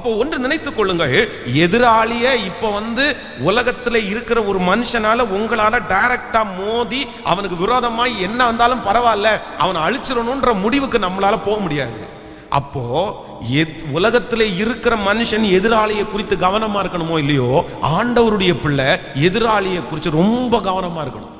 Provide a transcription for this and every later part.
அப்போ ஒன்று நினைத்துக் கொள்ளுங்கள், எதிராளிய இப்ப உலகத்துல இருக்கிற ஒரு மனுஷனால உங்களால டைரக்டா மோதி அவனுக்கு விரோதமாய் என்ன வந்தாலும் பரவாயில்ல, அவனை அழிச்சிடணும்ன்ற முடிவுக்கு நம்மளால போக முடியாது. அப்போ உலகத்துல இருக்கிற மனுஷன் எதிராளியை குறித்து கவனமா இருக்கணுமோ இல்லையோ, ஆண்டவருடைய பிள்ளை எதிராளியை குறித்து ரொம்ப கவனமா இருக்கணும்.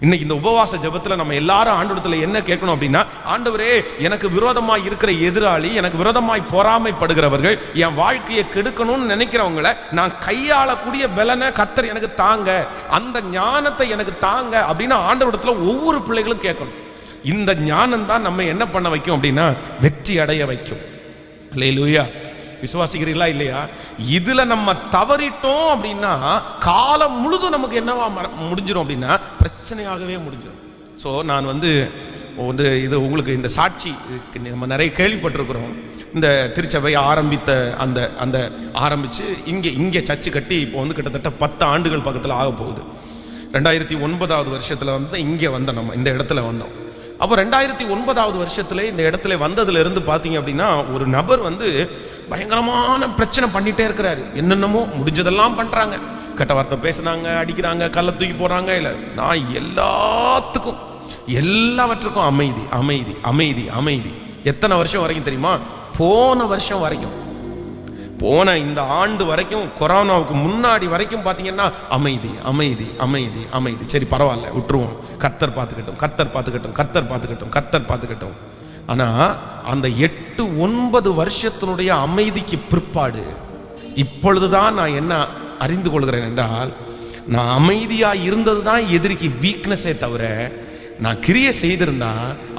இன்னைக்கு இந்த உபவாச ஜெபத்துல நம்ம எல்லாரும் ஆண்டவரத்துல என்ன கேட்கணும் அப்படின்னா, ஆண்டவரே, எனக்கு விரோதமாய் இருக்கிற எதிராளி, எனக்கு விரோதமாய் பொறாமைப்படுகிறவர்கள், என் வாழ்க்கையை கெடுக்கணும்னு நினைக்கிறவங்களை நான் கையாளக்கூடிய பலனை கர்த்தர் எனக்கு தாங்க, அந்த ஞானத்தை எனக்கு தாங்க அப்படின்னு ஆண்டவரத்துல ஒவ்வொரு பிள்ளைகளும் கேட்கணும். இந்த ஞானம் தான் நம்ம என்ன பண்ண வைக்கும் அப்படின்னா வெற்றி அடைய வைக்கும். அல்லேலூயா. விசுவாசிக்கிறீங்களா இல்லையா? இதுல நம்ம தவறிட்டோம் அப்படின்னா காலம் முழுதும் நமக்கு என்னவா முடிஞ்சிடும் அப்படின்னா பிரச்சனையாகவே முடிஞ்சிடும். ஸோ நான் இது உங்களுக்கு இந்த சாட்சி நம்ம நிறைய கேள்விப்பட்டிருக்கிறோம். இந்த திருச்சபை ஆரம்பிச்சு இங்கே சர்ச்சு கட்டி இப்போ கிட்டத்தட்ட 10 ஆண்டுகள் பக்கத்தில் ஆக போகுது. 2009வது வருஷத்துல இங்கே நம்ம இந்த இடத்துல வந்தோம். அப்போ 2009வது வருஷத்துல இந்த இடத்துல வந்ததுல இருந்து பார்த்தீங்க அப்படின்னா ஒரு நபர் பயங்கரமான பிரச்சனை பண்ணிட்டே இருக்கிறாரு. என்னென்னமோ முடிஞ்சதெல்லாம் பண்றாங்க, கெட்ட வார்த்தை பேசுனாங்க, அடிக்கிறாங்க, கல்லை தூக்கி போடுறாங்க. இல்லை, நான் எல்லாவற்றுக்கும் அமைதி அமைதி அமைதி அமைதி. எத்தனை வருஷம் வரைக்கும் தெரியுமா? போன வருஷம் வரைக்கும், போன இந்த ஆண்டு வரைக்கும், கொரோனாவுக்கு முன்னாடி வரைக்கும் பார்த்தீங்கன்னா அமைதி அமைதி அமைதி அமைதி. சரி பரவாயில்ல, விட்டுருவோம், கர்த்தர் பார்த்துக்கட்டும், கர்த்தர் பார்த்துக்கட்டும், கர்த்தர் பார்த்துக்கட்டும், கர்த்தர் பார்த்துக்கட்டும். ஆனா அந்த 8-9 வருஷத்தினுடைய அமைதிக்கு பிற்பாடு இப்பொழுதுதான் நான் என்ன அறிந்து கொள்கிறேன் என்றால், நான் அமைதியா இருந்தது தான் எதிரிக்கு வீக்னஸே தவிர, நான் கிரியை செய்திருந்தா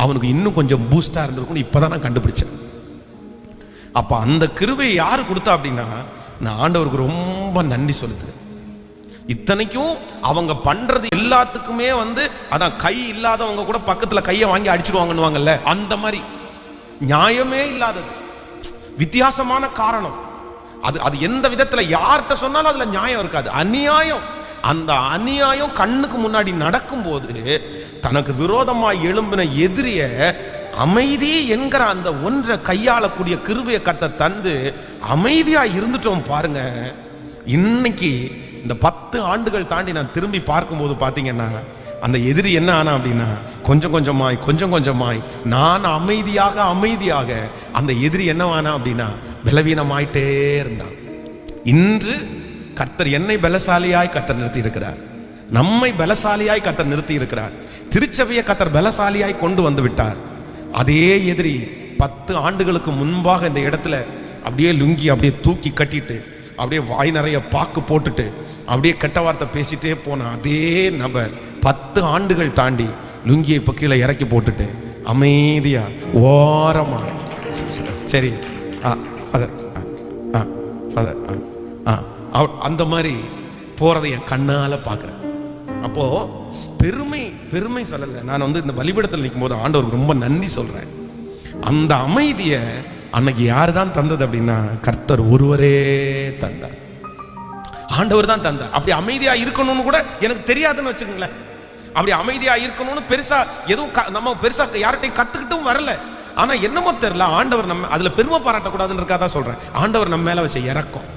அவனுக்கு இன்னும் கொஞ்சம் பூஸ்டா இருந்திருக்கும். இப்பதான் நான் கண்டுபிடிச்சேன். அப்ப அந்த கிருபையை யாரு கொடுத்தா அப்படின்னா, நான் ஆண்டவருக்கு ரொம்ப நன்றி சொல்லுது. இத்தனைக்கும் அவங்க பண்றது எல்லாத்துக்குமே அதான் கை இல்லாதவங்க கூட பக்கத்துல கையை வாங்கி அடிச்சிடுவாங்கன்னுவாங்கல்ல, அந்த மாதிரி நியாயமே இல்லாதது, வித்தியாசமான காரணம். அது எந்த விதத்துல யார்கிட்ட சொன்னாலும் அதுல நியாயம் இருக்காது, அநியாயம். அந்த அநியாயம் கண்ணுக்கு முன்னாடி நடக்கும் போது தனக்கு விரோதமாய் எழும்பின எதிரிய அமைதி என்கிற அந்த ஒன்றை கையாளக்கூடிய கிருபையை கர்த்தர் தந்து அமைதியா இருந்துட்டோம் பாருங்க. இன்னைக்கு இந்த 10 ஆண்டுகள் தாண்டி நான் திரும்பி பார்க்கும்போது பார்த்தீங்கன்னா, அந்த எதிரி என்ன ஆனா அப்படின்னா, கொஞ்சம் கொஞ்சமாய் நான் அமைதியாக அந்த எதிரி என்னவானா அப்படின்னா பலவீனமாயிட்டே இருந்தான். இன்று கர்த்தர் என்னை பலசாலியாய் கர்த்தர் நிறுத்தி இருக்கிறார், நம்மை பலசாலியாய் கர்த்தர் நிறுத்தி இருக்கிறார், திருச்சபையை கர்த்தர் பலசாலியாய் கொண்டு வந்து விட்டார். அதே எதிரி 10 ஆண்டுகளுக்கு முன்பாக இந்த இடத்துல அப்படியே லுங்கி அப்படியே தூக்கி கட்டிட்டு, அப்படியே வாய் நிறைய பாக்கு போட்டுட்டு, அப்படியே கெட்ட வார்த்தை பேசிட்டே போன அதே நபர் 10 ஆண்டுகள் தாண்டி லுங்கியை இப்போ கீழே இறக்கி போட்டுட்டு அமைதியா ஓரமா, சரி அந்த மாதிரி போறதை என் கண்ணால பார்க்குறேன். அப்போ பெருமை சொல்லலை, நான் இந்த பலிபீடத்தில் நிற்கும் போது ஆண்டவருக்கு ரொம்ப நன்றி சொல்றேன். அந்த அமைதியை அன்னைக்கு யாரு தான் தந்தது அப்படின்னா கர்த்தர் ஒருவரே தந்தார், ஆண்டவர் தான் தந்தார். அப்படி அமைதியா இருக்கணும்னு கூட எனக்கு தெரியாதுன்னு வச்சுக்கோங்களேன். அப்படி அமைதியா இருக்கணும்னு பெருசா எதுவும் நம்ம பெருசா யார்கிட்டையும் கத்துக்கிட்டும் வரல. ஆனா என்னமோ தெரியல, ஆண்டவர் நம்ம அதுல பெருமை பாராட்டக்கூடாதுன்றதான் சொல்றேன். ஆண்டவர் நம்ம மேல வச்ச இறக்கம்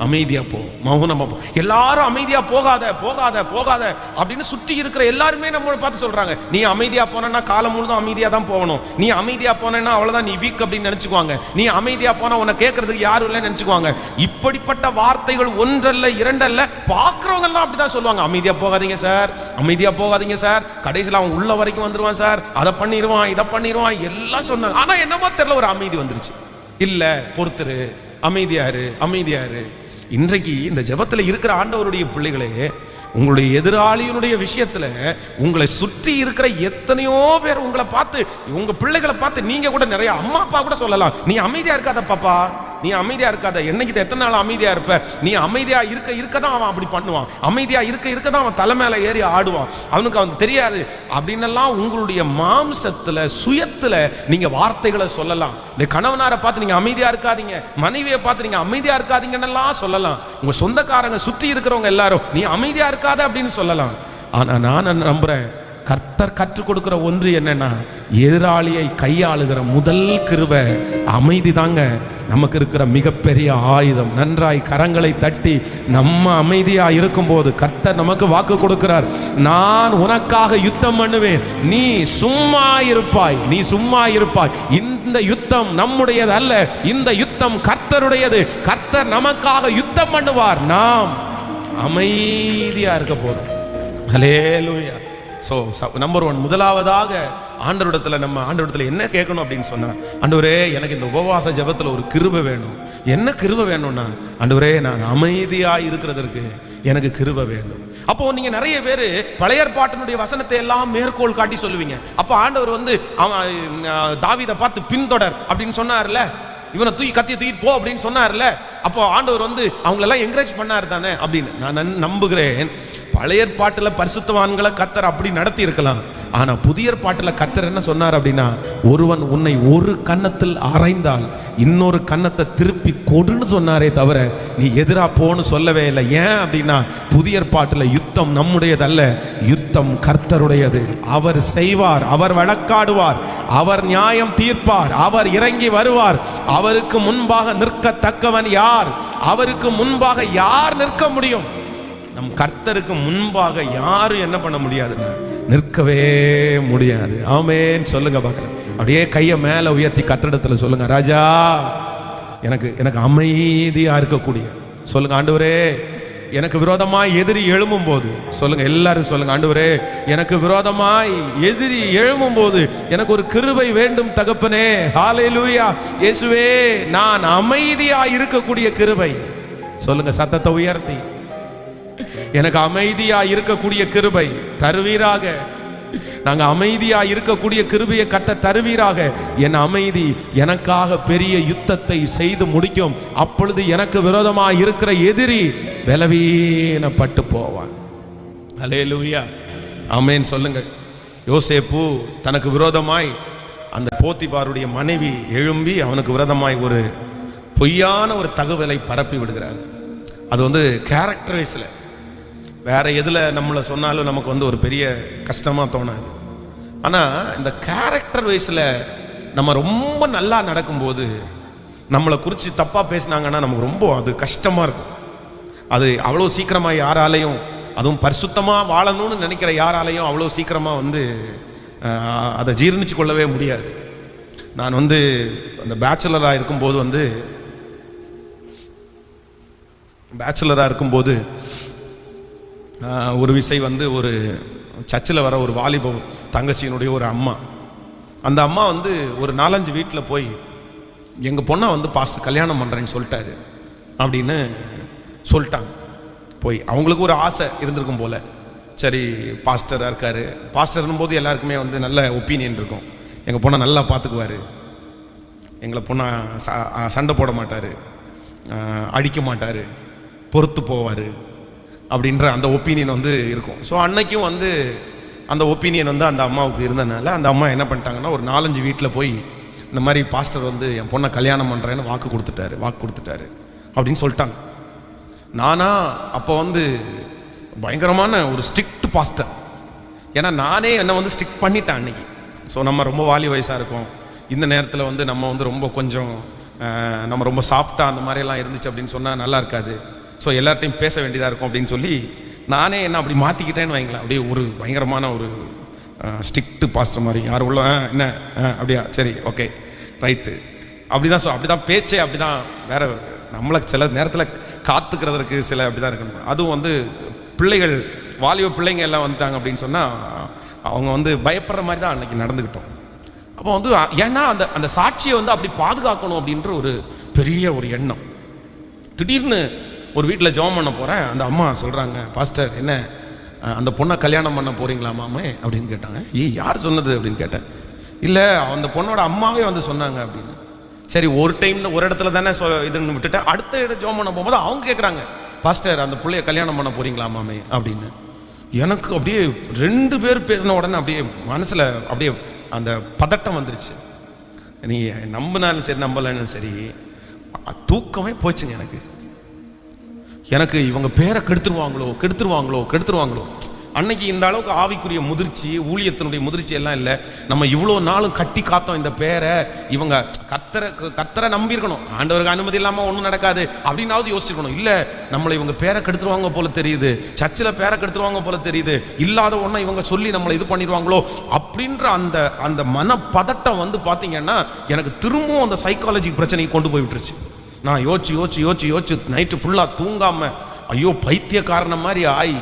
அமைதியா போ, மௌனமா போ. எல்லாரும் அமைதியா போகாத அப்படின்னு சுற்றி இருக்கிற எல்லாருமே நம்ம பார்த்து சொல்றாங்க, நீ அமைதியா போனா காலம் முழுதும் அமைதியா தான் போகணும், நீ அமைதியா போனா அவ்வளவுதான் நீ வீக் அப்படின்னு நினைச்சுக்குவாங்க, நீ அமைதியா போனா உன்னை கேட்கறதுக்கு யாரும் இல்லைன்னு நினைச்சுக்குவாங்க. இப்படிப்பட்ட வார்த்தைகள் ஒன்றல்ல இரண்டல்ல, பாக்குறவங்க எல்லாம் அப்படிதான் சொல்லுவாங்க. அமைதியா போகாதீங்க சார், கடைசியில் அவன் உள்ள வரைக்கும் வந்துருவான் சார், அதை பண்ணிடுவான் இதை பண்ணிடுவான் எல்லாம் சொன்னாங்க. ஆனா என்னமோ தெரியல, ஒரு அமைதி வந்துருச்சு. இல்ல பொறுத்துரு, அமைதியாரு. இன்றைக்கு இந்த ஜெபத்துல இருக்கிற ஆண்டவருடைய பிள்ளைகளே, உங்களுடைய எதிராளியினுடைய விஷயத்துல உங்களை சுற்றி இருக்கிற எத்தனையோ பேர் உங்களை பார்த்து, உங்க பிள்ளைகளை பார்த்து நீங்க கூட நிறைய அம்மா அப்பா கூட சொல்லலாம், நீ அமைதியா இருக்காத பாப்பா, நீ அமைதியா இருக்காத, என்னைக்கு எத்தனை நாள் அமைதியா இருப்ப, நீ அமைதியா இருக்கதான் அவன் அப்படி பண்ணுவான், அமைதியா இருக்கதான் அவன் தலை மேல ஏறி ஆடுவான், அவனுக்கு தெரியாது அப்படின்னெல்லாம் உங்களுடைய மாம்சத்துல சுயத்துல நீங்க வார்த்தைகளை சொல்லலாம். இந்த கணவனாரை பார்த்து நீங்க அமைதியா இருக்காதீங்க, மனைவியை பார்த்து நீங்க அமைதியா இருக்காதீங்கன்னெல்லாம் சொல்லலாம். உங்க சொந்தக்காரங்க சுற்றி இருக்கிறவங்க எல்லாரும் நீ அமைதியா இருக்காத அப்படின்னு சொல்லலாம். ஆனா நான் நம்புறேன், கர்த்தர் கற்றுக் கொடுக்கிற ஒன்று என்னன்னா, எதிராளியை கையாளுகிற முதல் கிருபை அமைதி தாங்க நமக்கு இருக்கிற மிகப்பெரிய ஆயுதம். நன்றாய் கரங்களை தட்டி நம்ம அமைதியா இருக்கும்போது கர்த்தர் நமக்கு வாக்கு கொடுக்கிறார், நான் உனக்காக யுத்தம் பண்ணுவேன், நீ சும்மா இருப்பாய், நீ சும்மா இருப்பாய். இந்த யுத்தம் நம்முடையது அல்ல, இந்த யுத்தம் கர்த்தருடையது. கர்த்தர் நமக்காக யுத்தம் பண்ணுவார், நாம் அமைதியா இருக்க போறோம். ஹல்லேலூயா. ஸோ நம்பர் 1, முதலாவதாக ஆண்டவரிடத்துல நம்ம ஆண்டவரிடத்துல என்ன கேட்கணும் அப்படின்னு சொன்னா, ஆண்டவரே எனக்கு இந்த உபவாச ஜெபத்தில் ஒரு கிருபை வேணும். என்ன கிருபை வேணும்னா, ஆண்டவரே நான் அமைதியாக இருக்கிறதற்கு எனக்கு கிருபை வேண்டும். அப்போ நீங்க நிறைய பேர் பழைய ஏற்பாட்டினுடைய வசனத்தை எல்லாம் மேற்கோள் காட்டி சொல்லுவீங்க. அப்போ ஆண்டவர் வந்து தாவீதை பார்த்து பின்தொடர் அப்படின்னு சொன்னார்ல, இவனை கத்தியை தூக்கி போ அப்படின்னு சொன்னார்ல, அப்போ ஆண்டவர் வந்து அவங்களெல்லாம் என்கரேஜ் பண்ணார் தானே அப்படின்னு நான் நம்புகிறேன். பழைய ஏற்பாட்டில் பரிசுத்தவான்களை கர்த்தர் அப்படி நடத்தி இருக்கலாம். ஆனா புதிய ஏற்பாட்டில் கர்த்தர் என்ன சொன்னார் அப்படின்னா, ஒருவன் உன்னை ஒரு கன்னத்தில் அறைந்தால் இன்னொரு கன்னத்தை திருப்பி கொடுன்னு சொன்னாரே தவிர நீ எதிரா போன்னு சொல்லவே இல்லை. ஏன் அப்படின்னா, புதிய ஏற்பாட்டில் யுத்தம் நம்முடையதல்ல, யுத்தம் கர்த்தருடையது. அவர் செய்வார், அவர் வழக்காடுவார், அவர் நியாயம் தீர்ப்பார், அவர் இறங்கி வருவார். அவருக்கு முன்பாக நிற்கத்தக்கவன் யார்? அவருக்கு முன்பாக யார் நிற்க முடியும்? நம் கர்த்தருக்கு முன்பாக யாரும் என்ன பண்ண முடியாதுன்னா, நிற்கவே முடியாது. ஆமென் சொல்லுங்க பார்க்கலாம். அப்படியே கையை மேல உயர்த்தி கர்த்தரிடத்துல சொல்லுங்க, ராஜா எனக்கு எனக்கு அமைதியா இருக்கக்கூடிய, சொல்லுங்க ஆண்டவரே எனக்கு விரோதமாய் எதிரி எழும்பும் போது, சொல்லுங்க எல்லாரும் சொல்லுங்க, ஆண்டவரே எனக்கு விரோதமாய் எதிரி எழும்பும் போது எனக்கு ஒரு கிருபை வேண்டும் தகப்பனே. ஹல்லேலூயா. இயேசுவே நான் அமைதியா இருக்கக்கூடிய கிருபை, சொல்லுங்க சத்தத்தை உயர்த்தி, எனக்கு அமைதியா இருக்கக்கூடிய கிருபை தருவீராக. நாங்க அமைதியா இருக்கக்கூடிய கிருபையை கட்ட தருவீராக. என் அமைதி எனக்காக பெரிய யுத்தத்தை செய்து முடிக்கும். அப்பொழுது எனக்கு விரோதமாக இருக்கிற எதிரி பலவீனப்பட்டு போவான். ஹல்லேலூயா. ஆமென் சொல்லுங்க. யோசேப்பு தனக்கு விரோதமாய் அந்த போத்திபாருடைய மனைவி எழும்பி அவனுக்கு விரோதமாய் ஒரு பொய்யான ஒரு தகவலை பரப்பி விடுகிறார். அது வந்து கேரக்டர் வைஸ்ல, வேற எதுல நம்மளை சொன்னாலும் நமக்கு வந்து ஒரு பெரிய கஷ்டமா தோணாது. ஆனா இந்த கேரக்டர் வைஸ்ல நம்ம ரொம்ப நல்லா நடக்கும்போது நம்மளை குறித்து தப்பா பேசினாங்கன்னா நமக்கு ரொம்ப அது கஷ்டமா இருக்கும். அது அவ்வளோ சீக்கிரமா யாராலையும், அதுவும் பரிசுத்தமா வாழணும்னு நினைக்கிற யாராலையும் அவ்வளோ சீக்கிரமா வந்து அதை ஜீர்ணிச்சு கொள்ளவே முடியாது. நான் வந்து அந்த பேச்சுலராக இருக்கும்போது ஒரு விஷயம் வந்து ஒரு சர்ச்சில் வர ஒரு வாலிப தங்கச்சியினுடைய ஒரு அம்மா, அந்த அம்மா வந்து ஒரு 4-5 வீட்டில் போய் எங்கள் பொண்ணை வந்து பாஸ்டர் கல்யாணம் பண்ணுறேன்னு சொல்லிட்டாரு அப்படின்னு சொல்லிட்டாங்க. போய் அவங்களுக்கு ஒரு ஆசை இருந்திருக்கும் போல், சரி பாஸ்டராக இருக்காரு, பாஸ்டர்னும் போது எல்லாருக்குமே வந்து நல்ல ஒப்பீனியன் இருக்கும், எங்கள் பொண்ணை நல்லா பார்த்துக்குவார், எங்களை பொண்ணை சண்டை போட மாட்டார், அடிக்க மாட்டார், பொறுத்து போவார் அப்படின்ற அந்த ஒப்பீனியன் வந்து இருக்கும். ஸோ அன்னைக்கும் வந்து அந்த ஒப்பீனியன் வந்து அந்த அம்மாவுக்கு இருந்ததுனால அந்த அம்மா என்ன பண்ணிட்டாங்கன்னா, ஒரு 4-5 வீட்டில் போய் இந்த மாதிரி பாஸ்டர் வந்து என் பொண்ணை கல்யாணம் பண்ணுறேன்னு வாக்கு கொடுத்துட்டாரு அப்படின்னு சொல்லிட்டாங்க. நானா அப்போ வந்து பயங்கரமான ஒரு ஸ்ட்ரிக்ட் பாஸ்டர், ஏன்னா நானே என்னை வந்து ஸ்ட்ரிக்ட் பண்ணிட்டேன் அன்னைக்கு. ஸோ நம்ம ரொம்ப வாலி வயசாக இருக்கோம், இந்த நேரத்தில் வந்து நம்ம வந்து ரொம்ப கொஞ்சம் நம்ம ரொம்ப சாஃப்டாக அந்த மாதிரியெல்லாம் இருந்துச்சு அப்படின்னு சொன்னால் நல்லா இருக்காது. ஸோ எல்லார்ட்டையும் பேச வேண்டியதாக இருக்கும் அப்படின்னு சொல்லி நானே என்ன அப்படி மாற்றிக்கிட்டேன்னு வைங்களேன். அப்படியே ஒரு பயங்கரமான ஒரு ஸ்ட்ரிக்ட் பாஸ்டர் மாதிரி, யார் உள்ள என்ன அப்படியா சரி ஓகே ரைட்டு அப்படி தான். ஸோ அப்படி தான் பேச்சே, அப்படி தான். வேறு நம்மளை சில நேரத்தில் காத்துக்கிறதுக்கு சில அப்படி தான் இருக்கணும். அதுவும் வந்து பிள்ளைகள், வாலிப பிள்ளைங்க எல்லாம் வந்துட்டாங்க அப்படின்னு சொன்னால் அவங்க வந்து பயப்படுற மாதிரி தான் அன்றைக்கி நடந்துக்கிட்டோம். அப்போ வந்து ஏன்னா அந்த அந்த சாட்சியை வந்து அப்படி பாதுகாக்கணும் அப்படின்ற ஒரு பெரிய ஒரு எண்ணம். திடீர்னு ஒரு வீட்டில் ஜெபம் பண்ண போகிறேன், அந்த அம்மா சொல்கிறாங்க, பாஸ்டர் என்ன அந்த பொண்ணை கல்யாணம் பண்ண போகிறீங்களாமாமே அப்படின்னு கேட்டாங்க. யார் சொன்னது அப்படின்னு கேட்டேன். இல்லை அந்த பொண்ணோட அம்மாவே வந்து சொன்னாங்க அப்படின்னு. சரி ஒரு டைம் ஒரு இடத்துல தானே இதுன்னு விட்டுட்டேன். அடுத்த இடம் ஜெபம் பண்ண போகும்போது அவங்க கேட்குறாங்க, பாஸ்டர் அந்த பிள்ளைய கல்யாணம் பண்ண போகிறீங்களாமாமே அப்படின்னு. எனக்கு அப்படியே 2 பேர் பேசின உடனே அப்படியே மனசில் அப்படியே அந்த பதட்டம் வந்துருச்சு. நீ நம்பினாலும் சரி நம்பலன்னு சரி தூக்கமே போச்சுங்க எனக்கு. இவங்க பேரை கெடுத்துருவாங்களோ அன்னைக்கு இந்த அளவுக்கு ஆவிக்குரிய முதிர்ச்சி, ஊழியத்தினுடைய முதிர்ச்சி எல்லாம் இல்லை. நம்ம இவ்வளோ நாளும் கட்டி காத்தோம் இந்த பேரை. இவங்க கத்தரை நம்பியிருக்கணும். ஆண்டவருக்கு அனுமதி இல்லாமல் ஒன்றும் நடக்காது அப்படின்னாவது யோசிச்சிருக்கணும். இல்லை, நம்மளை இவங்க பேரை கெடுத்துருவாங்க போல தெரியுது, சர்ச்சில் பேரை கெடுத்துருவாங்க போல தெரியுது, இல்லாத ஒன்றை இவங்க சொல்லி நம்மளை இது பண்ணிடுவாங்களோ அப்படின்ற அந்த மனப்பதட்டம் வந்து பார்த்தீங்கன்னா எனக்கு திரும்பவும் அந்த சைக்காலஜி பிரச்சனையை கொண்டு போய் விட்டுருச்சு. நான் யோசிச்சு நைட்டு ஃபுல்லாக தூங்காமல் ஐயோ பைத்தியக்காரன மாதிரி ஆய்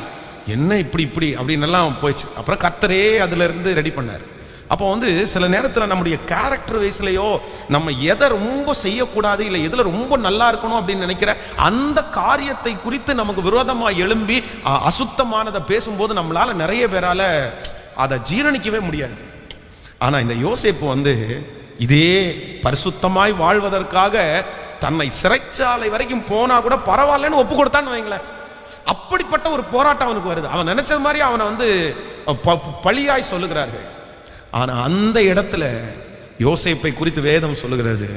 என்ன இப்படி அப்படின்னு எல்லாம் போயிடுச்சு. அப்புறம் கர்த்தரே அதிலிருந்து ரெடி பண்ணார். அப்போ வந்து சில நேரத்தில் நம்முடைய கேரக்டர் வைஸ்லையோ நம்ம எதை ரொம்ப செய்யக்கூடாது, இல்லை எதில் ரொம்ப நல்லா இருக்கணும் அப்படின்னு நினைக்கிற அந்த காரியத்தை குறித்து நமக்கு விரோதமாக எழும்பி அசுத்தமானதை பேசும்போது நம்மளால் நிறைய பேரால் அதை ஜீரணிக்கவே முடியாது. ஆனால் இந்த யோசேப்பு வந்து இதே பரிசுத்தமாய் வாழ்வதற்காக தன்னை சிறைச்சாலை வரைக்கும் போனா கூட பரவாயில்லன்னு ஒப்பு கொடுத்தான்னு வைங்களேன். அப்படிப்பட்ட ஒரு போராட்டம் அவனுக்கு வருது. அவன் நினைச்சது மாதிரி அவனை வந்து பழியாய் சொல்லுகிறார்கள். ஆனா அந்த இடத்துல யோசேப்பை குறித்து வேதம் சொல்லுகிறது,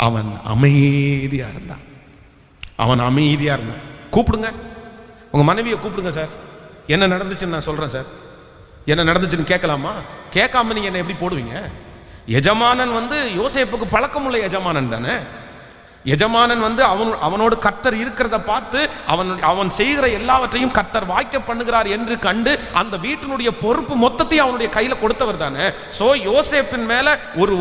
அவன் அமைதியா இருந்தான். கூப்பிடுங்க, உங்க மனைவியை கூப்பிடுங்க சார், என்ன நடந்துச்சுன்னு நான் சொல்றேன் சார், என்ன நடந்துச்சுன்னு கேட்கலாமா? கேட்காம நீங்க என்ன எப்படி போடுவீங்க? எஜமானன் வந்து யோசேப்புக்கு பழக்கமுள்ள எஜமானன் தானே. எஜமானன் வந்து அவனோடு கர்த்தர் இருக்கிறத பார்த்து அவன் செய்கிற எல்லாவற்றையும் கர்த்தர் வாய்க்க பண்ணுகிறார் என்று கண்டு அந்த வீட்டினுடைய பொறுப்பு மொத்தத்தையும் அவனுடைய கையில கொடுத்தவர் தானே. சோ யோசேப்பின் மேல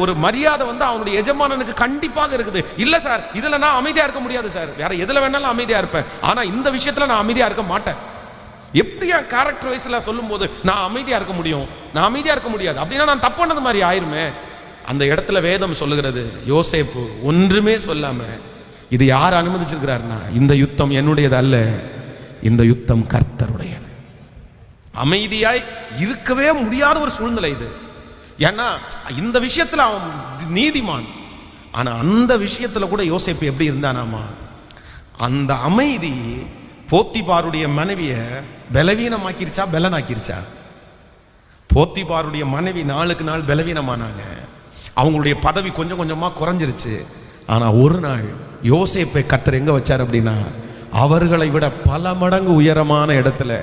ஒரு மரியாதை வந்து அவனுடைய எஜமானனுக்கு கண்டிப்பாக இருக்குது. இல்ல சார், இதுல நான் அமைதியா இருக்க முடியாது சார், வேற எதுல வேணாலும் அமைதியா இருப்பேன், ஆனா இந்த விஷயத்துல நான் அமைதியா இருக்க மாட்டேன். எப்படி என் கேரக்டர் வைஸ்ல சொல்லும் போது நான் அமைதியா இருக்க முடியும்? நான் அமைதியா இருக்க முடியாது. அப்படின்னா நான் தப்பு பண்ணது மாதிரி ஆயிருமே. அந்த இடத்துல வேதம் சொல்லுகிறது, யோசேப்பு ஒன்றுமே சொல்லாம, இது யார் அனுமதிச்சிருக்கிறார்னா, இந்த யுத்தம் என்னுடையது அல்ல, இந்த யுத்தம் கர்த்தருடையது. அமைதியாய் இருக்கவே முடியாத ஒரு சூழ்நிலை இது. ஏன்னா இந்த விஷயத்துல அவன் நீதிமான். ஆனா அந்த விஷயத்துல கூட யோசேப்பு எப்படி இருந்தானாமா, அந்த அமைதி போத்திபாருடைய மனைவிய பலவீனமாக்கிருச்சா பலனாக்கிருச்சா? போத்திபாருடைய மனைவி நாளுக்கு நாள் பலவீனமானாங்க. அவங்களுடைய பதவி கொஞ்சம் கொஞ்சமா குறைஞ்சிருச்சு. ஆனா ஒரு நாள் யோசேப்பை கர்த்தர் எங்க வச்சார் அப்படின்னா, அவர்களை விட பல மடங்கு உயரமான இடத்துல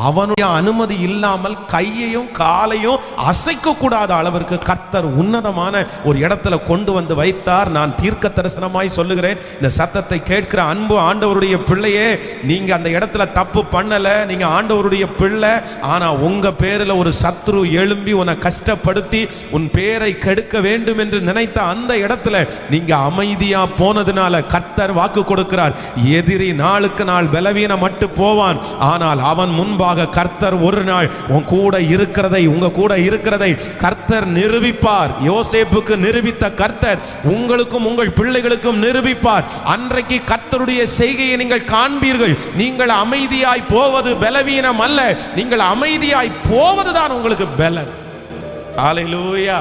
அவனுடைய அனுமதி இல்லாமல் கையையும் காலையும் அசைக்க கூடாத அளவிற்கு கர்த்தர் உன்னதமான ஒரு இடத்துல கொண்டு வந்து வைத்தார். நான் தீர்க்க தரிசனமாய் சொல்லுகிறேன், இந்த சத்தத்தை கேட்கிற அன்பு ஆண்டவருடைய பிள்ளையே, நீங்க அந்த இடத்துல தப்பு பண்ணல, நீங்க ஆண்டவருடைய பிள்ளை. ஆனா உங்க பேரில் ஒரு சத்ரு எழும்பி உன்னை கஷ்டப்படுத்தி உன் பேரை கெடுக்க வேண்டும் என்று நினைத்த அந்த இடத்துல நீங்க அமைதியா போனதுனால கர்த்தர் வாக்கு கொடுக்கிறார், எதிரி நாளுக்கு நாள் பலவீனம் மட்டும் போவான், ஆனால் அவன் முன்பாக கர்த்தர் ஒரு நாள் உங்க கூட இருக்கிறதை கர்த்தர் நிரூபிப்பார். யோசேப்புக்கு நிரூபித்த கர்த்தர் உங்களுக்கும் உங்கள் பிள்ளைகளுக்கும் நிரூபிப்பார். அன்றைக்கு கர்த்தருடைய செய்கையை நீங்கள் காண்பீர்கள். நீங்கள் அமைதியாய் போவது பலவீனம் அல்ல, நீங்கள் அமைதியாய் போவதுதான் உங்களுக்கு பலன். ஹல்லேலூயா.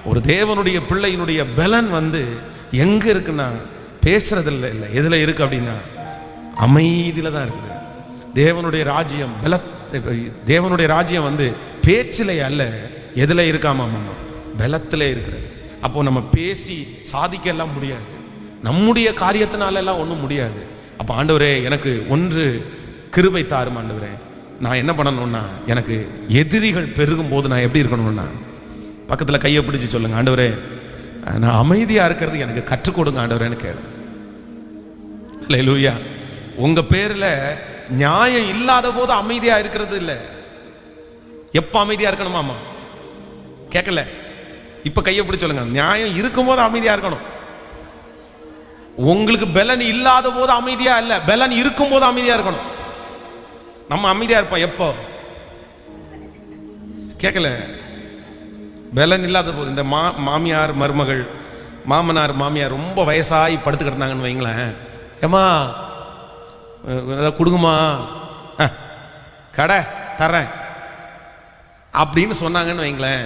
ஒரு தேவனுடைய பிள்ளையினுடைய பலன் வந்து எங்க இருக்குன்னா பேசுறதுல இல்லை, எதுல இருக்கு அப்படின்னா அமைதியில தான் இருக்குது. தேவனுடைய ராஜ்யம் வந்து பேச்சிலே அல்ல, எதுல இருக்காமா, பலத்திலே இருக்கிறது. அப்போ நம்ம பேசி சாதிக்க எல்லாம் முடியாது, நம்முடைய காரியத்தினால எல்லாம் ஒன்றும் முடியாது. அப்போ ஆண்டவரே எனக்கு ஒன்று கிருபை தாரும் ஆண்டவரே. நான் என்ன பண்ணணும்னா, எனக்கு எதிரிகள் பெருகும் போது நான் எப்படி இருக்கணும்னா, பக்கத்தில் கையை பிடிச்சி சொல்லுங்க, ஆண்டவரே நான் அமைதியா இருக்கிறது எனக்கு கற்றுக் கொடுங்க ஆண்டவரேன்னு கேளு. ஹல்லேலூயா. உங்க பேர்ல நியாயம் இல்லாத போது அமைதியா இருக்கிறது இல்லை. எப்ப அமைதியா இருக்கணுமாமா? கேட்கல. இப்ப கையை பிடிச்சு சொல்லுங்க, நியாயம் இருக்கும் போது அமைதியா இருக்கணும். உங்களுக்கு பலன் இல்லாத போது அமைதியா இல்ல, பலன் இருக்கும் போது அமைதியா இருக்கணும். நம்ம அமைதியா இருப்போம் எப்போ? கேட்கல. பலன் இல்லாத போது, இந்த மாமியார் மருமகள், மாமனார் மாமியார் ரொம்ப வயசாகி படுத்து கிடந்தாங்கன்னு வைங்களேன், ஏமா ஏதாவது கொடுங்கம்மா, கடை தர்றேன் அப்படின்னு சொன்னாங்கன்னு வைங்களேன்,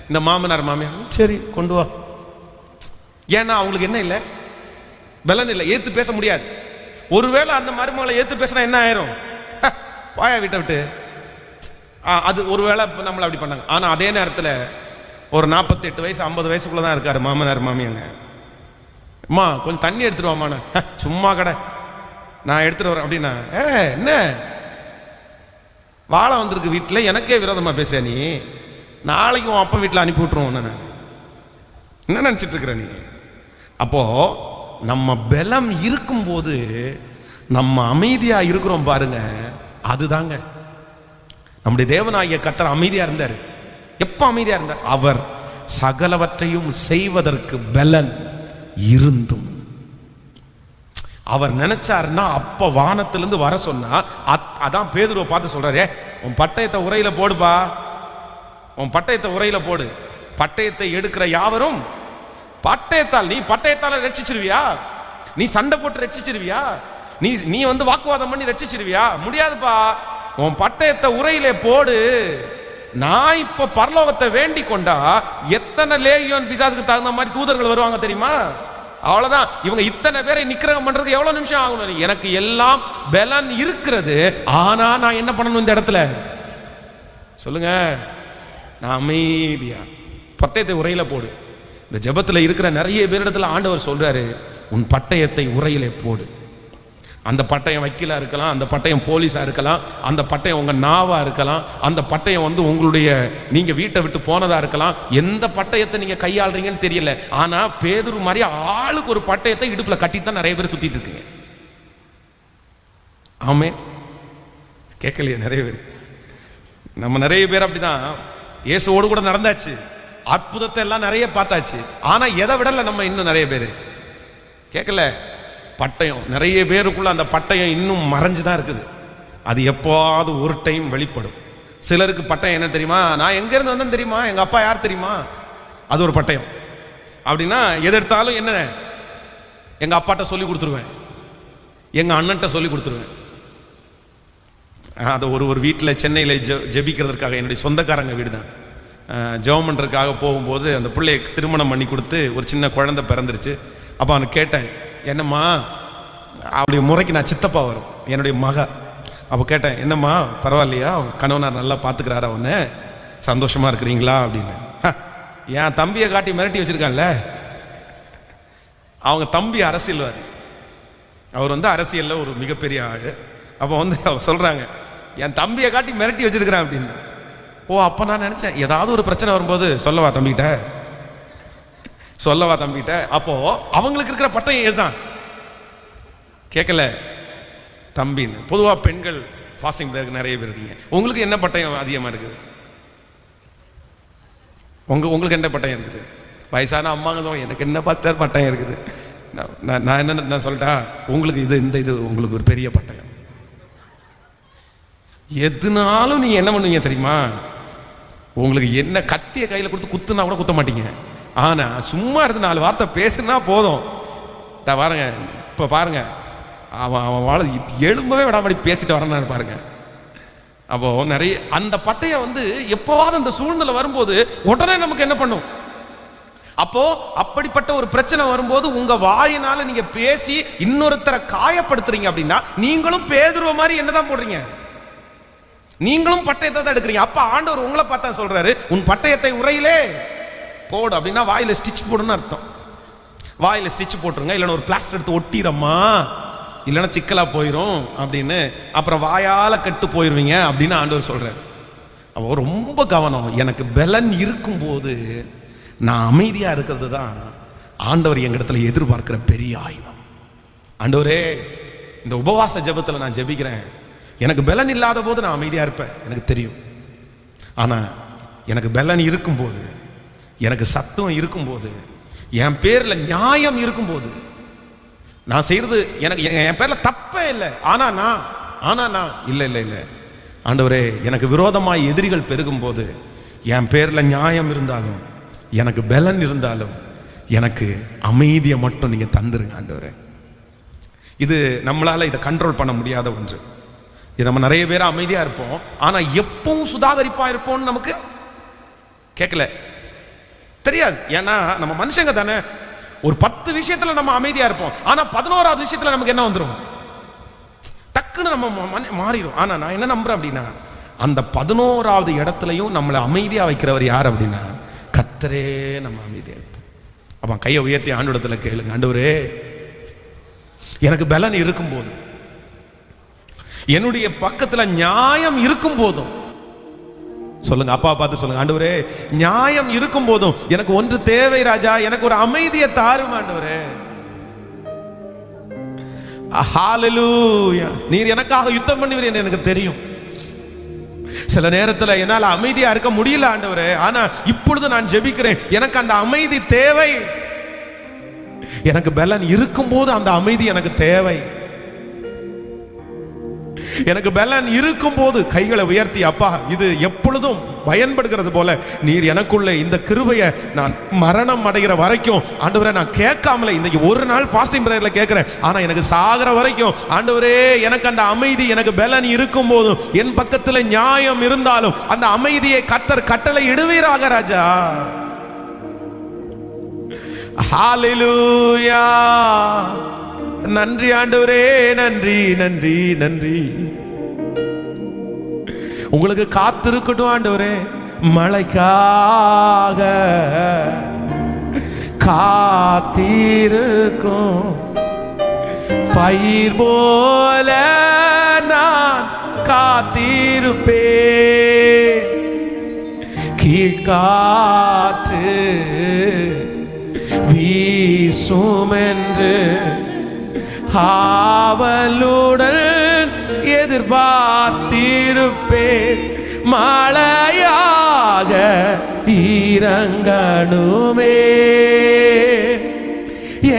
இந்த மாமனார் மாமியார் சரி கொண்டு வா. ஏன்னா அவங்களுக்கு என்ன இல்லை, பலன் இல்லை, ஏத்து பேச முடியாது. ஒருவேளை அந்த மருமகளை ஏத்து பேசினா என்ன ஆயிரும், பாயா வீட்டை விட்டு, அது ஒருவேளை நம்மளை அப்படி பண்ணாங்க. ஆனா அதே நேரத்தில் ஒரு 48 வயசு 50 வயசுக்குள்ளதான் இருக்காரு மாமனார் மாமியாங்க. அம்மா கொஞ்சம் தண்ணி எடுத்துட்டு வாமான, சும்மா கடை நான் எடுத்துட்டு வரேன் அப்படின்னா, என்ன வாழை வந்திருக்கு வீட்டில், எனக்கே விரோதமா பேச நீ, நாளைக்கு உன் அப்பா வீட்டில் அனுப்பி விட்டுருவோம். நான் என்ன நினச்சிட்டு இருக்கிற நீ? அப்போ நம்ம பலம் இருக்கும்போது நம்ம அமைதியா இருக்கிறோம் பாருங்க, அதுதாங்க நம்முடைய தேவனாகிய கர்த்தர் அமைதியா இருந்தார். எப்ப அமைதியா இருந்தார்? அவர் சகலவற்றையும் செய்வதற்கு பலன் இருந்தும். அவர் நினைச்சாருன்னா அப்ப வானத்திலிருந்து வர சொன்னா, அதான் பேதுருவை பார்த்து சொல்றாரு, உன் பட்டயத்தை உரையில போடுப்பா, உன் பட்டயத்தை உரையில போடு. பட்டயத்தை எடுக்கிற யாவரும் பட்டயத்தால், நீ பட்டயத்தால ரட்சிச்சிருவியா? நீ சண்டை போட்டு ரட்சிச்சிருவியா? நீ வந்து வாக்குவாதம் பண்ணி ரட்சிச்சிருவியா? முடியாதுப்பா. உன் பட்டயத்தை உரையிலே போடு. நான் இப்ப பரலோகத்தை வேண்டி கொண்டா எத்தனை லேகியோன் பிசாசுக்கு தகுந்த மாதிரி தூதர்கள் வருவாங்க தெரியுமா? அவ்வளவுதான். இவங்க இத்தனை பேரை நிக்கிரகம் பண்றதுக்கு எவ்வளவு நிமிஷம் ஆகணும்? எனக்கு எல்லாம் பலன் இருக்கிறது. ஆனா நான் என்ன பண்ணணும் இந்த இடத்துல? சொல்லுங்க. நான் அமைதியா பட்டயத்தை உரையில போடு. இந்த ஜெபத்துல இருக்கிற நிறைய பேரிடத்துல ஆண்டவர் சொல்றாரு, உன் பட்டயத்தை உரையிலே போடு. அந்த பட்டயம் வக்கீலா இருக்கலாம், அந்த பட்டயம் போலீஸா இருக்கலாம், அந்த பட்டயம் உங்க நாவா இருக்கலாம், அந்த பட்டயம் வந்து உங்களுடைய நீங்க வீட்டை விட்டு போனதா இருக்கலாம். எந்த பட்டயத்தை நீங்க கையாளுறீங்கன்னு தெரியல. ஆனா பேதுரு மாதிரி ஆளுக்கு ஒரு பட்டயத்தை இடுப்புல கட்டித்தான் நிறைய பேர் சுத்திட்டு இருக்கீங்க. ஆமே, கேட்கலையே நிறைய பேர். நம்ம நிறைய பேர் அப்படிதான். இயேசுவோடு கூட நடந்தாச்சு, அற்புதத்தை எல்லாம் நிறைய பார்த்தாச்சு. ஆனா எதை விடல நம்ம இன்னும் நிறைய பேர் கேட்கல. பட்டயம் நிறைய பேருக்குள்ள அந்த பட்டயம் இன்னும் மறைஞ்சுதான் இருக்குது. அது எப்போது ஒரு டைம் வெளிப்படும். சிலருக்கு பட்டயம் என்ன தெரியுமா? நான் எங்க இருந்து வந்தேன் தெரியுமா? எங்க அப்பா யார் தெரியுமா? அது ஒரு பட்டயம். அப்படின்னா எதிர்த்தாலும் என்ன, எங்க அப்பாட்ட சொல்லி கொடுத்துருவேன், எங்க அண்ணன்ட்ட சொல்லி கொடுத்துருவேன். அது ஒரு வீட்டில் சென்னையில் ஜெபிக்கிறதுக்காக, என்னுடைய சொந்தக்காரங்க வீடு தான், ஜெபம் பண்ணுறதுக்காக போகும்போது அந்த பிள்ளையை திருமணம் பண்ணி கொடுத்து ஒரு சின்ன குழந்தை பிறந்துருச்சு. அப்போ அவனுக்கு கேட்டேன், என்னம்மா அப்படி முறைக்கு நான் சித்தப்பா வரும் என்னுடைய மக. அப்போ கேட்டேன், என்னம்மா பரவாயில்லையா, கணவனார் நல்லா பார்த்துக்கிறாரா, ஒன்று சந்தோஷமா இருக்கிறீங்களா அப்படின்னு. என் தம்பியை காட்டி மிரட்டி வச்சிருக்கான்ல, அவங்க தம்பி அரசியல்வாதி, அவர் வந்து அரசியலில் ஒரு மிகப்பெரிய ஆள். அப்போ வந்து அவர் சொல்கிறாங்க, என் தம்பியை காட்டி மிரட்டி வச்சிருக்கிறேன் அப்படின்னு. ஓ, அப்போ நான் நினச்சேன் ஏதாவது ஒரு பிரச்சனை வரும்போது சொல்லவா தம்பிக்கிட்ட, சொல்லவா தம்பிகிட்ட. அப்போ அவங்களுக்கு இருக்கிற பட்டயம் எதுதான் கேட்கல, தம்பின்னு. பொதுவாக பெண்கள் ஃபாஸ்டிங் பிரேக் நிறைய பேர் இருக்கீங்க, உங்களுக்கு என்ன பட்டயம் அதிகமாக இருக்குது? உங்களுக்கு என்ன பட்டயம் இருக்குது? வயசான அம்மாங்க சொல்லுவாங்க, எனக்கு என்ன பட்டயம் இருக்குது. நான் என்ன சொல்லிட்டா, உங்களுக்கு இது உங்களுக்கு ஒரு பெரிய பட்டயம். எதுனாலும் நீங்க என்ன பண்ணுவீங்க தெரியுமா? உங்களுக்கு என்ன கத்திய கையில் கொடுத்து குத்துனா கூட குத்த மாட்டீங்க. ஆனா சும்மா இருந்து 4 வார்த்தை பேசுனா போதும். பாருங்க, இப்ப பாருங்க, அவன் வாழ எழும்பவே விடாமடி பேசிட்டு வரேன்னு பாருங்க. அப்போ நிறைய அந்த பட்டையை வந்து எப்பவாவது அந்த சூழ்நிலை வரும்போது உடனே நமக்கு என்ன பண்ணும்? அப்போ அப்படிப்பட்ட ஒரு பிரச்சனை வரும்போது உங்க வாயினால நீங்க பேசி இன்னொருத்தரை காயப்படுத்துறீங்க அப்படின்னா, நீங்களும் பேதுருவ மாதிரி என்னதான் போடுறீங்க? நீங்களும் பட்டயத்தை தான் எடுக்கிறீங்க. அப்ப ஆண்டவர் உங்களை பார்த்தா சொல்றாரு, உன் பட்டயத்தை உரையிலே போடு. அப்படின்னா வாயில ஸ்டிச் போடுன்னு அர்த்தம். வாயில ஸ்டிச் போட்டுருங்க, இல்லைன்னா ஒரு பிளாஸ்டர் எடுத்து ஒட்டிரம்மா, இல்லைன்னா சிக்கலா போயிடும் அப்படின்னு, அப்புறம் வாயால கட்டு போயிருவீங்க அப்படின்னு ஆண்டவர் சொல்றாரு. அப்போ ரொம்ப கவனம். எனக்கு பலன் இருக்கும்போது நான் அமைதியா இருக்கிறது தான் ஆண்டவர் எங்கிடத்துல எதிர்பார்க்கிற பெரிய ஆயுதம். ஆண்டவரே, இந்த உபவாச ஜெபத்துல நான் ஜெபிக்கிறேன், எனக்கு பலன் இல்லாத போது நான் அமைதியா இருப்பேன், எனக்கு தெரியும். ஆனா எனக்கு பலன் இருக்கும்போது, எனக்கு சத்தம் இருக்கும்போது, என் பேர்ல நியாயம் இருக்கும்போது, நான் செய்யறது எனக்கு என் பேர்ல தப்பே இல்லை, ஆனா நான் இல்லை ஆண்டவரே, எனக்கு விரோதமாய் எதிரிகள் பெருகும் போது, என் பேர்ல நியாயம் இருந்தாலும், எனக்கு பலன் இருந்தாலும், எனக்கு அமைதியை மட்டும் நீங்க தந்துருங்க ஆண்டவரே. இது நம்மளால இதை கண்ட்ரோல் பண்ண முடியாத ஒன்று. இது நம்ம நிறைய பேர் அமைதியா இருப்போம், ஆனா எப்பவும் சுதாகரிப்பா இருப்போம்னு நமக்கு கேட்கல, தெரியாது. ஏன்னா நம்ம மனுஷங்க தானே. ஒரு 10 விஷயத்துல நம்ம அமைதியா இருப்போம், ஆனா 11வது விஷயத்துல நமக்கு என்ன வந்துடும்? டக்குன்னு நம்ம மாறிடும். ஆனா நான் என்ன நம்புறேன் அப்படின்னா, அந்த 11வது இடத்துலையும் நம்மளை அமைதியா வைக்கிறவர் யார் அப்படின்னா கர்த்தரே. நம்ம அமைதியா இருப்போம். அப்ப கையை உயர்த்தி ஆண்டவரிடத்துல கேளுங்க, ஆண்டவரே, எனக்கு பலன் இருக்கும்போது, என்னுடைய பக்கத்துல நியாயம் இருக்கும் போதும், சொல்லுங்க, அப்பா பார்த்து சொல்லுங்க, ஆண்டவரே நியாயம் இருக்கும் போதும் எனக்கு ஒன்று தேவை ராஜா, எனக்கு ஒரு அமைதியை தாரும் ஆண்டவரே. ஹalleluya. நீர் எனக்காக யுத்தம் பண்ணுவீர் என்று எனக்கு தெரியும். சில நேரத்தில் என்னால் அமைதியா இருக்க முடியல ஆண்டவரே, ஆனா இப்பொழுது நான் ஜெபிக்கிறேன், எனக்கு அந்த அமைதி தேவை. எனக்கு பலன் இருக்கும்போது அந்த அமைதி எனக்கு தேவை. எனக்கு பலன் இருக்கும் போது கைகளை உயர்த்தி, அப்பா இது எப்பொழுதும் பயன்படுகிறது போல நீர் எனக்குள்ள இந்த கிருபையை நான் மரணம் அடைகிற வரைக்கும் ஆண்டவரே நான் கேட்காமல, இன்னைக்கு ஒரு நாள் ஃபாஸ்டிங் பிரேயர்ல கேட்கிறேன், ஆனா எனக்கு சாகிற வரைக்கும் ஆண்டவரே எனக்கு அந்த அமைதி, எனக்கு பலன் இருக்கும் போதும், என் பக்கத்துல நியாயம் இருந்தாலும் அந்த அமைதியை கர்த்தர் கட்டளை இடுவீராக ராஜா. ஹalleluya. நன்றி ஆண்டவரே, நன்றி நன்றி நன்றி. உங்களுக்கு காத்திருக்கட்டும் ஆண்டவரே, மழைக்காக காத்திருக்கும் பயிர் போல நான் காத்திருப்பேன். கீழ்காற்று வீசும் என்று ஆவலுடன் எதிர்பார்த்திருப்பேன். மழையாக இறங்கணுமே,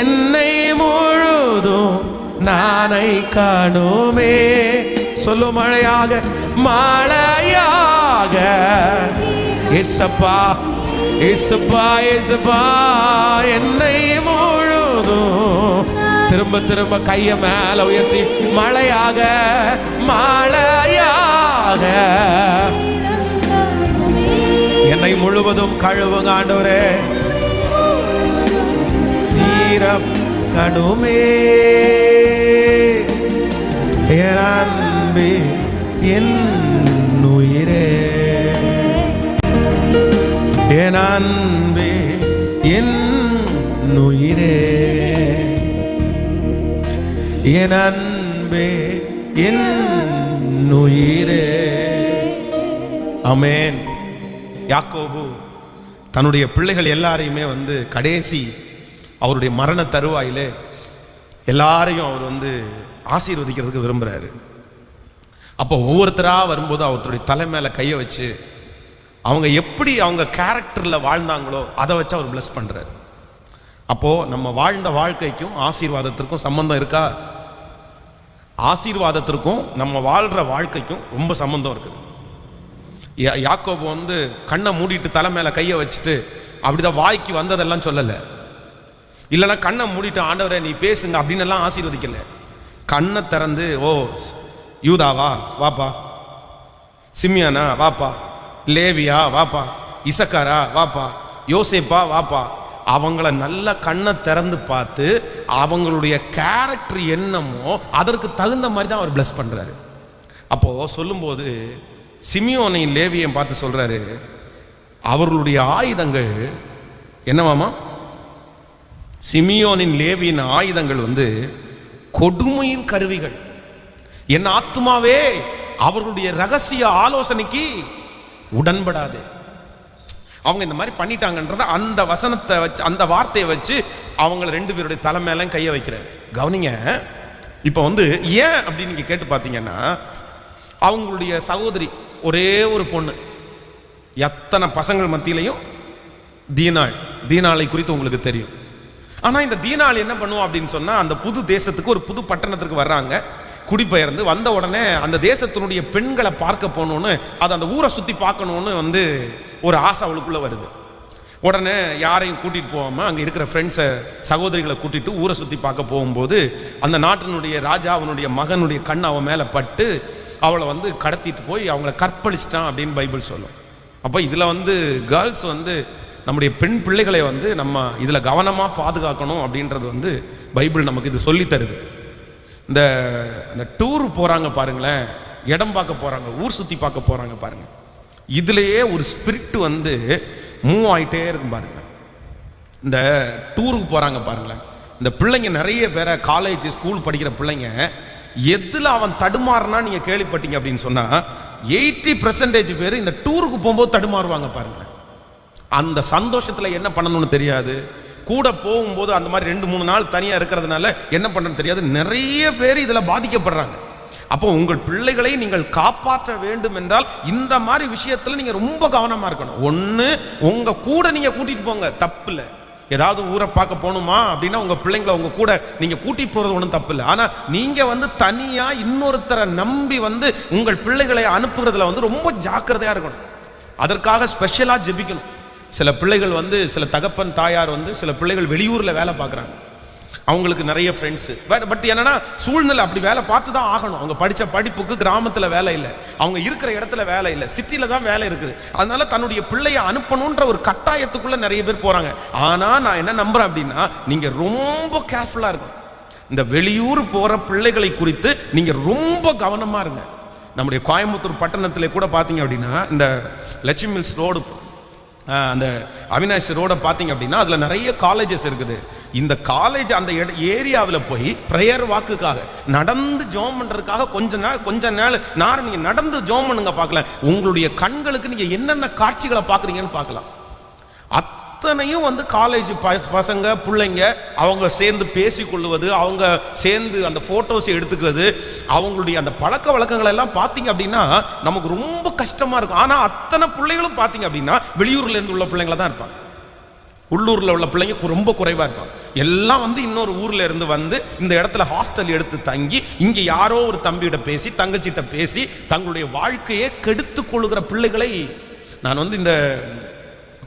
என்னை முழுதும் நானை காணுமே. சொல்லு, மழையாக மழையாக. ஏசப்பா ஏசப்பா ஏசப்பா, என்னை முழுதும். திரும்ப திரும்ப கைய மேல உயர்த்தி, மழையாக மழையாக என்னை முழுவதும் கழுவுங்க ஆண்டவரே. நீரம் கடுமே என் அன்பே என் உயிரே, என் அன்பே என் உயிரே, என் அன்பே என் உயிரே. ஆமென். யாக்கோபு தன்னுடைய பிள்ளைகள் எல்லாரையுமே கடைசி அவருடைய மரண தருவாயிலே எல்லாரையும் அவர் ஆசீர்வதிக்கிறதுக்கு விரும்புகிறாரு. அப்போ ஒவ்வொருத்தராக வரும்போது அவருடைய தலை மேலே கையை வச்சு அவங்க எப்படி அவங்க கேரக்டரில் வாழ்ந்தாங்களோ அதை வச்சு அவர் பிளஸ் பண்ணுறாரு. அப்போது நம்ம வாழ்ந்த வாழ்க்கைக்கும் ஆசீர்வாதத்திற்கும் சம்பந்தம் இருக்கா? ஆசீர்வாதத்திற்கும் நம்ம வாழ்கிற வாழ்க்கைக்கும் ரொம்ப சம்பந்தம் இருக்குது. யாக்கோபு கண்ணை மூடிட்டு தலை மேலே கையை வச்சுட்டு அப்படிதான் வாய்க்கு வந்ததெல்லாம் சொல்லலை. இல்லைன்னா கண்ணை மூடிட்டு ஆண்டவரே நீ பேசுங்க அப்படின்னு எல்லாம் ஆசீர்வதிக்கல. கண்ணை திறந்து, ஓ யூதாவா வாப்பா, சிமியானா வாப்பா, லேவியா வாப்பா, இசக்காரா வாப்பா, யோசேப்பா வாப்பா, அவங்கள நல்ல கண்ணை திறந்து பார்த்து அவங்களுடைய கேரக்டர் என்னமோ அதற்கு தகுந்த மாதிரி தான் அவர் பிளஸ் பண்றாரு. அப்போ சொல்லும்போது சிமியோனையும் லேவியையும் பார்த்து சொல்றாரு, அவர்களுடைய ஆயுதங்கள் என்னவாமா? சிமியோனின் லேவியின் ஆயுதங்கள் கொடுமையின் கருவிகள். என் ஆத்துமாவே அவர்களுடைய ரகசிய ஆலோசனைக்கு உடன்படாது. அவங்க இந்த மாதிரி பண்ணிட்டாங்கன்றத அந்த வசனத்தை வச்சு, அந்த வார்த்தையை வச்சு அவங்கள ரெண்டு பேருடைய தலை மேல கையை வைக்கிறாரு. கவனிங்க, இப்போ ஏன் அப்படின்னு நீங்க கேட்டு பார்த்தீங்கன்னா, அவங்களுடைய சகோதரி ஒரே ஒரு பொண்ணு, எத்தனை பசங்கள் மத்தியிலையும் தீனாளை குறித்து உங்களுக்கு தெரியும். ஆனா இந்த தீனாள் என்ன பண்ணுவோம் அப்படின்னு சொன்னா, அந்த புது தேசத்துக்கு ஒரு புது பட்டணத்துக்கு வர்றாங்க, குடிபெயர்ந்து வந்த உடனே அந்த தேசத்தினுடைய பெண்களை பார்க்க போகணும்னு, அது அந்த ஊரை சுத்தி பார்க்கணும்னு ஒரு ஆசை அவளுக்குள்ள வருது. உடனே யாரையும் கூட்டிட்டு போகாம அங்க இருக்கிற ஃப்ரெண்ட்ஸை, சகோதரிகளை கூட்டிட்டு ஊரை சுத்தி பார்க்க போகும்போது அந்த நாட்டினுடைய ராஜா அவனுடைய மகனுடைய கண் அவன் மேல பட்டு அவளை கடத்திட்டு போய் அவங்கள கற்பழிச்சிட்டான் அப்படின்னு பைபிள் சொல்லும். அப்போ இதுல கேர்ள்ஸ் நம்முடைய பெண் பிள்ளைகளை நம்ம இதுல கவனமா பாதுகாக்கணும் அப்படின்றது பைபிள் நமக்கு இது சொல்லி தருது. இந்த டூர் போறாங்க பாருங்களேன், இடம் பார்க்க போறாங்க, ஊர் சுத்தி பார்க்க போறாங்க பாருங்க, இதுலயே ஒரு ஸ்பிரிட் மூவ் ஆயிட்டே இருக்கும் பாருங்க. இந்த டூருக்கு போறாங்க பாருங்களேன், இந்த பிள்ளைங்க நிறைய பேரை, காலேஜ் ஸ்கூல் படிக்கிற பிள்ளைங்க எதுல அவன் தடுமாறுனா நீங்க கேள்விப்பட்டீங்க அப்படின்னு சொன்னா 80% பேர் இந்த டூருக்கு போகும்போது தடுமாறுவாங்க பாருங்க. அந்த சந்தோஷத்துல என்ன பண்ணணும்னு தெரியாது, கூட போகும்போது அந்த மாதிரி 2-3 நாள் தனியா இருக்கிறதுனால என்ன பண்ணணும்னு தெரியாது. நிறைய பேர் இதுல பாதிக்கப்படுறாங்க. அப்போ உங்கள் பிள்ளைகளை நீங்கள் காப்பாற்ற வேண்டும் என்றால் இந்த மாதிரி விஷயத்துல நீங்க ரொம்ப கவனமா இருக்கணும். ஒண்ணு, உங்க கூட நீங்க கூட்டிட்டு போங்க, தப்பு இல்லை. ஏதாவது ஊரை பார்க்க போகணுமா அப்படின்னா உங்க பிள்ளைங்களை உங்க கூட நீங்க கூட்டிட்டு போறது ஒன்றும் தப்பு இல்லை. ஆனா நீங்க தனியா இன்னொருத்தரை நம்பி உங்கள் பிள்ளைகளை அனுப்புறதுல ரொம்ப ஜாக்கிரதையா இருக்கணும். அதற்காக ஸ்பெஷலா ஜெபிக்கணும். சில பிள்ளைகள் சில தகப்பன் தாயார் சில பிள்ளைகள் வெளியூர்ல வேலை பார்க்குறாங்க. அவங்களுக்கு நிறைய ஃப்ரெண்ட்ஸு, பட் என்னன்னா சூழ்நிலை அப்படி வேலை பார்த்து தான் ஆகணும். அவங்க படித்த படிப்புக்கு கிராமத்தில் வேலை இல்லை, அவங்க இருக்கிற இடத்துல வேலை இல்லை, சிட்டியில் தான் வேலை இருக்குது. அதனால தன்னுடைய பிள்ளையை அனுப்பணுன்ற ஒரு கட்டாயத்துக்குள்ள நிறைய பேர் போறாங்க. ஆனால் நான் என்ன நம்புறேன் அப்படின்னா, நீங்க ரொம்ப கேர்ஃபுல்லாக இருக்கணும். இந்த வெளியூர் போற பிள்ளைகளை குறித்து நீங்க ரொம்ப கவனமா இருங்க. நம்முடைய கோயம்புத்தூர் பட்டணத்தில் கூட பார்த்தீங்க அப்படின்னா, இந்த லட்சுமி மில்ஸ் ரோடு, அந்த அவினாஷ் ரோடை பார்த்தீங்க அப்படின்னா அதில் நிறைய காலேஜஸ் இருக்குது. இந்த காலேஜ் அந்த ஏரியாவில் போய் ப்ரேயர் வாக்குக்காக நடந்து ஜோம் பண்ணுறதுக்காக கொஞ்ச நாள் நீங்கள் நடந்து ஜோம் பண்ணுங்க, பார்க்கலாம். உங்களுடைய கண்களுக்கு நீங்கள் என்னென்ன காட்சிகளை பார்க்குறீங்கன்னு பார்க்கலாம். அத்தனையும் காலேஜ் பசங்க பிள்ளைங்க அவங்க சேர்ந்து பேசிக்கொள்வது, அவங்க சேர்ந்து அந்த போட்டோஸ் எடுத்துக்கிறது, அவங்களுடைய அந்த பழக்க வழக்கங்கள் எல்லாம் பார்த்தீங்க அப்படின்னா நமக்கு ரொம்ப கஷ்டமா இருக்கும். ஆனா அத்தனை பிள்ளைகளும் பார்த்தீங்க அப்படின்னா வெளியூர்ல இருந்து உள்ள பிள்ளைங்கள தான் இருப்பாங்க. உள்ளூர்ல உள்ள பிள்ளைங்க ரொம்ப குறைவா இருப்பாங்க. எல்லாம் இன்னொரு ஊர்ல இருந்து இந்த இடத்துல ஹாஸ்டல் எடுத்து தங்கி இங்க யாரோ ஒரு தம்பியிட பேசி தங்கச்சிட்ட பேசி தங்களுடைய வாழ்க்கையை கெடுத்து கொள்ளுகிற பிள்ளைகளை நான் இந்த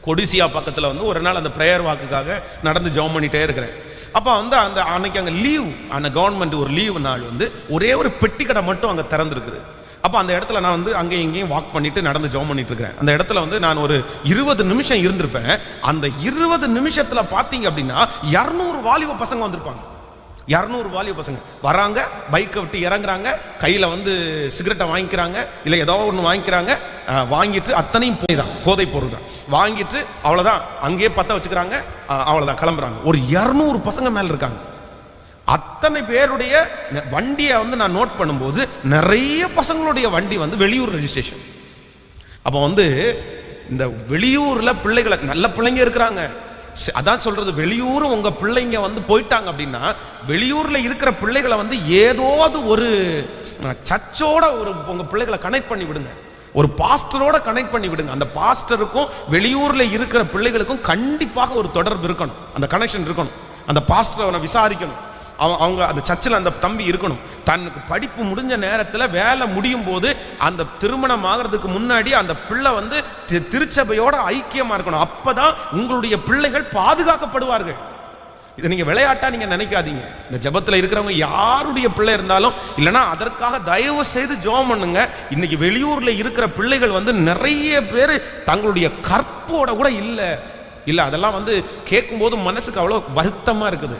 கொடிசியா பக்கத்தில் ஒரு நாள் அந்த ப்ரேயர் வாக்குக்காக நடந்து ஜெபம் பண்ணிட்டே இருக்கிறேன். அப்போ அந்த அன்னைக்கு அங்கே லீவ், அந்த கவர்மெண்ட் ஒரு லீவ் நாள் ஒரே ஒரு பெட்டி கடை மட்டும் அங்கே திறந்துருக்குது. அப்போ அந்த இடத்துல நான் அங்கேயும் இங்கேயும் வாக் பண்ணிட்டு நடந்து ஜெபம் பண்ணிட்டு இருக்கிறேன். அந்த இடத்துல நான் ஒரு 20 நிமிஷம் இருந்திருப்பேன். அந்த 20 நிமிஷத்துல பார்த்தீங்க அப்படின்னா 200 வாலிப பசங்க வந்திருப்பாங்க. 200 வாலிப பசங்க வராங்க, பைக்கை விட்டு இறங்குறாங்க, கையில் சிகரெட்டை வாங்கிக்கிறாங்க, இல்லை ஏதோ ஒன்று வாங்கிக்கிறாங்க. வாங்கிட்டு அத்தனையும் போதை பொருள் தான் வாங்கிட்டு அவ்வளோதான் அங்கேயே பற்ற வச்சுக்கிறாங்க, அவ்வளோதான் கிளம்புறாங்க. ஒரு 200 பசங்க மேலே இருக்காங்க. அத்தனை பேருடைய வண்டியை நான் நோட் பண்ணும்போது நிறைய பசங்களுடைய வண்டி வெளியூர் ரெஜிஸ்ட்ரேஷன். அப்போ இந்த வெளியூர்ல பிள்ளைகளை நல்ல பிள்ளைங்க இருக்கிறாங்க. அதான் சொல்றது, வெளியூர் உங்க பிள்ளைங்க போயிட்டாங்க அப்படின்னா வெளியூர்ல இருக்கிற பிள்ளைகளை ஏதோது ஒரு சர்ச்சோட உங்க பிள்ளைகளை கனெக்ட் பண்ணி விடுங்க, ஒரு பாஸ்டரோட கனெக்ட் பண்ணி விடுங்க. அந்த பாஸ்டருக்கும் வெளியூர்ல இருக்கிற பிள்ளைகளுக்கும் கண்டிப்பாக ஒரு தொடர்பு இருக்கணும், அந்த கனெக்ஷன் இருக்கணும். அந்த பாஸ்டரை விசாரிக்கணும், அவங்க அந்த சர்ச்சில் அந்த தம்பி இருக்கணும். தனக்கு படிப்பு முடிஞ்ச நேரத்தில் வேலை முடியும் போது அந்த திருமணம் ஆகிறதுக்கு முன்னாடி அந்த பிள்ளை திருச்சபையோட ஐக்கியமா இருக்கணும். அப்பதான் உங்களுடைய பிள்ளைகள் பாதுகாக்கப்படுவார்கள். இதை நீங்க விளையாட்டா நீங்க நினைக்காதீங்க. இந்த ஜெபத்தில் இருக்கிறவங்க யாருடைய பிள்ளை இருந்தாலும் இல்லைன்னா அதற்காக தயவு செய்து ஜெபம் பண்ணுங்க. இன்னைக்கு வெளியூர்ல இருக்கிற பிள்ளைகள் நிறைய பேர் தங்களுடைய கற்போட கூட இல்லை. அதெல்லாம் கேட்கும்போது மனசுக்கு அவ்வளோ வருத்தமா இருக்குது.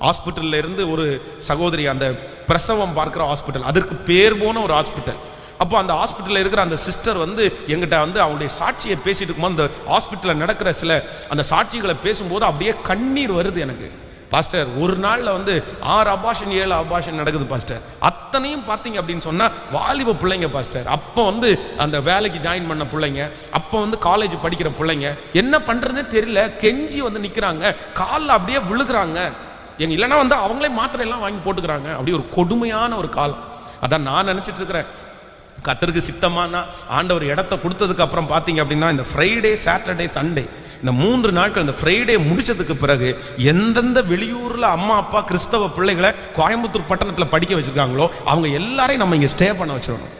ஹாஸ்பிட்டல்ல இருந்து ஒரு சகோதரி அந்த பிரசவம் பார்க்கிற ஹாஸ்பிட்டல், அதற்கு பேர் போன ஒரு ஹாஸ்பிட்டல். அப்போ அந்த ஹாஸ்பிட்டலில் இருக்கிற அந்த சிஸ்டர் எங்கிட்ட அவங்களுடைய சாட்சியை பேசிட்டு இருக்கும்போது அந்த ஹாஸ்பிட்டலில் நடக்கிற சில அந்த சாட்சிகளை பேசும்போது அப்படியே கண்ணீர் வருது எனக்கு. பாஸ்டர், ஒரு நாளில் 6 அபார்ஷன் 7 அபார்ஷன் நடக்குது பாஸ்டர். அத்தனையும் பார்த்தீங்க அப்படின்னு சொன்னால் வாலிப பிள்ளைங்க பாஸ்டர். அப்போ அந்த வேலைக்கு ஜாயின் பண்ண பிள்ளைங்க, அப்போ காலேஜ் படிக்கிற பிள்ளைங்க, என்ன பண்ணுறதுனே தெரியல, கெஞ்சி நிற்கிறாங்க, காலில் அப்படியே விழுகிறாங்க. இல்லைன்னா அவங்களே மாத்திரை எல்லாம் வாங்கி போட்டுக்கிறாங்க. அப்படி ஒரு கொடுமையான ஒரு காலம். அதான் நான் நினச்சிட்டு இருக்கிறேன், கர்த்தருக்கு சித்தமான ஆண்டவர் இடத்த கொடுத்ததுக்கு அப்புறம் பார்த்தீங்க அப்படின்னா இந்த ஃப்ரைடே, சாட்டர்டே, சண்டே இந்த 3 நாட்கள், இந்த ஃப்ரைடே முடிச்சதுக்கு பிறகு எந்தெந்த வெளியூரில் அம்மா அப்பா கிறிஸ்தவ பிள்ளைகளை கோயம்புத்தூர் பட்டணத்தில் படிக்க வச்சுருக்காங்களோ அவங்க எல்லாரையும் நம்ம இங்கே ஸ்டே பண்ண வச்சிடணும்.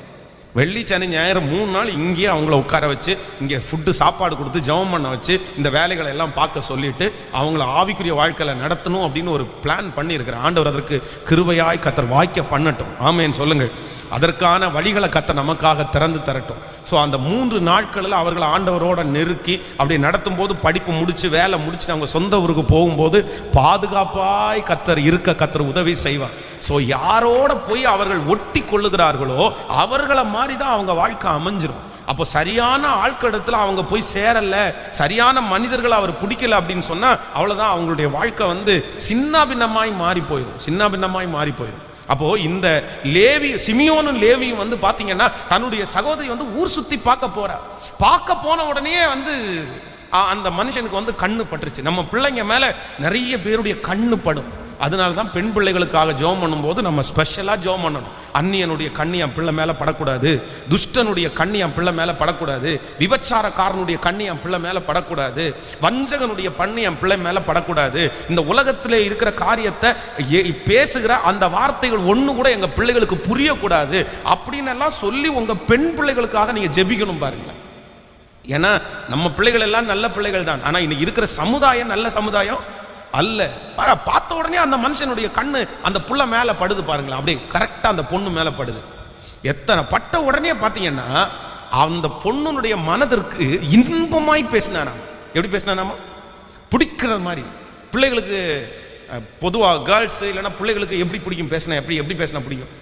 வெள்ளி சனி ஞாயிறு 3 நாள் இங்கேயே அவங்கள உட்கார வச்சு இங்கே ஃபுட்டு சாப்பாடு கொடுத்து ஜெபம் பண்ண வச்சு இந்த வேலைகளை எல்லாம் பார்க்க சொல்லிட்டு அவங்கள ஆவிக்குரிய வாழ்க்கையில் நடத்தணும் அப்படின்னு ஒரு பிளான் பண்ணியிருக்கிறேன். ஆண்டவர் அதற்கு கிருபையாய் கர்த்தர் வாய்க்க பண்ணட்டும். ஆமேன்னு சொல்லுங்கள். அதற்கான வழிகளை கர்த்தர் நமக்காக திறந்து தரட்டும். ஸோ அந்த 3 நாட்களில் அவர்கள் ஆண்டவரோட நெருக்கி அப்படி நடத்தும் போது படிப்பு முடிச்சு வேலை முடிச்சு அவங்க சொந்த ஊருக்கு போகும்போது பாதுகாப்பாய் கர்த்தர் இருக்க கர்த்தர் உதவி செய்வார். ஸோ யாரோட போய் அவர்கள் ஒட்டி கொள்ளுகிறார்களோ அவர்களை மாதிரி தான் அவங்க வாழ்க்கை அமைஞ்சிரும். அப்போ சரியான ஆட்களிடத்தில் அவங்க போய் சேரல, சரியான மனிதர்கள் அவர் பிடிக்கல அப்படின்னு சொன்னா அவ்வளவுதான், அவங்களுடைய வாழ்க்கை வந்து சின்ன பின்னமாய் மாறி போயிடும். அப்போ இந்த லேவி, சிமியோனும் லேவியும் வந்து பாத்தீங்கன்னா தன்னுடைய சகோதரி வந்து ஊர் சுத்தி பார்க்க போன உடனே வந்து அந்த மனுஷனுக்கு வந்து கண்ணு பட்டுருச்சு. நம்ம பிள்ளைங்க மேல நிறைய பேருடைய கண்ணு படும். அதனால தான் பெண் பிள்ளைகளுக்காக ஜெபம் பண்ணும்போது நம்ம ஸ்பெஷலாக ஜெபம் பண்ணணும். அந்நியனுடைய கண்ணி என் பிள்ளை மேலே படக்கூடாது, துஷ்டனுடைய கண்ணி என் பிள்ளை மேலே படக்கூடாது, விபச்சாரக்காரனுடைய கண்ணி என் பிள்ளை மேலே படக்கூடாது, வஞ்சகனுடைய பண்ணி என் பிள்ளை மேலே படக்கூடாது. இந்த உலகத்தில் இருக்கிற காரியத்தை பேசுகிற அந்த வார்த்தைகள் ஒன்று கூட எங்கள் பிள்ளைகளுக்கு புரியக்கூடாது அப்படின்னு எல்லாம் சொல்லி உங்கள் பெண் பிள்ளைகளுக்காக நீங்கள் ஜெபிக்கணும் பாருங்க. ஏன்னா நம்ம பிள்ளைகள் எல்லாம் நல்ல பிள்ளைகள் தான், ஆனால் இன்னைக்கு இருக்கிற சமுதாயம் நல்ல சமுதாயம் அல்ல. பார்த்த உடனே அந்த மனுஷனுடைய கண்ணு அந்த புள்ள மேல படுது பாருங்களேன், அப்படியே கரெக்டா அந்த பொண்ணு மேல படுது. எத்தனை பட்ட உடனே பாத்தீங்கன்னா அந்த பொண்ணுடைய மனதிற்கு இன்பமாய் பேசினாராம். எப்படி பேசினாராமா? பிடிக்கிற மாதிரி. பிள்ளைகளுக்கு பொதுவாக கேர்ள்ஸ் இல்லைன்னா பிள்ளைகளுக்கு எப்படி பிடிக்கும் பேசினா, எப்படி பேசினா பிடிக்கும்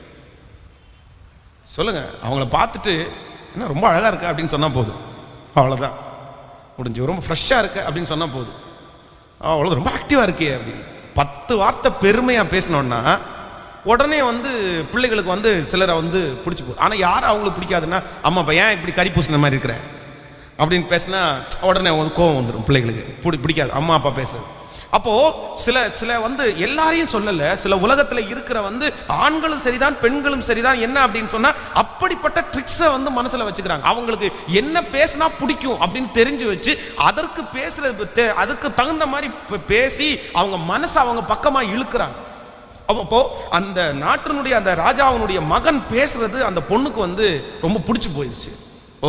சொல்லுங்க? அவங்கள பார்த்துட்டு என்ன ரொம்ப அழகா இருக்க அப்படின்னு சொன்னா போதும், அவ்வளோதான் முடிஞ்சு. ரொம்ப ஃப்ரெஷ்ஷாக இருக்கு அப்படின்னு சொன்னா போதும், அவ்வளோ ரொம்ப ஆக்டிவாக இருக்கே அப்படின்னு 10 வார்த்தை பெருமையாக பேசினோன்னா உடனே வந்து பிள்ளைகளுக்கு வந்து சிலரை வந்து பிடிச்சி போகுது. ஆனால் யாரும் அவங்களுக்கு பிடிக்காதுன்னா, அம்மா இப்போ ஏன் இப்படி கறி பூசின மாதிரி இருக்கிற அப்படின்னு பேசினா உடனே வந்து கோவம் வந்துடும் பிள்ளைகளுக்கு, பிடிக்காது அம்மா அப்பா பேசுறது. அப்போ சில வந்து எல்லாரையும் சொல்லல, சில உலகத்துல இருக்கிற வந்து ஆண்களும் சரிதான் பெண்களும் சரிதான் என்ன அப்படின்னு சொன்னா அப்படிப்பட்ட ட்ரிக்ஸை வந்து மனசுல வச்சுக்கிறாங்க. அவங்களுக்கு என்ன பேசினா பிடிக்கும் அப்படின்னு தெரிஞ்சு வச்சு அதற்கு பேசுறது, அதுக்கு தகுந்த மாதிரி பேசி அவங்க மனசை அவங்க பக்கமா இழுக்கிறாங்க. அப்போ அந்த நாட்டினுடைய அந்த ராஜாவினுடைய மகன் பேசுறது அந்த பொண்ணுக்கு வந்து ரொம்ப பிடிச்சி போயிடுச்சு.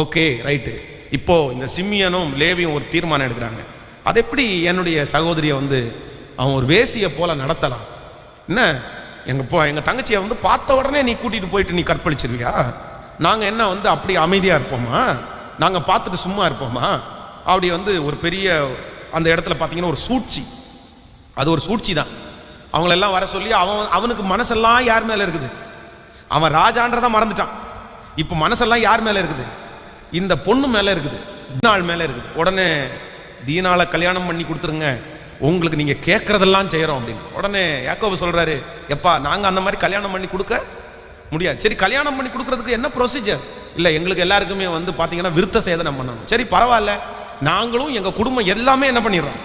ஓகே ரைட்டு, இப்போ இந்த சிமியனும் லேவியும் ஒரு தீர்மானம் எடுக்கிறாங்க. அது எப்படி என்னுடைய சகோதரியை வந்து அவன் ஒரு வேசியை போல நடத்தலாம்? என்ன எங்கள் தங்கச்சியை வந்து பார்த்த உடனே நீ கூட்டிகிட்டு போயிட்டு நீ கற்பழிச்சிருவியா? நாங்கள் என்ன வந்து அப்படி அமைதியாக இருப்போமா? நாங்கள் பார்த்துட்டு சும்மா இருப்போமா? அப்படி வந்து ஒரு பெரிய அந்த இடத்துல பார்த்தீங்கன்னா ஒரு சூழ்ச்சி, அது ஒரு சூழ்ச்சி தான். அவங்களெல்லாம் வர சொல்லி அவனுக்கு மனசெல்லாம் யார் மேலே இருக்குது? அவன் ராஜான்றதை மறந்துட்டான். இப்போ மனசெல்லாம் யார் மேலே இருக்குது? இந்த பொண்ணு மேலே இருக்குது, தீனாள் மேலே இருக்குது. உடனே தீனாளை கல்யாணம் பண்ணி கொடுத்துருங்க, உங்களுக்கு நீங்கள் கேட்குறதெல்லாம் செய்கிறோம் அப்படின்னு. உடனே யாக்கோபு சொல்கிறாரு, எப்பா நாங்கள் அந்த மாதிரி கல்யாணம் பண்ணி கொடுக்க முடியாது. சரி கல்யாணம் பண்ணி கொடுக்குறதுக்கு என்ன ப்ரொசீஜர்? இல்லை எங்களுக்கு எல்லாருக்குமே வந்து பார்த்தீங்கன்னா விருத்த சேதனம் பண்ணணும். சரி பரவாயில்ல, நாங்களும் எங்கள் குடும்பம் எல்லாமே என்ன பண்ணிடுறோம்.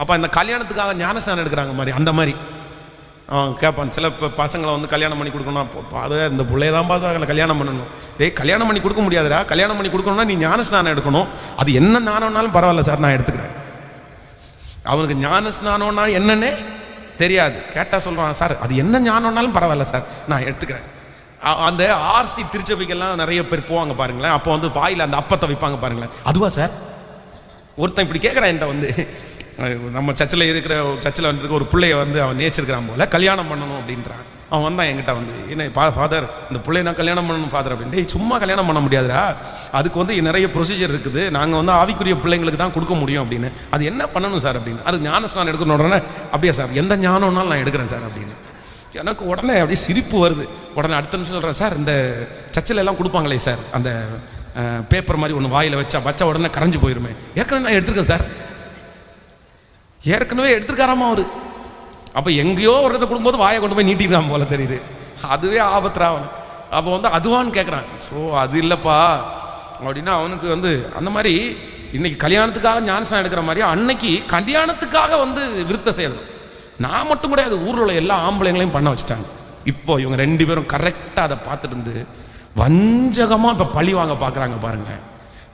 அப்போ இந்த கல்யாணத்துக்காக ஞானஸ்நானம் எடுக்கிறாங்க மாதிரி அந்த மாதிரி கேட்பான். சில பசங்களை வந்து கல்யாணம் பண்ணி கொடுக்கணும், அதை இந்த பிள்ளைய தான் பார்த்து அதில் கல்யாணம் பண்ணணும். கல்யாணம் பண்ணி கொடுக்க முடியாதுடா, கல்யாணம் பண்ணி கொடுக்கணும்னா நீ ஞானஸ்நானம் எடுக்கணும். அது என்ன ஞானம்னாலும் பரவாயில்ல சார் நான் எடுத்துக்கிறேன். அவனுக்கு ஞானஸ்நானம்னா என்னன்னே தெரியாது. கேட்டால் சொல்கிறான், சார் அது என்ன ஞானம்னாலும் பரவாயில்ல சார் நான் எடுத்துக்கிறேன். அந்த ஆர்சி திருச்சபைக்கெல்லாம் நிறைய பேர் போவாங்க பாருங்களேன். அப்போ வந்து வாயில் அந்த அப்பத்தை வைப்பாங்க பாருங்களேன். அதுவா சார்? ஒருத்தன் இப்படி கேட்குறான் என்கிட்ட வந்து, நம்ம சர்ச்சில் வந்துருக்க ஒரு பிள்ளைய வந்து அவன் நேச்சிருக்கிறான் போல, கல்யாணம் பண்ணணும் அப்படின்றான். அவன் வந்தான் என்கிட்ட வந்து, என்ன ஃபாதர் இந்த பிள்ளைய நான் கல்யாணம் பண்ணணும் ஃபாதர் அப்படின்னு. சும்மா கல்யாணம் பண்ண முடியாதுடா, அதுக்கு வந்து நிறைய ப்ரொசீஜர் இருக்குது, நாங்கள் வந்து ஆவிக்குரிய பிள்ளைங்களுக்கு தான் கொடுக்க முடியும் அப்படின்னு. அது என்ன பண்ணணும் சார் அப்படின்னு. அது ஞானஸ்நானம் எடுக்கணும். உடனே அப்படியா சார், எந்த ஞானம்னாலும் நான் எடுக்கிறேன் சார் அப்படின்னு. எனக்கு உடனே அப்படியே சிரிப்பு வருது. உடனே அடுத்த நிமிஷம் சொல்கிறேன், சார் இந்த சர்ச்சில் எல்லாம் கொடுப்பாங்களே சார் அந்த பேப்பர் மாதிரி ஒன்று வாயில் வச்சா உடனே கரைஞ்சு போயிருமே, ஏற்கனவே நான் எடுத்துருக்கேன் சார். ஏற்கனவே எடுத்துருக்காராமா அவரு. அப்போ எங்கேயோ ஒரு இடத்த கொடுக்கும்போது வாயை கொண்டு போய் நீட்டிருக்கான் போல தெரியுது. அதுவே ஆபத்துறாவன். அப்போ வந்து அதுவான்னு கேட்குறான். ஸோ அது இல்லைப்பா அப்படின்னா அவனுக்கு வந்து அந்த மாதிரி இன்னைக்கு கல்யாணத்துக்காக ஞானஸ்நானம் எடுக்கிற மாதிரி அன்னைக்கு கல்யாணத்துக்காக வந்து விருத்த செய்யணும். நான் மட்டும் கூட அது ஊரில் உள்ள எல்லா ஆம்பளைங்களையும் பண்ண வச்சுட்டாங்க. இப்போ இவங்க 2 பேரும் கரெக்டாக அதை பார்த்துட்டு இருந்து வஞ்சகமாக இப்போ பழி வாங்க பார்க்குறாங்க பாருங்க.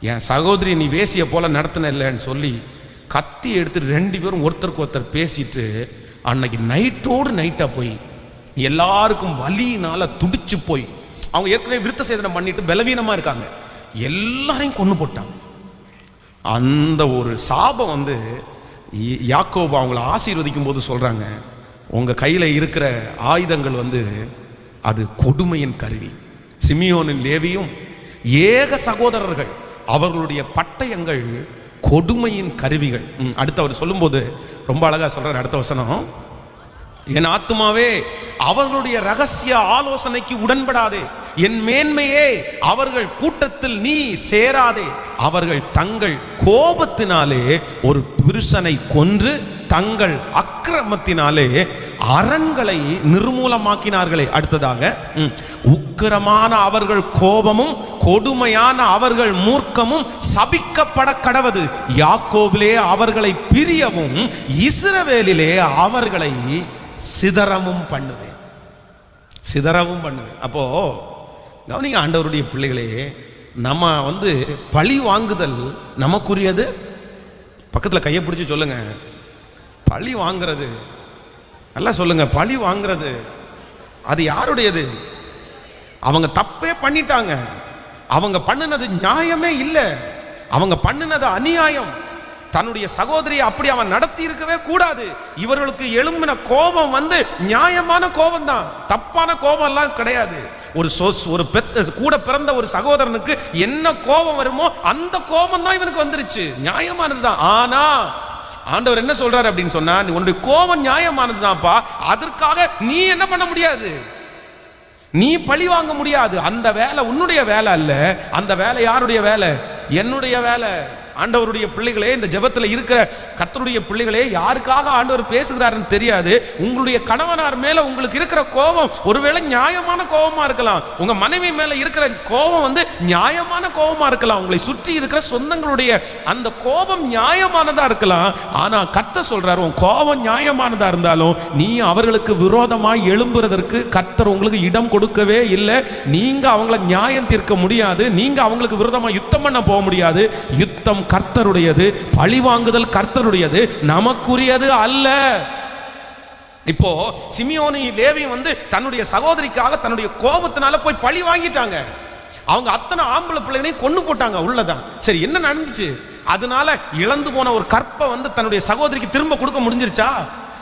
என் சகோதரி நீ வேசியை போல நடத்தின இல்லைன்னு சொல்லி கத்தி எடுத்துட்டு 2 பேரும் ஒருத்தருக்கு ஒருத்தர் பேசிட்டு அன்னைக்கு நைட்டோடு நைட்டாக போய் எல்லாருக்கும் வலியினால துடிச்சு போய், அவங்க ஏற்கனவே விருத்த சேதனம் பண்ணிட்டு பலவீனமாக இருக்காங்க, எல்லாரையும் கொண்டு போட்டாங்க. அந்த ஒரு சாபம் வந்து யாக்கோபு அவங்கள ஆசீர்வதிக்கும் போது சொல்றாங்க, உங்க கையில் இருக்கிற ஆயுதங்கள் வந்து அது கொடுமையின் கருவி. சிமியோனின் லேவியும் ஏக சகோதரர்கள், அவர்களுடைய பட்டயங்கள் கொடுமையின் கருவிகள். அடுத்து அவர் சொல்லும்போது ரொம்ப அழகா சொல்றாரு. அடுத்த வசனம், என் ஆத்துமாவே அவர்களுடைய ரகசிய ஆலோசனைக்கு உடன்படாதே, என் மேன்மையே அவர்கள் கூட்டத்தில் நீ சேராதே. அவர்கள் தங்கள் கோபத்தினாலே ஒரு புருஷனை கொன்று தங்கள் அக்கிரமத்தினாலே அரண்களை நிர்மூலமாக்கினார்களே. அடுத்ததாக, உக்கிரமான அவர்கள் கோபமும் கொடுமையான அவர்கள் மூர்க்கமும் சபிக்கப்பட கடவது. யாக்கோபிலே அவர்களை பிரியவும் இஸ்ரவேலிலே அவர்களை சிதறவும் பண்ணுவேன். சிதறவும் பண்ணுவேன். அப்போ கவனிங்க ஆண்டவருடைய பிள்ளைகளே, நம்ம பழி வாங்குதல் நமக்குரியது. பக்கத்தில் கையை பிடிச்சி சொல்லுங்க, பழி வாங்குறது. நல்லா சொல்லுங்க, பழி வாங்குறது அது யாருடையது? அவங்க தப்பே பண்ணிட்டாங்க, அவங்க பண்ணினது நியாயமே இல்லை, அவங்க பண்ணினது அநியாயம். தன்னுடைய சகோதரியை அப்படி அவன் நடத்தி இருக்கவே கூடாது. இவர்களுக்கு எழும்பின கோபம் நியாயமான கோபம் தான், தப்பான கோபம் எல்லாம் கிடையாது. ஒரு கூட பிறந்த ஒரு சகோதரனுக்கு என்ன கோபம் வருமோ அந்த கோபம் தான் இவனுக்கு வந்துருச்சு, நியாயமானதுதான். ஆனா ஆண்டவர் என்ன சொல்றாரு அப்படின்னு சொன்னா, உன்னுடைய கோபம் நியாயமானதுதான்ப்பா, அதற்காக நீ என்ன பண்ண முடியாது, நீ பழி வாங்க முடியாது. அந்த வேலை உன்னுடைய வேலை அல்ல, அந்த வேலை யாருடைய வேலை? என்னுடைய வேலை. ஆண்டவருடைய பிள்ளைகளே, இந்த ஜெபத்தில் இருக்கிற கர்த்தருடைய பிள்ளைகளே, யாருக்காக ஆண்டவர் பேசுகிறாருன்னு தெரியாது. உங்களுடைய கணவனார் மேல உங்களுக்கு இருக்கிற கோபம் ஒருவேளை நியாயமான கோபமா இருக்கலாம். உங்க மனைவி மேல இருக்கிற கோபம் நியாயமான கோபமா இருக்கலாம். உங்களை சுற்றி இருக்கிற சொந்தங்களுடைய அந்த கோபம் நியாயமானதா இருக்கலாம். ஆனா கர்த்தர் சொல்றாரு, உன் கோபம் நியாயமானதா இருந்தாலும் நீ அவர்களுக்கு விரோதமாய் எழும்புறதற்கு கர்த்தர் உங்களுக்கு இடம் கொடுக்கவே இல்லை. நீங்க அவங்கள நியாயம் தீர்க்க முடியாது, நீங்க அவங்களுக்கு விரோதமா யுத்தம் பண்ண போக முடியாது. யுத்தம் கர்த்தருடையது, பழி வாங்குதல் கர்த்தருடையது, நமக்குரியது அல்ல. இப்போ சிமியோனி லேவி தன்னுடைய சகோதரிக்காக தன்னுடைய கோபத்தினால போய் பழி வாங்கிட்டாங்க. அவங்க அத்தனை ஆம்பளை பிள்ளைகளையும் கொண்டு போட்டாங்க. உள்ளதான் சரி, என்ன நடந்துச்சு? அதனால இழந்து போன ஒரு கற்பை தன்னுடைய சகோதரிக்கு திரும்ப கொடுக்க முடிஞ்சிருச்சா?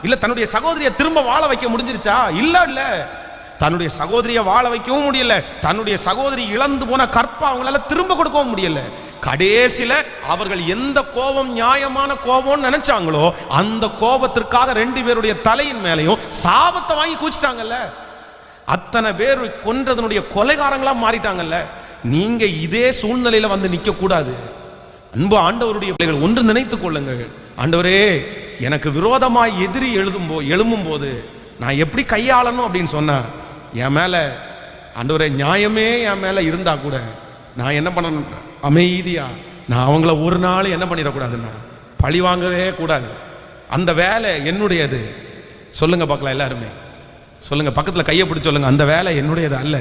இல்ல தன்னுடைய சகோதரியை திரும்ப வாழ வைக்க முடிஞ்சிருச்சா? இல்ல, தன்னுடைய சகோதரியை வாழ வைக்கவும் முடியல, தன்னுடைய சகோதரி இழந்து போன கற்பை அவங்களால திரும்ப கொடுக்கவும் முடியல. கடைசியில அவர்கள் எந்த கோபம் நியாயமான கோபம்னு நினைச்சாங்களோ அந்த கோபத்திற்காக 2 பேருடைய தலையின் மேலையும் சாபத்தை வாங்கி கூச்சிட்டாங்கல்ல. அத்தனை பேர் கொன்றதனுடைய கொலைகாரங்களா மாறிட்டாங்கல்ல. நீங்க இதே சூழ்நிலையில நிக்க கூடாது. அன்பு ஆண்டவருடைய பிள்ளைகள், ஒன்று நினைத்துக் கொள்ளுங்கள், ஆண்டவரே எனக்கு விரோதமாய் எதிரி எழும்பும் போது நான் எப்படி கையாளணும் அப்படின்னு சொன்னா, என் மேல ஆண்டவரே நியாயமே என் மேல இருந்தா கூட நான் என்ன பண்ணணும்? அமைதியா நான் அவங்கள ஒரு நாள் என்ன பண்ணிடக்கூடாதுன்னா பழி வாங்கவே கூடாது. அந்த வேலை என்னுடையது. சொல்லுங்க பார்க்கலாம், எல்லாருமே சொல்லுங்க, பக்கத்தில் கையை பிடிச்சி சொல்லுங்க, அந்த வேலை என்னுடையது அல்ல.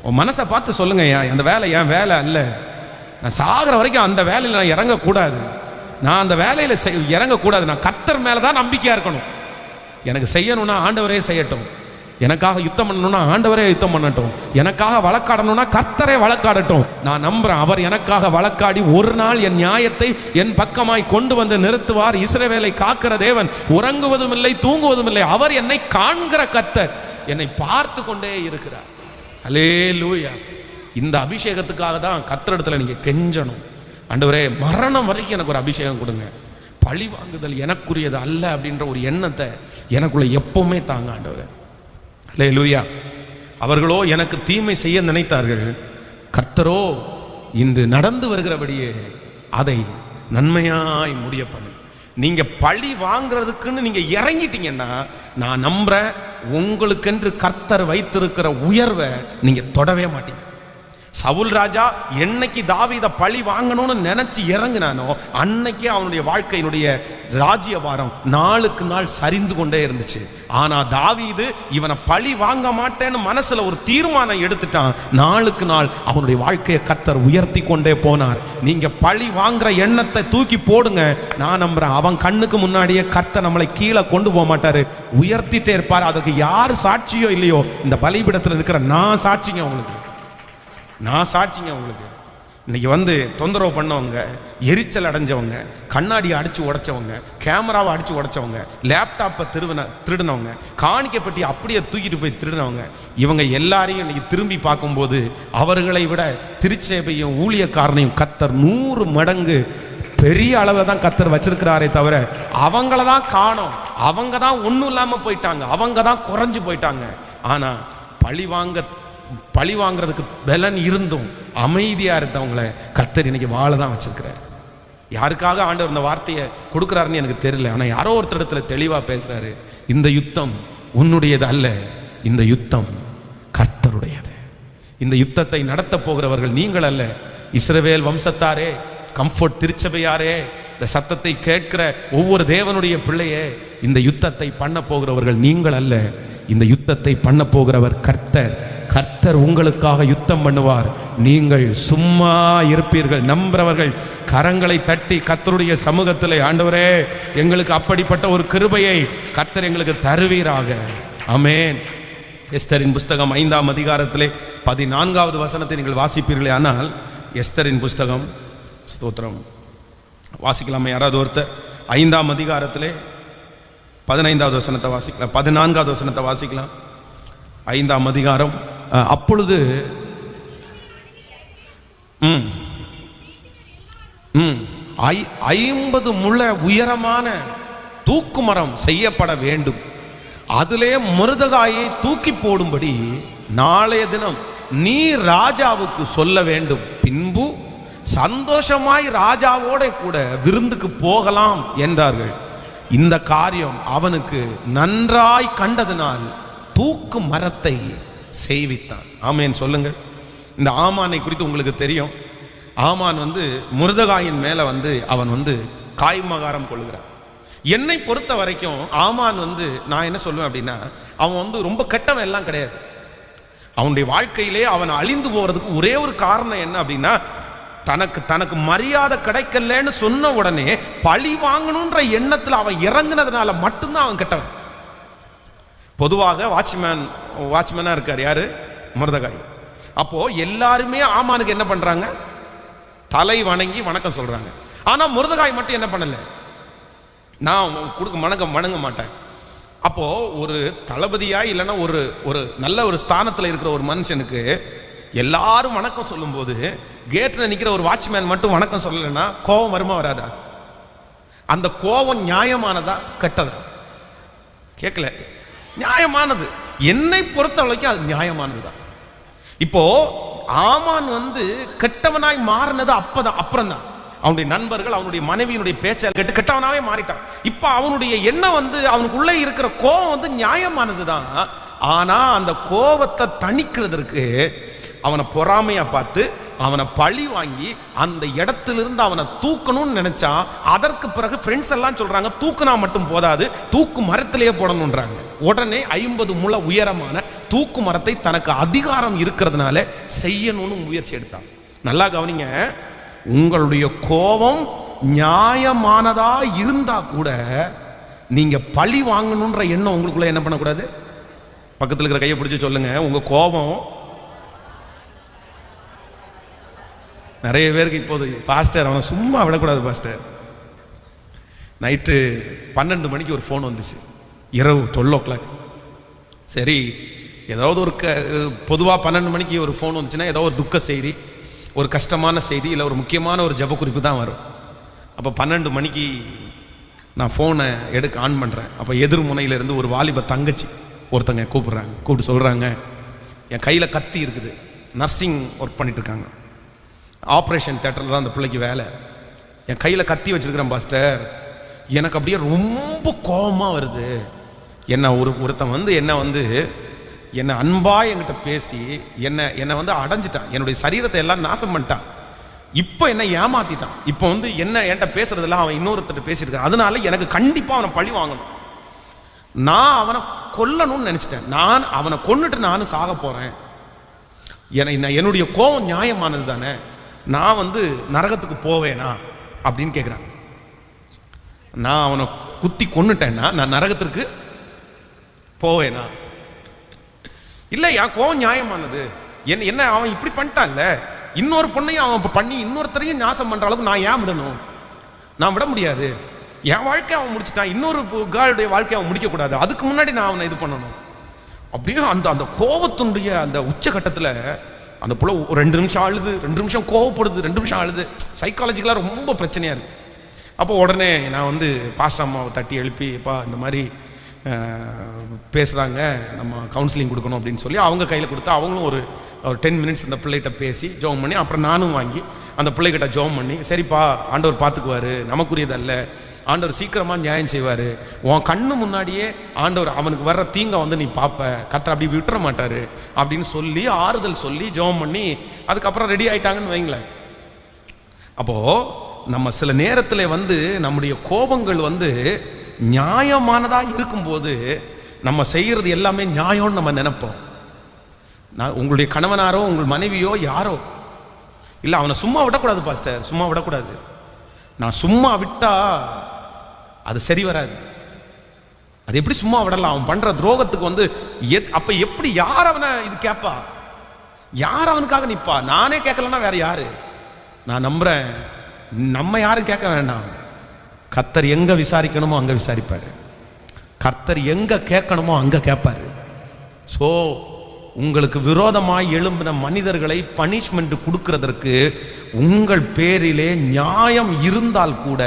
உன் மனசை பார்த்து சொல்லுங்க, அந்த வேலை என் வேலை அல்ல. நான் சாகிற வரைக்கும் அந்த வேலையில் நான் இறங்கக்கூடாது. நான் அந்த வேலையில் இறங்கக்கூடாது. நான் கர்த்தர் மேலே தான் நம்பிக்கையாக இருக்கணும். எனக்கு செய்யணும்னா ஆண்டவரே செய்யட்டும், எனக்காக யுத்தம் பண்ணணும்னா ஆண்டவரே யுத்தம் பண்ணட்டும், எனக்காக வழக்காடணும்னா கர்த்தரே வழக்காடட்டும். நான் நம்புறேன், அவர் எனக்காக வழக்காடி ஒரு நாள் என் நியாயத்தை என் பக்கமாய் கொண்டு நிறுத்துவார். இஸ்ரவேலை காக்கிற தேவன் உறங்குவதும் இல்லை தூங்குவதும் இல்லை. அவர் என்னை காண்கிற கர்த்தர், என்னை பார்த்து கொண்டே இருக்கிறார். அல்லேலூயா. இந்த அபிஷேகத்துக்காக தான் கர்த்தரிடத்துல நீங்க கெஞ்சணும். ஆண்டவரே மரணம் வரைக்கும் எனக்கு ஒரு அபிஷேகம் கொடுங்க, பழி வாங்குதல் எனக்குரியது அல்ல அப்படின்ற ஒரு எண்ணத்தை எனக்குள்ள எப்பவுமே தாங்க ஆண்டவரே. அல்லேலூயா. அவர்களோ எனக்கு தீமை செய்ய நினைத்தார்கள், கர்த்தரோ இன்று நடந்து வருகிறபடியே அதை நன்மையாய் முடிய பண்ணு. நீங்க பழி வாங்குறதுக்குன்னு நீங்க இறங்கிட்டீங்கன்னா நான் நம்புறேன், உங்களுக்கென்று கர்த்தர் வைத்திருக்கிற உயர்வை நீங்க தொடவே மாட்டீங்க. சவுல் ராஜா என்னைக்கு தாவீதை பழி வாங்கணும்னு நினைச்சு இறங்கினானோ அன்னைக்கே அவனுடைய வாழ்க்கையினுடைய ராஜ்யபாரம் நாளுக்கு நாள் சரிந்து கொண்டே இருந்துச்சு. ஆனா தாவீது இவனை பழி வாங்க மாட்டேன்னு மனசுல ஒரு தீர்மானம் எடுத்துட்டான். நாளுக்கு நாள் அவனுடைய வாழ்க்கையை கர்த்தர் உயர்த்தி கொண்டே போனார். நீங்க பழி வாங்குற எண்ணத்தை தூக்கி போடுங்க. நான் நம்புறேன், அவன் கண்ணுக்கு முன்னாடியே கர்த்தர் நம்மளை கீழே கொண்டு போக மாட்டாரு, உயர்த்திட்டே இருப்பார். அதுக்கு யார் சாட்சியோ இல்லையோ, இந்த பலிபீடத்தில் இருக்கிற நான் சாட்சிங்க உங்களுக்கு, நான் சாட்சிங்க உங்களுக்கு. இன்னைக்கு தொந்தரவு பண்ணவங்க, எரிச்சல் அடைஞ்சவங்க, கண்ணாடியை அடிச்சு உடைச்சவங்க, கேமராவை அடிச்சு உடைச்சவங்க, லேப்டாப்பை திருடினவங்க, காணிக்கப்பட்டி அப்படியே தூக்கிட்டு போய் திருடினவங்க, இவங்க எல்லாரையும் இன்னைக்கு திரும்பி பார்க்கும்போது அவர்களை விட திருச்சேபையும் ஊழியக்காரனையும் கர்த்தர் 100 மடங்கு பெரிய அளவில் தான் கர்த்தர் வச்சிருக்கிறாரே தவிர அவங்கள தான் காணோம். அவங்க தான் ஒன்றும் இல்லாமல் போயிட்டாங்க, அவங்க தான் குறைஞ்சு போயிட்டாங்க. ஆனால் பழி வாங்குறதுக்கு பலன் இருந்தும் அமைதியாக இருந்தவங்களை கர்த்தர் இன்னைக்கு வாழ தான் வச்சிருக்கிறார். யாருக்காக ஆண்டவர் இந்த வார்த்தையை கொடுக்குறாருன்னு எனக்கு தெரியல. ஆனால் யாரோ ஒருத்தரிடத்துல தெளிவாக பேசுறாரு, இந்த யுத்தம் உன்னுடையது அல்ல, இந்த யுத்தம் கர்த்தருடையது. இந்த யுத்தத்தை நடத்த போகிறவர்கள் நீங்கள் அல்ல. இஸ்ரவேல் வம்சத்தாரே, கம்ஃபோர்ட் திருச்சபையாரே, இந்த சத்தத்தை கேட்கிற ஒவ்வொரு தேவனுடைய பிள்ளையே, இந்த யுத்தத்தை பண்ண போகிறவர்கள் நீங்கள் அல்ல, இந்த யுத்தத்தை பண்ண போகிறவர் கர்த்தர். கர்த்தர் உங்களுக்காக யுத்தம் பண்ணுவார், நீங்கள் சும்மா இருப்பீர்கள். நம்புறவர்கள் கரங்களை தட்டி கர்த்தருடைய சமூகத்தில், ஆண்டவரே எங்களுக்கு அப்படிப்பட்ட ஒரு கிருபையை கர்த்தர் எங்களுக்கு தருவீராக. ஆமென். எஸ்தரின் புஸ்தகம் 5ஆம் அதிகாரத்திலே 14வது வசனத்தை நீங்கள் வாசிப்பீர்களே. ஆனால் எஸ்தரின் புஸ்தகம், ஸ்தோத்திரம், வாசிக்கலாமா யாராவது ஒருத்தர்? 5ஆம் அதிகாரத்திலே 15வது வசனத்தை வாசிக்கலாம், 14வது வசனத்தை வாசிக்கலாம். 5ஆம் அதிகாரம். அப்பொழுது 50 முழ உயரமான தூக்கு மரம் செய்யப்பட வேண்டும், அதிலே மொர்தெகாயை தூக்கி போடும்படி நாளைய தினம் நீ ராஜாவுக்கு சொல்ல வேண்டும். பின்பு சந்தோஷமாய் ராஜாவோட கூட விருந்துக்கு போகலாம் என்றார்கள். இந்த காரியம் அவனுக்கு நன்றாய் கண்டதினால் தூக்கு மரத்தை செய்வித்தான். ஆமேன் சொல்லுங்கள். இந்த ஆமானை குறித்து உங்களுக்கு தெரியும். ஆமான் மொர்தெகாயின் மேல அவன் காய்மகாரம் கொள்ளுகிறான். என்னை பொறுத்த வரைக்கும் ஆமான் நான் என்ன சொல்லுவேன் அப்படின்னா, அவன் ரொம்ப கெட்டவன் எல்லாம் கிடையாது. அவனுடைய வாழ்க்கையிலே அவன் அழிந்து போறதுக்கு ஒரே ஒரு காரணம் என்ன அப்படின்னா, தனக்கு மரியாதை கிடைக்கலன்னு சொன்ன உடனே பழி வாங்கணுன்ற எண்ணத்தில் அவன் இறங்குனதுனால மட்டும்தான் அவன் கெட்டவன். பொதுவாக வாட்ச்மேனா இருக்கார் யாரு? மொர்தெகாய். அப்போ எல்லாருமே ஆமானுக்கு என்ன பண்றாங்க? தலை வணங்கி வணக்கம் சொல்றாங்க. ஆனா மொர்தெகாய் மட்டும் என்ன பண்ணல? நான் வணங்க மாட்டேன். அப்போ ஒரு தளபதியா இல்லைன்னா ஒரு நல்ல ஒரு ஸ்தானத்தில் இருக்கிற ஒரு மனுஷனுக்கு எல்லாரும் வணக்கம் சொல்லும் போது கேட்ல நிக்கிற ஒரு வாட்ச்மேன் மட்டும் வணக்கம் சொல்லலைன்னா கோபம் வருமா வராதா? அந்த கோபம் நியாயமானதா கெட்டதா? கேட்கல. நியாயமானது. என்னை பொறுத்த வரைக்கும் அது நியாயமானதுதான். இப்போ ஆமான் கெட்டவனாய் மாறினது அப்புறம் தான். அவனுடைய நண்பர்கள் அவனுடைய மனைவியினுடைய பேச்சை கேட்டு கெட்டவனாவே மாறிட்டான். இப்ப அவனுடைய எண்ணம் அவனுக்குள்ளே இருக்கிற கோபம் நியாயமானது தான். ஆனா அந்த கோபத்தை தணிக்கிறதுக்கு அவனை பொறாமையா பார்த்து அவனை பழி வாங்கி அந்த இடத்திலிருந்து அவனை தூக்கணும்னு நினைச்சான். அதற்கு பிறகு ஃப்ரெண்ட்ஸ் எல்லாம் சொல்றாங்க, தூக்குனா மட்டும் போதாது, தூக்கு மரத்திலேயே போடணும்ன்றாங்க. உடனே 50 முழ உயரமான தூக்கு மரத்தை தனக்கு அதிகாரம் இருக்கிறதுனால செய்யணும்னு முயற்சி எடுத்தான். நல்லா கவனிங்க, உங்களுடைய கோபம் நியாயமானதா இருந்தா கூட நீங்க பழி வாங்கணும்ன்ற எண்ணம் உங்களுக்குள்ள என்ன பண்ணக்கூடாது? பக்கத்தில் இருக்கிற கையை பிடிச்சி சொல்லுங்க, உங்க கோபம். நிறைய பேருக்கு இப்போது பாஸ்டர் அவனை சும்மா விடக்கூடாது பாஸ்டர். நைட்டு 12 மணிக்கு ஒரு ஃபோன் வந்துச்சு, இரவு 12 o'clock. சரி, ஏதாவது ஒரு பொதுவாக 12 மணிக்கு ஒரு ஃபோன் வந்துச்சுன்னா ஏதோ ஒரு துக்க செய்தி, ஒரு கஷ்டமான செய்தி, இல்லை ஒரு முக்கியமான ஒரு ஜெப குறிப்பு தான் வரும். அப்போ 12 மணிக்கு நான் ஃபோனை ஆன் பண்ணுறேன். அப்போ எதிர் முனையிலேருந்து ஒரு வாலிப தங்கச்சி ஒருத்தங்க கூப்பிட்டு சொல்கிறாங்க, என் கையில் கத்தி இருக்குது, நர்சிங் ஒர்க் பண்ணிட்டு இருக்காங்க, ஆப்ரேஷன் தியேட்டரில் தான் அந்த பிள்ளைக்கு வேலை. என் கையில் கத்தி வச்சிருக்கிறேன் பாஸ்டர், எனக்கு அப்படியே ரொம்ப கோபமாக வருது. ஒருத்தன் என்னை அன்பா என்கிட்ட பேசி என்னை அடைஞ்சிட்டான், என்னுடைய சரீரத்தை எல்லாம் நாசம் பண்ணிட்டான். இப்போ என்ன ஏமாத்திட்டான். இப்போ என்கிட்ட பேசுறதெல்லாம் அவன் இன்னொருத்தர் பேசியிருக்கான். அதனால எனக்கு கண்டிப்பாக அவனை பழி வாங்கணும். நான் அவனை கொல்லணும்னு நினைச்சிட்டேன். நான் அவனை கொன்னுட்டு நானும் சாக போறேன். என்னுடைய கோபம் நியாயமானது தானே, நான் நரகத்துக்கு போவேனா அப்படின்னு கேட்குறான். நான் அவனை குத்தி கொன்னுட்டேன்னா நான் நரகத்திற்கு போவேனா? இல்லை, என் கோபம் நியாயமானது. என்ன அவன் இப்படி பண்ணிட்டான்ல, இன்னொரு பொண்ணையும் அவன் பண்ணி இன்னொருத்தரையும் நாசம் பண்ற அளவுக்கு நான் ஏன் விடணும்? நான் விட முடியாது. என் வாழ்க்கை அவன் முடிச்சுட்டான், இன்னொரு கேர்ளுடைய வாழ்க்கையை அவன் முடிக்கக்கூடாது. அதுக்கு முன்னாடி நான் அவனை இது பண்ணணும். அப்படியே அந்த கோபத்தினுடைய அந்த உச்சகட்டத்தில் அந்த புள்ள 2 நிமிஷம் அழுது, 2 நிமிஷம் கோவப்படுது, 2 நிமிஷம் அழுது. சைக்காலஜிக்கலாக ரொம்ப பிரச்சனையா இருக்கு. அப்போ உடனே நான் வந்து பாஸ்டர் அம்மாவை தட்டி எழுப்பி, அப்பா இந்த மாதிரி பேசுகிறாங்க, நம்ம கவுன்சிலிங் கொடுக்கணும் அப்படின்னு சொல்லி அவங்க கையில் கொடுத்தா அவங்களும் ஒரு 10 மினிட்ஸ் அந்த பிள்ளைகிட்ட பேசி ஜெபம் பண்ணி, அப்புறம் நானும் வாங்கி அந்த பிள்ளைகிட்ட ஜெபம் பண்ணி, சரிப்பா ஆண்டவர் பார்த்துக்குவார், நமக்குரியதல்ல, ஆண்டவர் சீக்கிரமாக நியாயம் செய்வார், உன் கண்ணு முன்னாடியே ஆண்டவர் அவனுக்கு வர்ற தீங்கை வந்து நீ பார்ப்ப, கர்த்தர் அப்படி விட்டுற மாட்டார் அப்படின்னு சொல்லி ஆறுதல் சொல்லி ஜெபம் பண்ணி அதுக்கப்புறம் ரெடி ஆயிட்டாங்கன்னு வைங்களேன். அப்போது நம்ம சில நேரத்தில் வந்து நம்முடைய கோபங்கள் வந்து நியாயமானதாக இருக்கும்போது நம்ம செய்கிறது எல்லாமே நியாயம்னு நம்ம நினைப்போம். நான் உங்களுடைய கணவனாரோ உங்கள் மனைவியோ யாரோ இல்லை, அவனை சும்மா விடக்கூடாது பாஸ்டர், சும்மா விடக்கூடாது. நான் சும்மா விட்டா அது சரி வராது. அது எப்படி சும்மா விடலாம்? அவன் பண்ற துரோகத்துக்கு வந்து அப்ப எப்படி யார் அவனை இது கேட்பா? யார் அவனுக்காக நிற்பா? நானே கேட்கலன்னா வேற யாரு? நான் நம்புறேன், நம்ம யாரும் கேட்க வேண்டாம். கர்த்தர் எங்க விசாரிக்கணுமோ அங்க விசாரிப்பாரு, கர்த்தர் எங்க கேட்கணுமோ அங்க கேட்பாரு. ஸோ உங்களுக்கு விரோதமாய் எழும்பின மனிதர்களை பனிஷ்மெண்ட் கொடுக்கிறதற்கு உங்கள் பேரிலே நியாயம் இருந்தால் கூட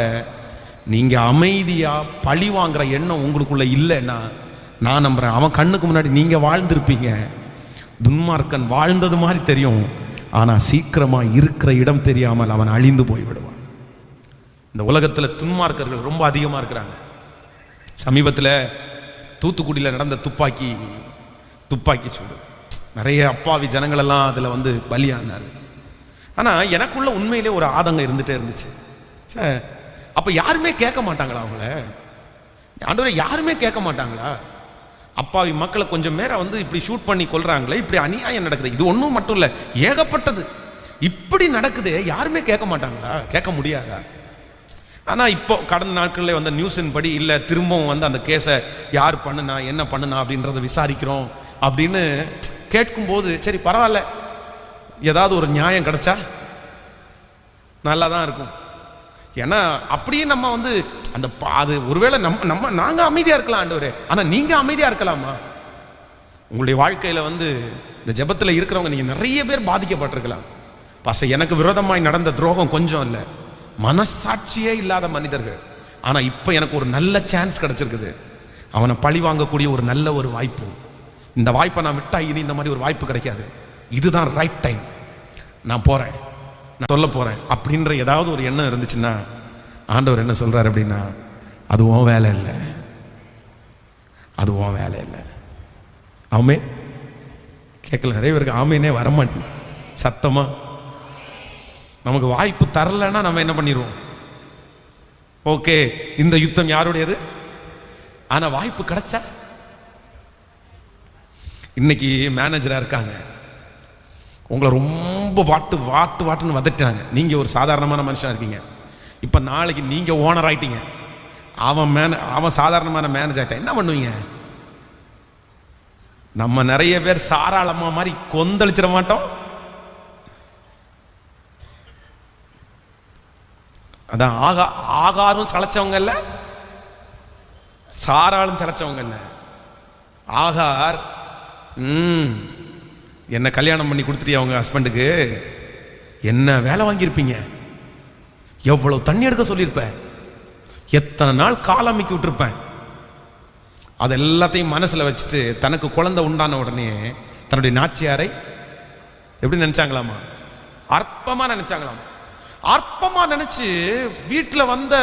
நீங்க அமைதியா பழி வாங்குற எண்ணம் உங்களுக்குள்ள இல்லைன்னா நான் நம்புறேன் அவன் கண்ணுக்கு முன்னாடி நீங்க வாழ்ந்திருப்பீங்க. துன்மார்க்கன் வாழ்ந்தது மாதிரி தெரியும், ஆனா சீக்கிரமா இருக்கிற இடம் தெரியாமல் அவன் அழிந்து போய்விடுவான். இந்த உலகத்தில் துன்மார்க்கர்கள் ரொம்ப அதிகமாக இருக்கிறாங்க. சமீபத்தில் தூத்துக்குடியில் நடந்த துப்பாக்கி சூடு, நிறைய அப்பாவி ஜனங்களெல்லாம் அதில் வந்து பலியானார். ஆனால் எனக்குள்ள உண்மையிலே ஒரு ஆதங்கம் இருந்துகிட்டே இருந்துச்சு. சார் அப்போ யாருமே கேட்க மாட்டாங்களா? அவங்கள ஆண்டவரே யாருமே கேட்க மாட்டாங்களா? அப்பாவி மக்களை கொஞ்சம் மேலே வந்து இப்படி ஷூட் பண்ணி கொல்றாங்களே, இப்படி அநியாயம் நடக்குது, இது ஒன்றும் மட்டும் இல்லை, ஏகப்பட்டது இப்படி நடக்குது, யாருமே கேட்க மாட்டாங்களா? கேட்க முடியாதா? ஆனால் இப்போ கடந்த நாட்களில் வந்த நியூஸின் படி இல்லை, திரும்பவும் வந்து அந்த கேஸை யார் பண்ணுனா என்ன பண்ணுனா அப்படின்றத விசாரிக்கிறோம் அப்படின்னு கேட்கும்போது சரி பரவாயில்ல, ஏதாவது ஒரு நியாயம் கிடைச்சா நல்லா தான் இருக்கும். ஏன்னா அப்படியே நம்ம வந்து அந்த அது ஒருவேளை நாங்கள் அமைதியாக இருக்கலாம் ஆண்டவரே, ஆனால் நீங்கள் அமைதியாக இருக்கலாமா? உங்களுடைய வாழ்க்கையில் வந்து இந்த ஜெபத்தில் இருக்கிறவங்க நீங்கள் நிறைய பேர் பாதிக்கப்பட்டிருக்கலாம். எனக்கு விரோதமாய் நடந்த துரோகம் கொஞ்சம் இல்லை, மனசாட்சியே இல்லாத மனிதர்கள். ஆனால் இப்போ எனக்கு ஒரு நல்ல சான்ஸ் கிடைச்சிருக்குது, அவனை பழி வாங்கக்கூடிய ஒரு நல்ல ஒரு வாய்ப்பு. இந்த வாய்ப்பை நான் விட்டா இனி இந்த மாதிரி ஒரு வாய்ப்பு கிடைக்காது, இதுதான் ரைட் டைம், நான் போகிறேன், நான் சொல்ல போகிறேன் அப்படின்ற ஏதாவது ஒரு எண்ணம் இருந்துச்சுன்னா ஆண்டவர் என்ன சொல்கிறார் அப்படின்னா, அது உன் வேலை இல்லை, அது உன் வேலை இல்லை. ஆமே கேட்கல, நிறைய பேருக்கு ஆமேனே வரமாட்டேன். சத்தமாக நமக்கு வாய்ப்பு தரலைன்னா நம்ம என்ன பண்ணிடுவோம்? ஓகே இந்த யுத்தம் யாருடையது, ஆனா வாய்ப்பு கிடைச்சா. இன்னைக்கு மேனேஜரா இருக்காங்க, உங்களை ரொம்ப வாட்டுன்னு வதட்டாங்க, நீங்க ஒரு சாதாரணமான மனுஷன் இருக்கீங்க. இப்ப நாளைக்கு நீங்க ஓனர் ஆயிட்டீங்க, அவன் சாதாரணமான மேனேஜர் ஆயிட்டான், என்ன பண்ணுவீங்க? நம்ம நிறைய பேர் சாராளமா மாதிரி கொந்தளிச்சிட மாட்டோம். அதான் ஆகாரும் சளைச்சவங்க இல்ல, சாராலும் சளைச்சவங்க இல்ல. ஆகார் என்ன கல்யாணம் பண்ணி கொடுத்துட்டியா அவங்க ஹஸ்பண்டுக்கு, என்ன வேலை வாங்கியிருப்பீங்க, எவ்வளவு தண்ணி எடுக்க சொல்லியிருப்ப, எத்தனை நாள் காலமைக்கு விட்டுருப்பேன். அது எல்லாத்தையும் மனசுல வச்சுட்டு தனக்கு குழந்தை உண்டான உடனே தன்னுடைய நாச்சியாரை எப்படி நினைச்சாங்களாமா? அற்பமா நினைச்சாங்களாமா. அற்பமா நினைச்சு வீட்டில் வந்த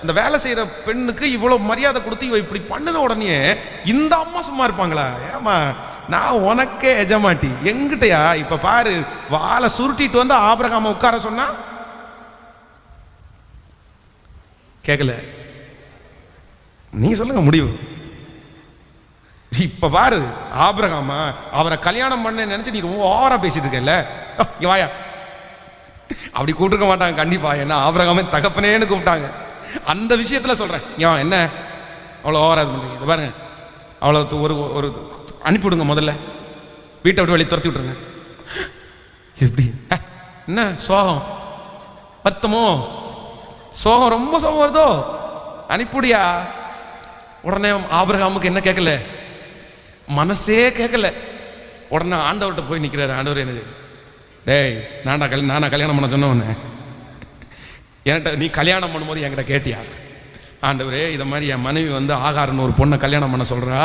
இந்த வேலை செய்யற பெண்ணுக்கு இவ்வளவு மரியாதை கொடுத்து இவ இப்படி பண்ணின உடனே இந்த அம்மா சும்மா இருப்பாங்களா? ஏமா நான் உனக்கே எஜமாட்டி, எங்கிட்டயா இப்ப பாரு வாழை சுருட்டிட்டு வந்து ஆபிரகாம உட்கார சொன்னா கேட்கல. நீ சொல்லுங்க முடிவு. இப்ப பாரு ஆபிரகாமா அவரை கல்யாணம் பண்ண நினைச்சு நீ ரொம்ப ஓவரா பேசிட்டு இருக்கல, வாயா அப்படி கூப்பிட்டுருக்க மாட்டாங்க கண்டிப்பா. ஏன்னா ஆபிரகாமே தகப்பனேன்னு கூப்பிட்டாங்க. அந்த விஷயத்துல சொல்றேன், ஏன் என்ன அவ்வளோ ஓவரா இது பண்றீங்க? பாருங்க அவ்வளோ ஒரு அனுப்பிவிடுங்க, முதல்ல வீட்டை விட்டு வெளியே துரத்தி விட்டுருங்க. எப்படி என்ன சோகம் வருத்தமோ, சோகம் ரொம்ப சோகம் வருதோ, அனுப்பிவிடியா. உடனே ஆபிரகாமுக்கு என்ன கேட்கல, மனசே கேட்கல. உடனே ஆண்டவர்கிட்ட போய் நிற்கிறாரு, ஆண்டவர் என்னது டேய் நானா கல்யாணம் பண்ண சொன்னவனே, என்கிட்ட நீ கல்யாணம் பண்ணும்போது என்கிட்ட கேட்டியா, ஆண்டவரே இதை மாதிரி என் மனைவி வந்து ஆகாரன்னு ஒரு பொண்ணை கல்யாணம் பண்ண சொல்கிறா,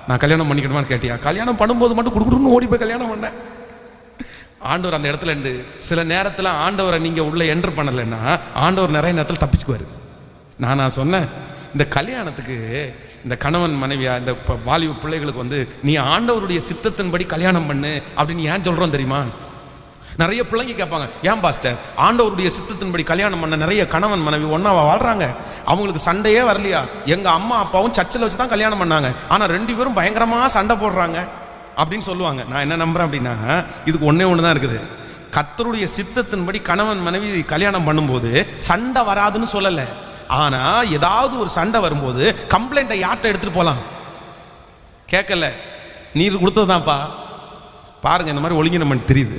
நான் கல்யாணம் பண்ணிக்கணுமான்னு கேட்டியா? கல்யாணம் பண்ணும்போது மட்டும் குடுக்குறன்னு ஓடி போய் கல்யாணம் பண்ணேன். ஆண்டவர் அந்த இடத்துல இருந்து சில நேரத்தில் ஆண்டவரை நீங்கள் உள்ளே என்டர் பண்ணலைன்னா ஆண்டவர் நிறைய நேரத்தில் தப்பிச்சுக்குவார். நான் சொன்னேன், இந்த கல்யாணத்துக்கு இந்த கணவன் மனைவியா இந்த வாலிப பிள்ளைகளுக்கு வந்து நீ ஆண்டவருடைய சித்தத்தின்படி கல்யாணம் பண்ணு அப்படின்னு ஏன் சொல்கிறோம் தெரியுமா? நிறைய பிள்ளைங்க கேட்பாங்க, ஏன் பாஸ்டர் ஆண்டவருடைய சித்தத்தின்படி கல்யாணம் பண்ண நிறைய கணவன் மனைவி ஒன்றா வாழ்கிறாங்க, அவங்களுக்கு சண்டையே வரலையா? எங்கள் அம்மா அப்பாவும் சர்ச்சில் வச்சு தான் கல்யாணம் பண்ணாங்க, ஆனால் 2 பேரும் பயங்கரமாக சண்டை போடுறாங்க அப்படின்னு சொல்லுவாங்க. நான் என்ன நம்புகிறேன் அப்படின்னா, இதுக்கு ஒன்றே ஒன்று தான் இருக்குது. கர்த்தருடைய சித்தத்தின்படி கணவன் மனைவி கல்யாணம் பண்ணும்போது சண்டை வராதுன்னு சொல்லலை. ஆனால் ஏதாவது ஒரு சண்டை வரும்போது கம்ப்ளைண்ட்டை யார்கிட்ட எடுத்துகிட்டு போகலாம்? கேட்கல, நீர் கொடுத்ததுதான்ப்பா, பாருங்க இந்த மாதிரி ஒழுங்கினம் பண்ணி தெரியுது,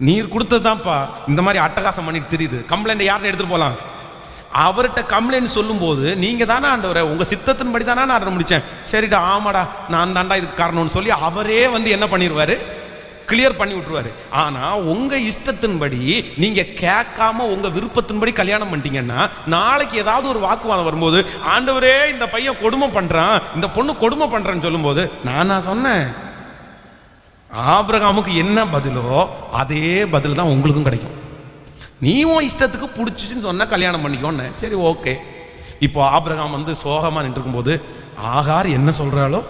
நீர் கொடுத்ததுதான்ப்பா இந்த மாதிரி அட்டகாசம் பண்ணிட்டு தெரியுது, கம்ப்ளைண்ட்டை யார்கிட்ட எடுத்துகிட்டு போகலாம்? அவர்கிட்ட கம்ப்ளைண்ட் சொல்லும்போது நீங்கள் தானே ஆண்டவரை உங்கள் சித்தத்தின்படி தானே நான் முடித்தேன், சரிடா ஆமாடா நான் தாண்டா இதுக்கு காரணம்னு சொல்லி அவரே வந்து என்ன பண்ணிடுவார், கிளியர் பண்ணி விட்டுருவாரு. ஆனால் உங்கள் இஷ்டத்தின்படி நீங்கள் கேட்காம உங்கள் விருப்பத்தின்படி கல்யாணம் பண்ணிட்டீங்கன்னா நாளைக்கு ஏதாவது ஒரு வாக்குவாதம் வரும்போது ஆண்டவரே இந்த பையன் கொடுமை பண்ணுறான், இந்த பொண்ணு கொடுமை பண்ணுறான்னு சொல்லும்போது நான் சொன்னேன், ஆபிரகாமுக்கு என்ன பதிலோ அதே பதில் தான் உங்களுக்கும் கிடைக்கும். நீயும் இஷ்டத்துக்கு பிடிச்சிச்சின்னு சொன்ன கல்யாணம் பண்ணிக்கோன்னு, சரி ஓகே. இப்போ ஆபிரகாம் வந்து சோகமாக நின்றுருக்கும் போது ஆகார் என்ன சொல்கிறாளோ,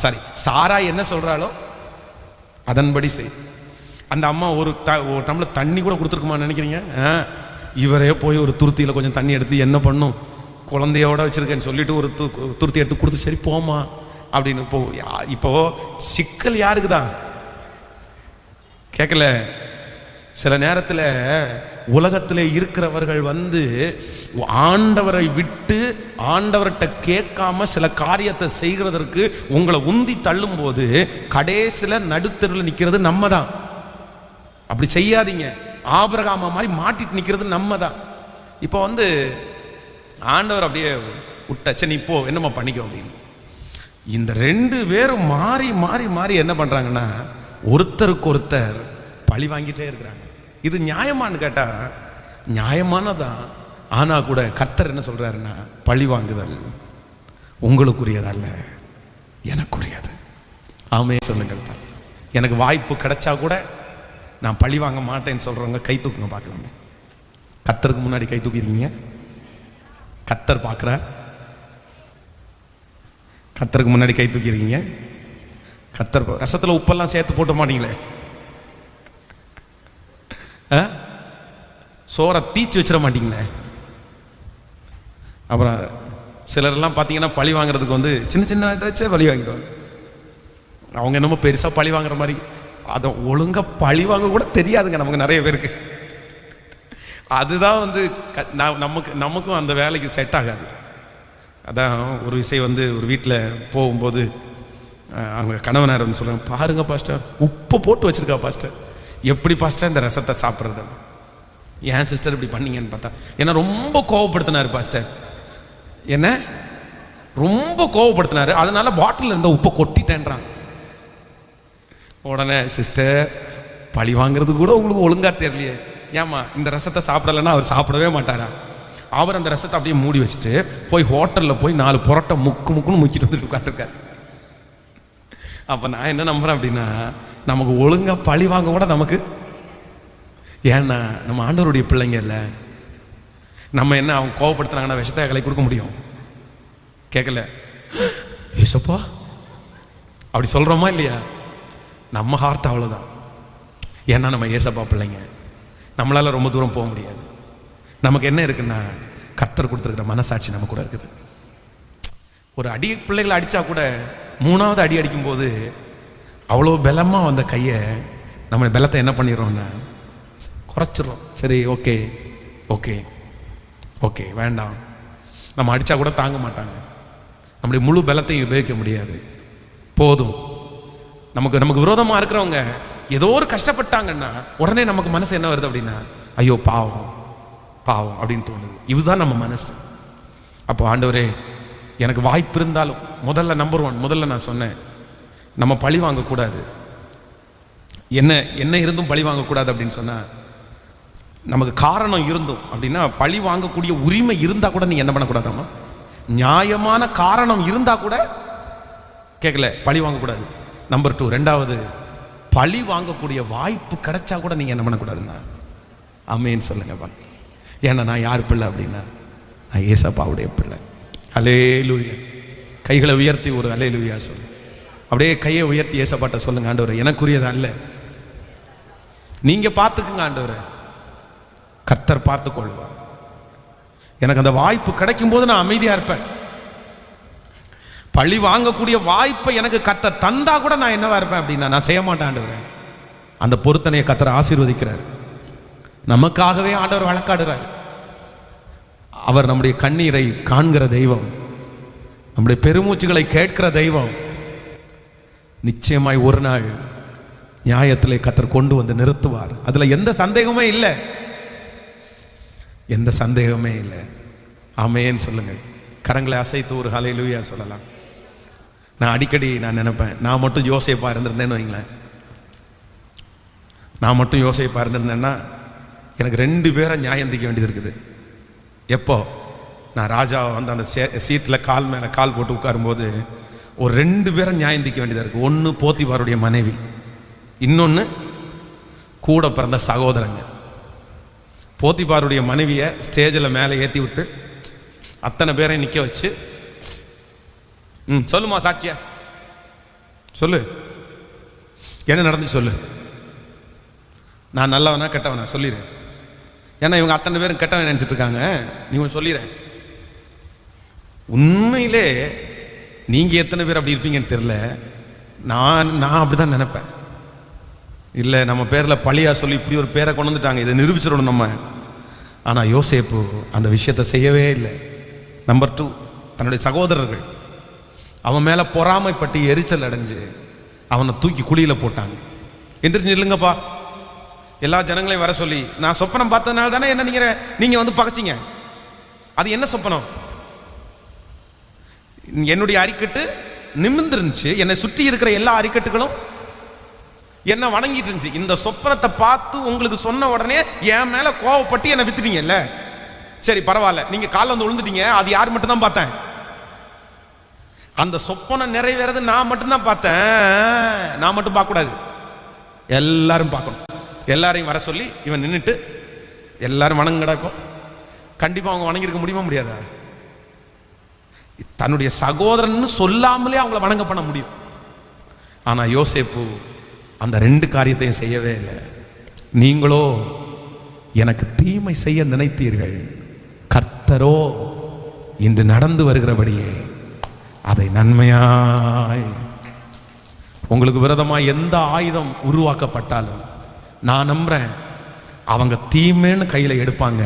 சாரி சாரா என்ன சொல்கிறாளோ அதன்படி செய். அந்த அம்மா ஒரு டம்ளர் தண்ணி கூட கொடுத்துருக்குமான்னு நினைக்கிறீங்க? இவரே போய் ஒரு துருத்தியில் கொஞ்சம் தண்ணி எடுத்து என்ன பண்ணும், குழந்தையோட வச்சுருக்கேன்னு சொல்லிட்டு ஒரு துருத்தி எடுத்து கொடுத்து சரி போமா அப்படின்னு. இப்போ சிக்கல் யாருக்கு தான் கேட்கல. சில நேரத்தில் உலகத்தில் இருக்கிறவர்கள் வந்து ஆண்டவரை விட்டு ஆண்டவர்கிட்ட கேட்காம சில காரியத்தை செய்கிறதற்கு உங்களை உந்தி தள்ளும் போது கடைசியில் நடுத்தருவில் நிற்கிறது நம்ம தான். அப்படி செய்யாதீங்க. ஆபிரகாம் மாதிரி மாட்டிட்டு நிற்கிறது நம்ம தான். இப்போ வந்து ஆண்டவர் அப்படியே விட்டச்சன் இப்போ என்னம்மா பண்ணிக்கோ அப்படின்னு. இந்த 2 பேரும் மாறி மாறி மாறி என்ன பண்ணுறாங்கன்னா ஒருத்தருக்கு ஒருத்தர் பழி வாங்கிட்டே இருக்கிறாங்க. இது நியாயமானு கேட்டால் நியாயமானதான். ஆனால் கூட கர்த்தர் என்ன சொல்கிறாருன்னா, பழி வாங்குதல் உங்களுக்குரியதல்ல எனக்குரியது. ஆமே சொல்லுங்கள். எனக்கு வாய்ப்பு கிடைச்சா கூட நான் பழி வாங்க மாட்டேன்னு சொல்கிறவங்க கை தூக்குங்க பார்க்கலாமே. கர்த்தருக்கு முன்னாடி கை தூக்கிருக்கீங்க, கர்த்தர் பார்க்குறார். கர்த்தருக்கு முன்னாடி கை தூக்கிருக்கீங்க, கர்த்தர் ரசத்தில் உப்பெல்லாம் சேர்த்து போட்ட மாட்டீங்களே, சோறை தீச்சு வச்சிட மாட்டீங்களே. அப்புறம் சிலரெல்லாம் பார்த்தீங்கன்னா பழி வாங்குறதுக்கு வந்து சின்ன சின்ன இதாச்சே பழி வாங்கிடுவாங்க. அவங்க என்னமோ பெருசாக பழி வாங்குற மாதிரி, அதை ஒழுங்காக பழி வாங்க கூட தெரியாதுங்க நமக்கு நிறைய பேருக்கு. அதுதான் வந்து நமக்கும் அந்த வேலைக்கு செட் ஆகாது. அதான் ஒரு விஷயம் வந்து ஒரு வீட்டில் போகும்போது அவங்க கணவனார் வந்து சொல்லுவாங்க, பாருங்க பாஸ்டர் உப்பு போட்டு வச்சிருக்கா பாஸ்டர், எப்படி பாஸ்டர் இந்த ரசத்தை சாப்பிட்றது? ஏன் சிஸ்டர் இப்படி பண்ணீங்கன்னு பார்த்தா என்ன ரொம்ப கோவப்படுத்தினார் பாஸ்டர், என்ன ரொம்ப கோவப்படுத்தினாரு, அதனால பாட்டில் இருந்த உப்பை கொட்டிட்டேன்றாங்க. உடனே சிஸ்டர் பழி வாங்குறது கூட உங்களுக்கு ஒழுங்கா தெரியலையே, ஏமா இந்த ரசத்தை சாப்பிடலைன்னா அவர் சாப்பிடவே மாட்டாரா? அவர் அந்த ரசத்தை அப்படியே மூடி வச்சுட்டு போய் ஹோட்டலில் போய் 4 புரோட்டா முக்குன்னு முக்கிட்டு வந்துட்டு உட்காந்துருக்காரு. அப்போ நான் என்ன நம்புறேன் அப்படின்னா, நமக்கு ஒழுங்கா பழி வாங்க கூட நமக்கு, ஏன்னா நம்ம ஆண்டவருடைய பிள்ளைங்க இல்லை. நம்ம என்ன அவங்க கோவப்படுத்துறாங்கன்னா விஷத்தை கலை கொடுக்க முடியும்? கேட்கல ஏசப்பா அப்படி சொல்கிறோமா இல்லையா? நம்ம ஹார்ட் அவ்வளோதான். ஏன்னா நம்ம ஏசப்பா பிள்ளைங்க, நம்மளால ரொம்ப தூரம் போக முடியாது. நமக்கு என்ன இருக்குன்னா கர்த்தர் கொடுத்துருக்கிற மனசாட்சி நம்ம கூட இருக்குது. ஒரு அடி பிள்ளைகளை அடித்தா கூட 3வது அடி அடிக்கும்போது அவ்வளோ பலமாக வந்த கையை நம்ம பலத்தை என்ன பண்ணிடுறோம்னா குறைச்சிடுறோம். சரி ஓகே ஓகே ஓகே வேண்டாம், நம்ம அடித்தா கூட தாங்க மாட்டாங்க, நம்முடைய முழு பலத்தையும் உபயோகிக்க முடியாது, போதும். நமக்கு விரோதமாக இருக்கிறவங்க ஏதோ ஒரு கஷ்டப்பட்டாங்கன்னா உடனே நமக்கு மனசு என்ன வருது அப்படின்னா, ஐயோ பாவம் பாவம் அப்படின்னு தோணுது. இதுதான் நம்ம மனசு. அப்போ ஆண்டவரே எனக்கு வாய்ப்பு இருந்தாலும் முதல்ல நம்பர் 1 முதல்ல நான் சொன்னேன், நம்ம பழி வாங்கக்கூடாது. என்ன இருந்தும் பழி வாங்கக்கூடாது அப்படின்னு சொன்னால் நமக்கு காரணம் இருந்தும் அப்படின்னா பழி வாங்கக்கூடிய உரிமை இருந்தால் கூட நீங்கள் என்ன பண்ணக்கூடாதாம்மா? நியாயமான காரணம் இருந்தால் கூட கேட்கல, பழி வாங்கக்கூடாது. நம்பர் 2, ரெண்டாவது, பழி வாங்கக்கூடிய வாய்ப்பு கிடைச்சா கூட நீங்கள் என்ன பண்ணக்கூடாதுன்னா ஆமென் சொல்லுங்கப்பா. ஏன்னா நான் யார் பிள்ளை அப்படின்னா நான் ஏசப்பாவுடைய பிள்ளை. அல்லேலூயா. கைகளை உயர்த்தி ஒரு அல்லேலூயா சொல்லு. அப்படியே கையை உயர்த்தி ஏசப்பாட்ட சொல்லுங்க, ஆண்டவரே எனக்குரியது அல்ல, நீங்க பார்த்துக்குங்க ஆண்டவரே, கர்த்தர் பார்த்து கொள்வார். எனக்கு அந்த வாய்ப்பு கிடைக்கும் போது நான் அமைதியா இருப்பேன். பழி வாங்கக்கூடிய வாய்ப்பை எனக்கு கர்த்தர் தந்தா கூட நான் என்னவா இருப்பேன் அப்படின்னா நான் செய்ய மாட்டேன் ஆண்டவரே. அந்த பொருத்தனையை கர்த்தர் ஆசீர்வதிக்கிறார். நமக்காகவே ஆண்டவர் வழக்காடுறார். அவர் நம்முடைய கண்ணீரை காண்கிற தெய்வம், நம்முடைய பெருமூச்சுகளை கேட்கிற தெய்வம். நிச்சயமாய் ஒரு நாள் நியாயத்திலே கர்த்தர் கொண்டு வந்து நிறுத்துவார். அதுல எந்த சந்தேகமே இல்லை, எந்த சந்தேகமே இல்லை. ஆமென் சொல்லுங்க. கரங்களை அசைத்து ஒரு ஹல்லேலூயா சொல்லலாம். நான் அடிக்கடி நினைப்பேன், நான் மட்டும் யோசேப்பா இருந்திருந்தேன்னு வைங்களேன், நான் மட்டும் யோசேப்பா இருந்திருந்தேன்னா எனக்கு 2 பேரை நியாயம் தீர்க்க வேண்டியது இருக்குது. எப்போ நான் ராஜா வந்து அந்த சீட்டில் கால் மேலே கால் போட்டு உட்காரும்போது ஒரு 2 பேரை நியாயம் தீர்க்க வேண்டியதாக இருக்குது. ஒன்று போத்திபாருடைய மனைவி, இன்னொன்று கூட பிறந்த சகோதரங்க. போத்திபாருடைய மனைவியை ஸ்டேஜில் மேலே ஏற்றி விட்டு அத்தனை பேரையும் நிற்க வச்சு, சொல்லுமா சாட்சியா சொல்லு, என்ன நடந்துச்சு சொல்லு, நான் நல்லவனா கெட்டவனா சொல்லிடுறேன். ஏன்னா இவங்க அத்தனை பேரும் கெட்டவன் நினைச்சிட்டு இருக்காங்க, நீ சொல்லிடுறேன். உண்மையிலே நீங்க எத்தனை பேர் அப்படி இருப்பீங்கன்னு தெரியல, நான் அப்படிதான் நினைப்பேன். இல்லை நம்ம பேரில் பழியா சொல்லி இப்படி ஒரு பேரை கொண்டு வந்துட்டாங்க, இதை நிரூபிச்சிடணும் நம்ம. ஆனால் யோசேப்பு அந்த விஷயத்தை செய்யவே இல்லை. நம்பர் 2, தன்னுடைய சகோதரர்கள் அவன் மேலே பொறாமைப்பட்டு எரிச்சல் அடைஞ்சு அவனை தூக்கி குழியில் போட்டாங்க. எந்திரிச்சு நில்லுங்கப்பா, எல்லா ஜனங்களையும் வர சொல்லி, நான் சொப்பனம் பார்த்ததுனால தானே என்ன நீங்க வந்து பகைச்சிங்க. அது என்ன சொப்பனம்? என்னுடைய அரிக்கட்டு நிமிர்ந்துருந்துச்சு, என்னை சுற்றி இருக்கிற எல்லா அரிக்கட்டுகளும் என்ன வணங்கிட்டு இருந்துச்சு. இந்த சொப்பனத்தை பார்த்து உங்களுக்கு சொன்ன உடனே என் மேல கோவப்பட்டு என்னை வித்துட்டீங்கல்ல, சரி பரவாயில்ல, நீங்க காலில் வந்து விழுந்துட்டீங்க. அது யார் மட்டும் தான் பார்த்தேன்? அந்த சொப்பனம் நிறைவேறது நான் மட்டும்தான் பார்த்தேன். நான் மட்டும் பார்க்க கூடாது, எல்லாரும் பார்க்கணும். எல்லாரையும் வர சொல்லி இவன் நின்றுட்டு எல்லாரும் வணங்கடா. இப்போ கண்டிப்பா அவங்க வணங்கியிருக்க முடியுமா? முடியாதா? தன்னுடைய சகோதரன் சொல்லாமலே அவங்கள வணங்க பண்ண முடியும். ஆனா யோசேப்பு அந்த 2 காரியத்தையும் செய்யவே இல்லை. நீங்களோ எனக்கு தீமை செய்ய நினைத்தீர்கள், கர்த்தரோ இன்று நடந்து வருகிறபடியே அதை நன்மையாய். உங்களுக்கு விரோதமாய் எந்த ஆயுதம் உருவாக்கப்பட்டாலும் நான் நம்புறேன் அவங்க தீமைன்னு கையில எடுப்பாங்க,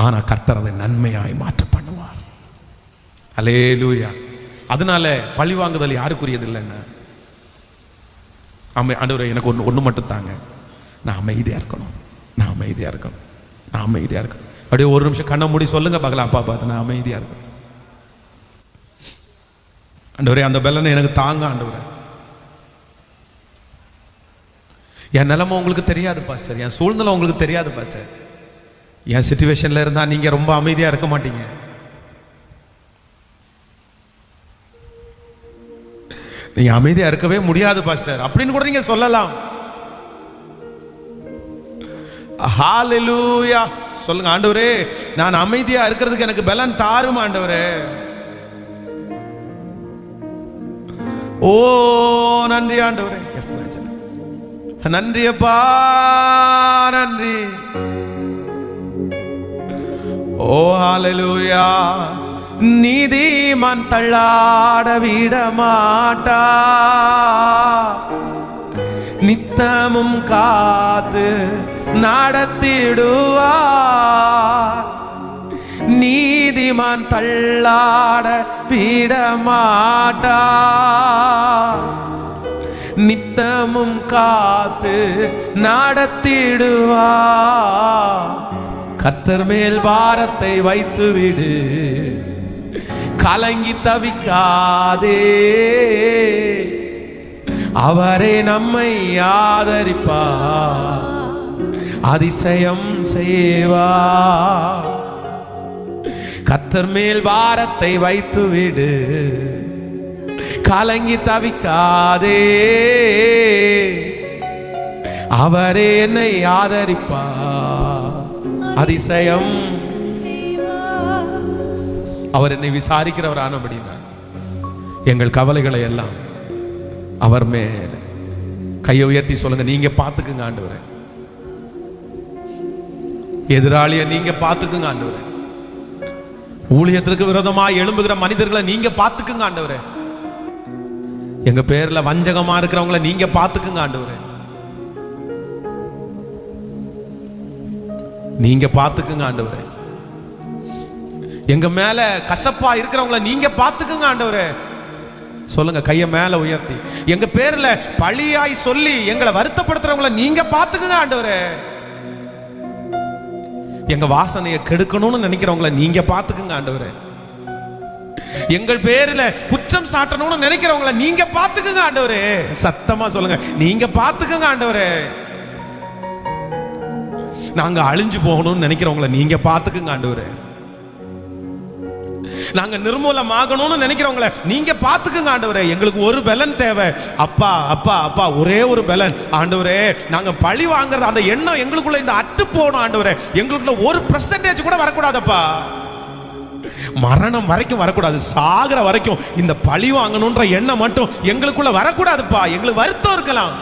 ஆனா கர்த்தர் அதை நன்மையாய் மாற்ற பண்ணுவார். அல்லேலூயா. அதனால பழி வாங்குதல் யாருக்குரியது இல்லைன்னா, ஆண்டவரே எனக்கு ஒன்று மட்டும் தாங்க, நான் அமைதியா இருக்கணும், நான் அமைதியா இருக்கணும், நான் அமைதியா இருக்கணும். அப்படியே ஒரு நிமிஷம் கண்ணை மூடி சொல்லுங்க பார்க்கலாம், அப்பா பார்த்து நான் அமைதியா இருக்கணும். ஆண்டவரே அந்த பலனை எனக்கு தாங்க ஆண்டவரே. என் நிலைமை உங்களுக்கு தெரியாது பாஸ்டர், என் சூழ்நிலை உங்களுக்கு தெரியாது பாஸ்டர். என் சிச்சுவேஷன்ல இருந்தா நீங்க ரொம்ப அமைதியா இருக்க மாட்டீங்க. நீங்க அமைதியா இருக்கவே முடியாது பாஸ்டர் அப்படின்னு கூட நீங்க சொல்லலாம். ஹல்லேலூயா சொல்லுங்க. ஆண்டவரே நான் அமைதியா இருக்கிறதுக்கு எனக்கு பலன் தாரும் ஆண்டவரே. ஓ நன்றி ஆண்டவரே, நன்றி அப்பா, நன்றி. ஓ ஹல்லேலூயா. நீதிமான் தள்ளாட விட மாட்டா, நித்தமும் காத்து நடத்திடுவா. நீதிமான் தள்ளாட விட மாட்டா, நித்தமும் காத்து நடத்திடுவா. கர்த்தர் மேல் பாரத்தை வைத்து விடு, கலங்கி தவிக்காதே. அவரே நம்மை ஆதரிப்பார், அதிசயம் செய்வார். கர்த்தர் மேல் பாரத்தை வைத்து விடு, கலங்கி தவிக்காதே, அவரே என்னை ஆதரிப்பார். அதிசயம் அவர் என்னை விசாரிக்கிறவரானபடினார் எங்கள் கவலைகளை எல்லாம் அவர் மேல. கையை உயர்த்தி சொல்லுங்க, நீங்க பார்த்துக்குங்க ஆண்டவரே. எதிராளிய நீங்க பார்த்துக்குங்க ஆண்டவரே. ஊழியத்திற்கு விரோதமாக எழும்புகிற மனிதர்களை நீங்க பார்த்துக்குங்க ஆண்டவரே. எங்க பேர்ல வஞ்சகமா இருக்கிறவங்களை நீங்க பார்த்துக்குங்க ஆண்டவரே. நீங்க பார்த்துக்குங்க ஆண்டவரே. எங்க மேல கசப்பா இருக்கிறவங்களை நீங்க பார்த்துக்குங்க ஆண்டவரே. சொல்லுங்க, கையை மேல உயர்த்தி. எங்க பேர்ல பழியாய் சொல்லி எங்களை வருத்தப்படுத்துறவங்களை நீங்க பார்த்துக்குங்க ஆண்டவரே. எங்க வாசனையை கெடுக்கணும்னு நினைக்கிறவங்களை நீங்க பார்த்துக்குங்க ஆண்டவரே. எங்கள் பேர்ல குற்றம் சாட்டணும்னு நினைக்கிறவங்களை நீங்க பார்த்துக்குங்க ஆண்டவரே. சத்தமா சொல்லுங்க, நீங்க பார்த்துக்குங்க ஆண்டவரே. நாங்க அழிஞ்சு போகணும்னு நினைக்கிறவங்களை நீங்க பார்த்துக்குங்க ஆண்டவரே. நாங்க நிர்மூலமாகணும்னு நினைக்கிறவங்களை நீங்க பார்த்துக்குங்க ஆண்டவரே. எங்களுக்கு ஒரு பலன் தேவை அப்பா, அப்பா, அப்பா, ஒரே ஒரு பலன் ஆண்டவரே. நாங்க பழி வாங்குறது அந்த எண்ணம் எங்களுக்குள்ள இந்த அற்று போகணும் ஆண்டவரே. எங்களுக்குள்ள 1% கூட வரக்கூடாதப்பா. மரணம் வரைக்கும் வரக்கூடாது, சாகிற வரைக்கும் இந்த பழி வாங்கணும்ன்ற எண்ணம் மட்டும் எங்களுக்குள்ள வரக்கூடாதுப்பா. எங்களுக்கு வருத்தம் இருக்கலாம்,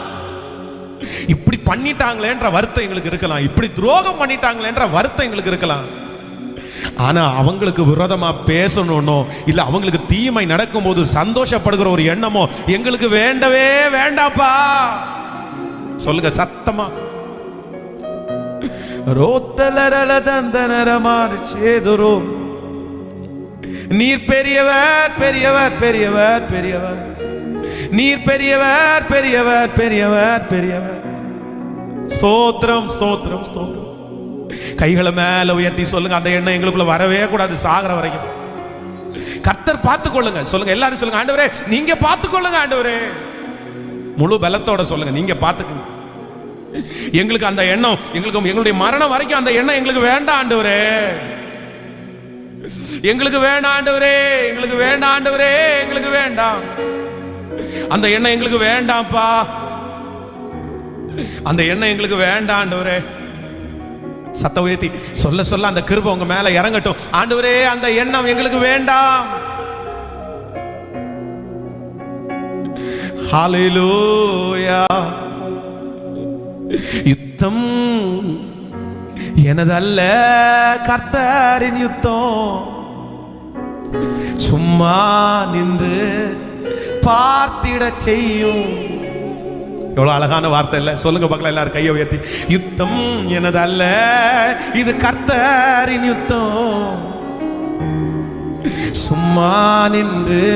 இப்படி பண்ணிட்டாங்களேன்ற வருத்தம் எங்களுக்கு இருக்கலாம், இப்படி துரோகம் பண்ணிட்டாங்களேன்ற வருத்தம் எங்களுக்கு இருக்கலாம். ஆனா அவங்களுக்கு விரோதமா பேசணும்னோ இல்ல அவங்களுக்கு தீமை நடக்கும் போது சந்தோஷப்படுகிற ஒரு எண்ணமோ எங்களுக்கு வேண்டவே வேண்டாப்பா. சொல்லுங்க சத்தமா. நீர் பெரியவர், பெரியவர், பெரியவர், பெரியவர். நீர் பெரியவர், பெரியவர், பெரியவர், பெரியவர். ஸ்தோத்திரம், ஸ்தோத்திரம், ஸ்தோத்திரம். கைகளை மேல உயர்த்தி சொல்லுங்க, அந்த எண்ணம் எங்களுக்குள்ள வரவே கூடாது சாகிற வரைக்கும். கர்த்தர் பார்த்துக் கொள்ளுங்க. சொல்லுங்க, எல்லாரும் சொல்லுங்க, ஆண்டவரே நீங்க பார்த்துக் கொள்ளுங்க ஆண்டவரே. முழு பலத்தோட சொல்லுங்க, நீங்க பார்த்துக்குங்க. எங்களுக்கு அந்த எண்ணம், எங்களுடைய மரணம் வரைக்கும் அந்த எண்ணம் எங்களுக்கு வேண்டாம் ஆண்டவரே. எங்களுக்கு வேண்டாம் ஆண்டவரே, எங்களுக்கு வேண்டாம் ஆண்டவரே, எங்களுக்கு வேண்டாம். அந்த எண்ணம் எங்களுக்கு வேண்டாம்ப்பா. அந்த எண்ணம் எங்களுக்கு வேண்டாம் ஆண்டவரே. சத்த உயர்த்தி சொல்ல சொல்ல அந்த கிருபை உங்க மேல இறங்கட்டும். ஆண்டவரே அந்த எண்ணம் எங்களுக்கு வேண்டாம். ஹல்லேலூயா. யுத்தம் எனதல்ல, கர்த்தரின் யுத்தம். சும்மா நின்று பார்த்திட செய்யும். எவ்வளவு அழகான வார்த்தை இல்ல? சொல்லுங்க பார்க்கலாம் எல்லாரும் கையை உயர்த்தி. யுத்தம் எனதல்ல, இது கர்த்தரின் யுத்தம். சும்மா நின்று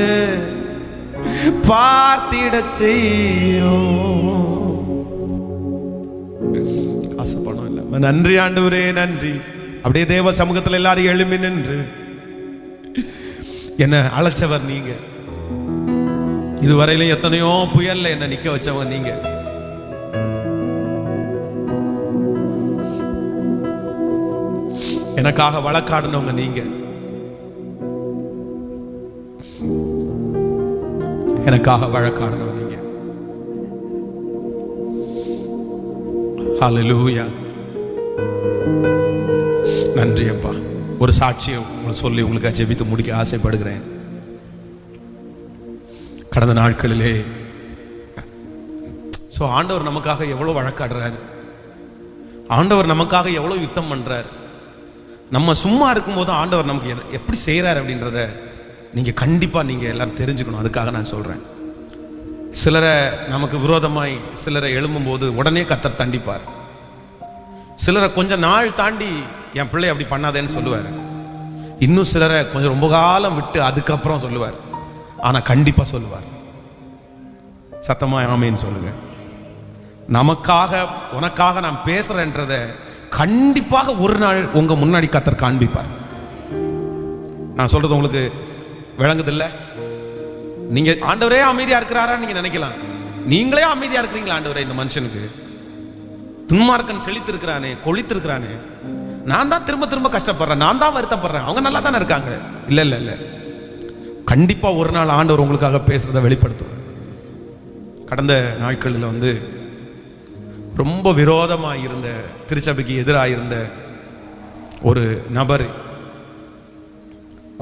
பார்த்திட செய்யும். ஆசைப்படும் இல்ல. நன்றி ஆண்டவரே, நன்றி. அப்படியே தேவ சமூகத்தில் எல்லாரும் எழும்பி நின்று என்ன அழைச்சவர் நீங்க. இதுவரையில எத்தனையோ புயல்ல என்ன நிக்க வச்சவங்க நீங்க. எனக்காக வழக்காடுனவங்க நீங்க. எனக்காக வழக்காடுனவங்க நீங்க. ஹல்லேலூயா. நன்றி அப்பா. ஒரு சாட்சியை உங்களுக்கு சொல்லி உங்களுக்கு ஜெபித்து முடிக்க ஆசைப்படுகிறேன். கடந்த நாட்களிலே ஆண்டவர் நமக்காக எவ்வளவு வழக்காடுறாரு, ஆண்டவர் நமக்காக எவ்வளவு யுத்தம் பண்றாரு. நம்ம சும்மா இருக்கும்போது ஆண்டவர் நமக்கு எப்படி செய்யறாரு அப்படின்றத நீங்க கண்டிப்பா நீங்க எல்லாரும் தெரிஞ்சுக்கணும். அதுக்காக நான் சொல்றேன். சிலரை நமக்கு விரோதமாய் சிலரை எழும்பும் போது உடனே கர்த்தர் தண்டிப்பார். சிலரை கொஞ்ச நாள் தாண்டி என் பிள்ளை அப்படி பண்ணாதேன்னு சொல்லுவார். இன்னும் சிலரை கொஞ்சம் ரொம்ப காலம் விட்டு அதுக்கப்புறம் சொல்லுவார். ஆனா கண்டிப்பா சொல்லுவார். சத்தமா ஆமேன்னு சொல்லுங்க. நமக்காக உனக்காக நான் பேசுறேன்றத கண்டிப்பாக ஒரு நாள் உங்க முன்னாடி கர்த்தர் காண்பிப்பார். நான் சொல்றது உங்களுக்கு விளங்குது இல்ல? நீங்க ஆண்டவரே அமைதியா இருக்கிறாரா நீங்க நினைக்கலாம். நீங்களே அமைதியா இருக்கிறீங்களா ஆண்டவரே இந்த மனுஷனுக்கு? துன்மார்க்கன் செழித்திருக்கிறானே, கொளித்திருக்கிறானே, நான் தான் திரும்ப திரும்ப கஷ்டப்படுறேன், நான் தான் வருத்தப்படுறேன், அவங்க நல்லா தானே இருக்காங்க. இல்லை இல்லை இல்லை, கண்டிப்பா ஒரு நாள் ஆண்டவர் உங்களுக்காக பேசுறதை வெளிப்படுத்துவார். கடந்த நாட்களில் ரொம்ப விரோதமாக இருந்த, திருச்சபைக்கு எதிராக இருந்த ஒரு நபர்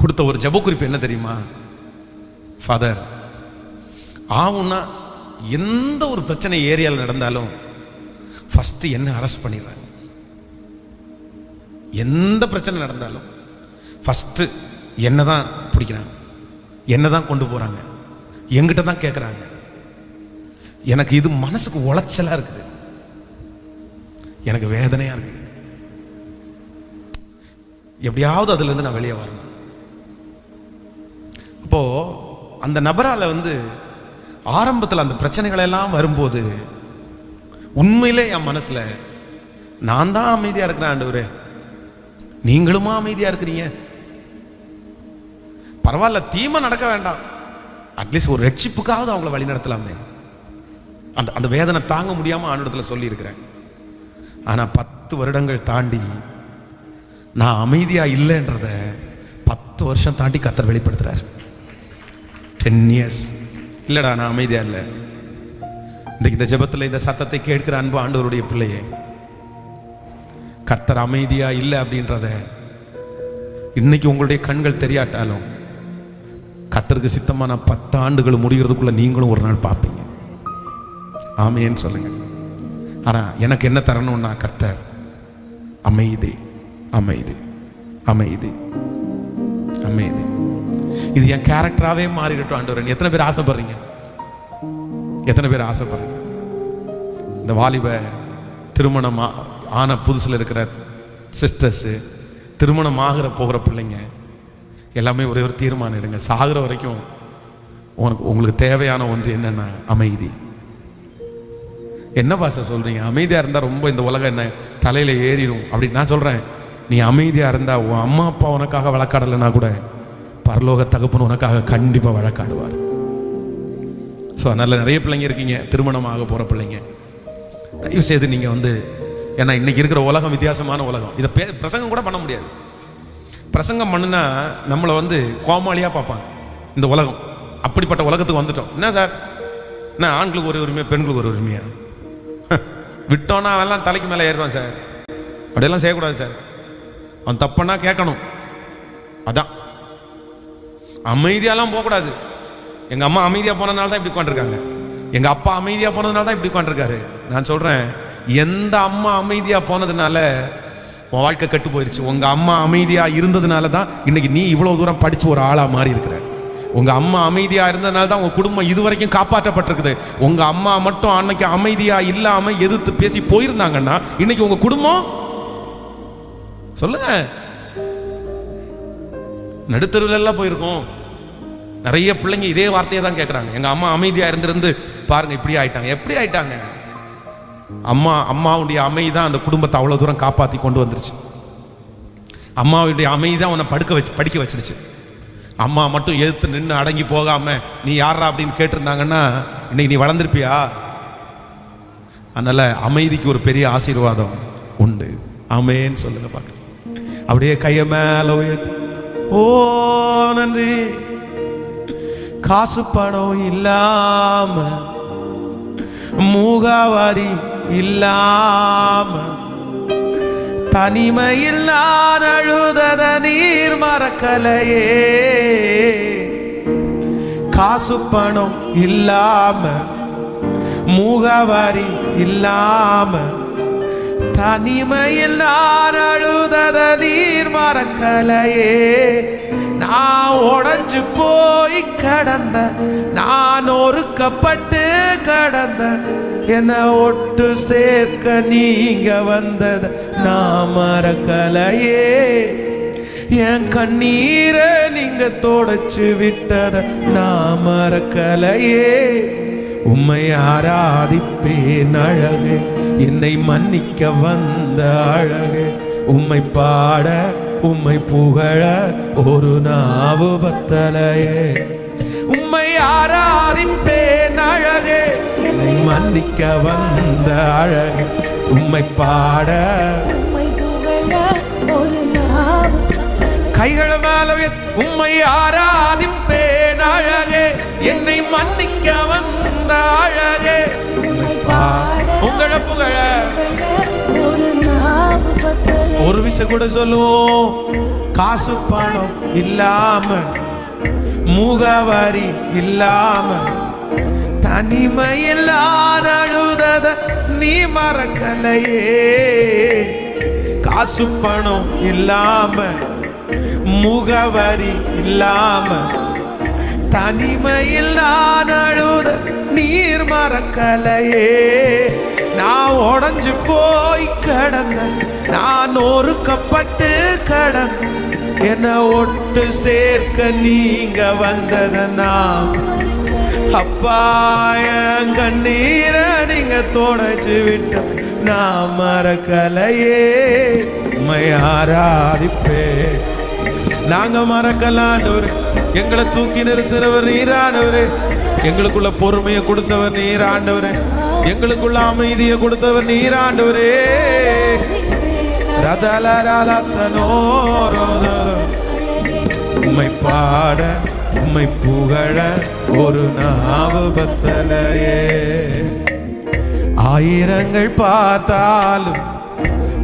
கொடுத்த ஒரு ஜெப குறிப்பு என்ன தெரியுமா? ஃபாதர், ஆவுன்னா எந்த ஒரு பிரச்சனை ஏரியாவில் நடந்தாலும் ஃபர்ஸ்ட் என்ன அரெஸ்ட் பண்ணிடுறாங்க. எந்த பிரச்சனை நடந்தாலும் ஃபர்ஸ்ட் என்ன தான் பிடிக்கிறாங்க, என்ன தான் கொண்டு போறாங்க, என்கிட்ட தான் கேட்குறாங்க. எனக்கு இது மனசுக்கு உளைச்சலா இருக்குது, எனக்கு வேதனையா இருக்கு. எப்படியாவது அதுல இருந்து நான் வெளியே வரணும். அப்போ அந்த நபரால ஆரம்பத்தில் அந்த பிரச்சனைகள் எல்லாம் வரும்போது உண்மையிலே என் மனசுல, நான் தான் அமைதியா இருக்கிறேன் ஆண்டவரே, நீங்களுமா அமைதியா இருக்கிறீங்க, பரவாயில்ல, தீமை நடக்க வேண்டாம், அட்லீஸ்ட் ஒரு ரட்சிப்புக்காவது அவங்கள வழி நடத்தலாமே. அந்த வேதனை தாங்க முடியாம ஆண்டவரத்துல சொல்லி இருக்கிறேன். ஆனா 10 வருடங்கள் தாண்டி நான் அமைதியா இல்லைன்றத 10 வருஷம் தாண்டி கர்த்தர் வெளிப்படுத்துறாரு. 10 years இல்லடா நான் அமைதியா இல்லை. இந்த ஜெபத்தில் இந்த சத்தத்தை கேட்கிற அன்பு ஆண்டவருடைய பிள்ளையே, கர்த்தர் அமைதியா இல்லை அப்படின்றத இன்னைக்கு உங்களுடைய கண்கள் தெரியாட்டாலும் கர்த்தருக்கு சித்தமான 10 ஆண்டுகள் முடிகிறதுக்குள்ள நீங்களும் ஒரு நாள் பார்ப்பீங்க. ஆமேன்னு சொல்லுங்க. ஆனா எனக்கு என்ன தரணும்னா, கர்த்தர் அமைதி அமைதி அமைதி அமைதி, இது என் கேரக்டராகவே மாறிடட்டும் ஆண்டவரே. எத்தனை பேர் ஆசைப்படுறீங்க? எத்தனை பேர் ஆசைப்படுறீங்க? இந்த வாலிப திருமணம் ஆன புதுசில் இருக்கிற சிஸ்டர்ஸு, திருமணம் ஆகிற போகிற பிள்ளைங்க எல்லாமே ஒரே ஒரு தீர்மானம் எடுங்க. சாகிற வரைக்கும் உங்களுக்கு தேவையான ஒன்று என்னன்னா அமைதி. என்ன பாஷை சொல்றீங்க? அமைதியா இருந்தா ரொம்ப இந்த உலகம் என்ன தலையில ஏறிடும் அப்படின்னு நான் சொல்றேன். நீ அமைதியா இருந்தா உன் அம்மா அப்பா உனக்காக வழக்காடலைன்னா கூட பரலோக தகப்பன் உனக்காக கண்டிப்பா வழக்காடுவார். ஸோ அதனால நிறைய பிள்ளைங்க இருக்கீங்க, திருமணமாக போற பிள்ளைங்க, தயவு செய்து நீங்க ஏன்னா இன்னைக்கு இருக்கிற உலகம் வித்தியாசமான உலகம். இதை பிரசங்கம் கூட பண்ண முடியாது. பிரசங்கம் பண்ணுனா நம்மளை கோமாளியா பார்ப்பாங்க இந்த உலகம். அப்படிப்பட்ட உலகத்துக்கு வந்துட்டோம். என்ன சார், என்ன ஆண்களுக்கு ஒரு உரிமையா பெண்களுக்கு ஒரு உரிமையா? விட்டோன்னா அவெல்லாம் தலைக்கு மேலே ஏறுவான் சார். அப்படியெல்லாம் செய்யக்கூடாது சார். அவன் தப்புன்னா கேட்கணும். அதான் அமைதியாலாம் போகக்கூடாது. எங்க அம்மா அமைதியா போனதுனால தான் இப்படி உட்காந்துருக்காங்க, எங்க அப்பா அமைதியா போனதுனால தான் இப்படி உட்காந்துருக்காரு. நான் சொல்றேன், எந்த அம்மா அமைதியா போனதுனால உன் வாழ்க்கை கெட்டு போயிருச்சு. உங்க அம்மா அமைதியா இருந்ததுனால தான் இன்னைக்கு நீ இவ்வளவு தூரம் படிச்சு ஒரு ஆளா மாறி இருக்கிற. உங்க அம்மா அமைதியா இருந்ததுனால தான் உங்க குடும்பம் இதுவரைக்கும் காப்பாற்றப்பட்டிருக்குது. உங்க அம்மா மட்டும் அன்னைக்கு அமைதியா இல்லாம எதிர்த்து பேசி போயிருந்தாங்கன்னா இன்னைக்கு உங்க குடும்பம் சொல்லுங்க நடுத்தருவில் எல்லாம் போயிருக்கோம். நிறைய பிள்ளைங்க இதே வார்த்தையை தான் கேட்கறாங்க. எங்க அம்மா அமைதியா இருந்திருந்து பாருங்க இப்படி ஆயிட்டாங்க. எப்படி ஆயிட்டாங்க? அம்மாவுடைய அமைதி தான் அந்த குடும்பத்தை அவ்வளவு தூரம் காப்பாற்றி கொண்டு வந்துருச்சு. அம்மாவுடைய அமைதி தான் உன்னை படிக்க வச்சிருச்சு. அம்மா மட்டும் எதிர்த்து நின்று அடங்கி போகாம நீ யாரா அப்படின்னு கேட்டிருந்தாங்கன்னா இன்னைக்கு நீ வளர்ந்துருப்பியா? அதனால அமைதிக்கு ஒரு பெரிய ஆசீர்வாதம் உண்டு. ஆமேன்னு சொல்லுங்க பாக்க. அப்படியே கைய மேல உயர்த்து, ஓ நன்றி. காசு பணம் இல்லாம, மூகாவாரி இல்லாம, தனிமையில் நான் அழுதத நீர் மறக்கலையே. காசு பணம் இல்லாம, மூகாவாரி இல்லாம, தனிமையில் நான் அழுதத நீர் மறக்கலையே. நான் உடைஞ்சு போய் கடந்த, நான் ஒருக்கப்பட்டு கடந்த, என்ன ஒட்டு சேர்க்க நீங்க வந்தத நான் மறக்கலையே. என் கண்ணீரை நீங்க தொடச்சு விட்டத நான் மறக்கலையே. உம்மை ஆராதிப்பேன் அழகு, என்னை மன்னிக்க வந்த அழகு. உம்மை பாட உம்மை புகழ ஒரு நாவு பத்தலையே. உம்மை ஆராதிப்பேன் அழகே, என்னை மன்னிக்க வந்த அழகே உம்மை பாட கைகள் மேல உம்மை ஆராதிப்பேன் அழகே என்னை மன்னிக்க வந்த அழகே உங்களை புகழ ஒரு விஷயம் கூட சொல்லுவோம். காசு பணம் இல்லாம முகவரி இல்லாம தனிமையில் அழுதத நீ மறக்கலையே. காசு பணம் இல்லாம முகவரி இல்லாம தனிமையில் அழுத நீர் மறக்கலையே. நான் உடஞ்சு போய் கடந்த நான் ஒருக்கப்பட்டு கடந்த என்ன ஒட்டு சேர்க்க நீங்க வந்ததனா அப்பா என் கண்ணீரை நீங்க தொடச்சு விட்ட நான் மறக்கலையே. உம்மை ஆராதிப்பே நாங்க மறக்கலாண்டவர். எங்களை தூக்கி நிறுத்தினவர் நீரானவரே. எங்களுக்குள்ள பொறுமையை கொடுத்தவர் நீராண்டவரே. எங்களுக்குள்ள அமைதியை கொடுத்தவர் நீராண்டவரே. உம்மை பாட உம்மை புகழ ஒரு நாவு பத்தலையே. ஆயிரங்கள் பார்த்தாலும்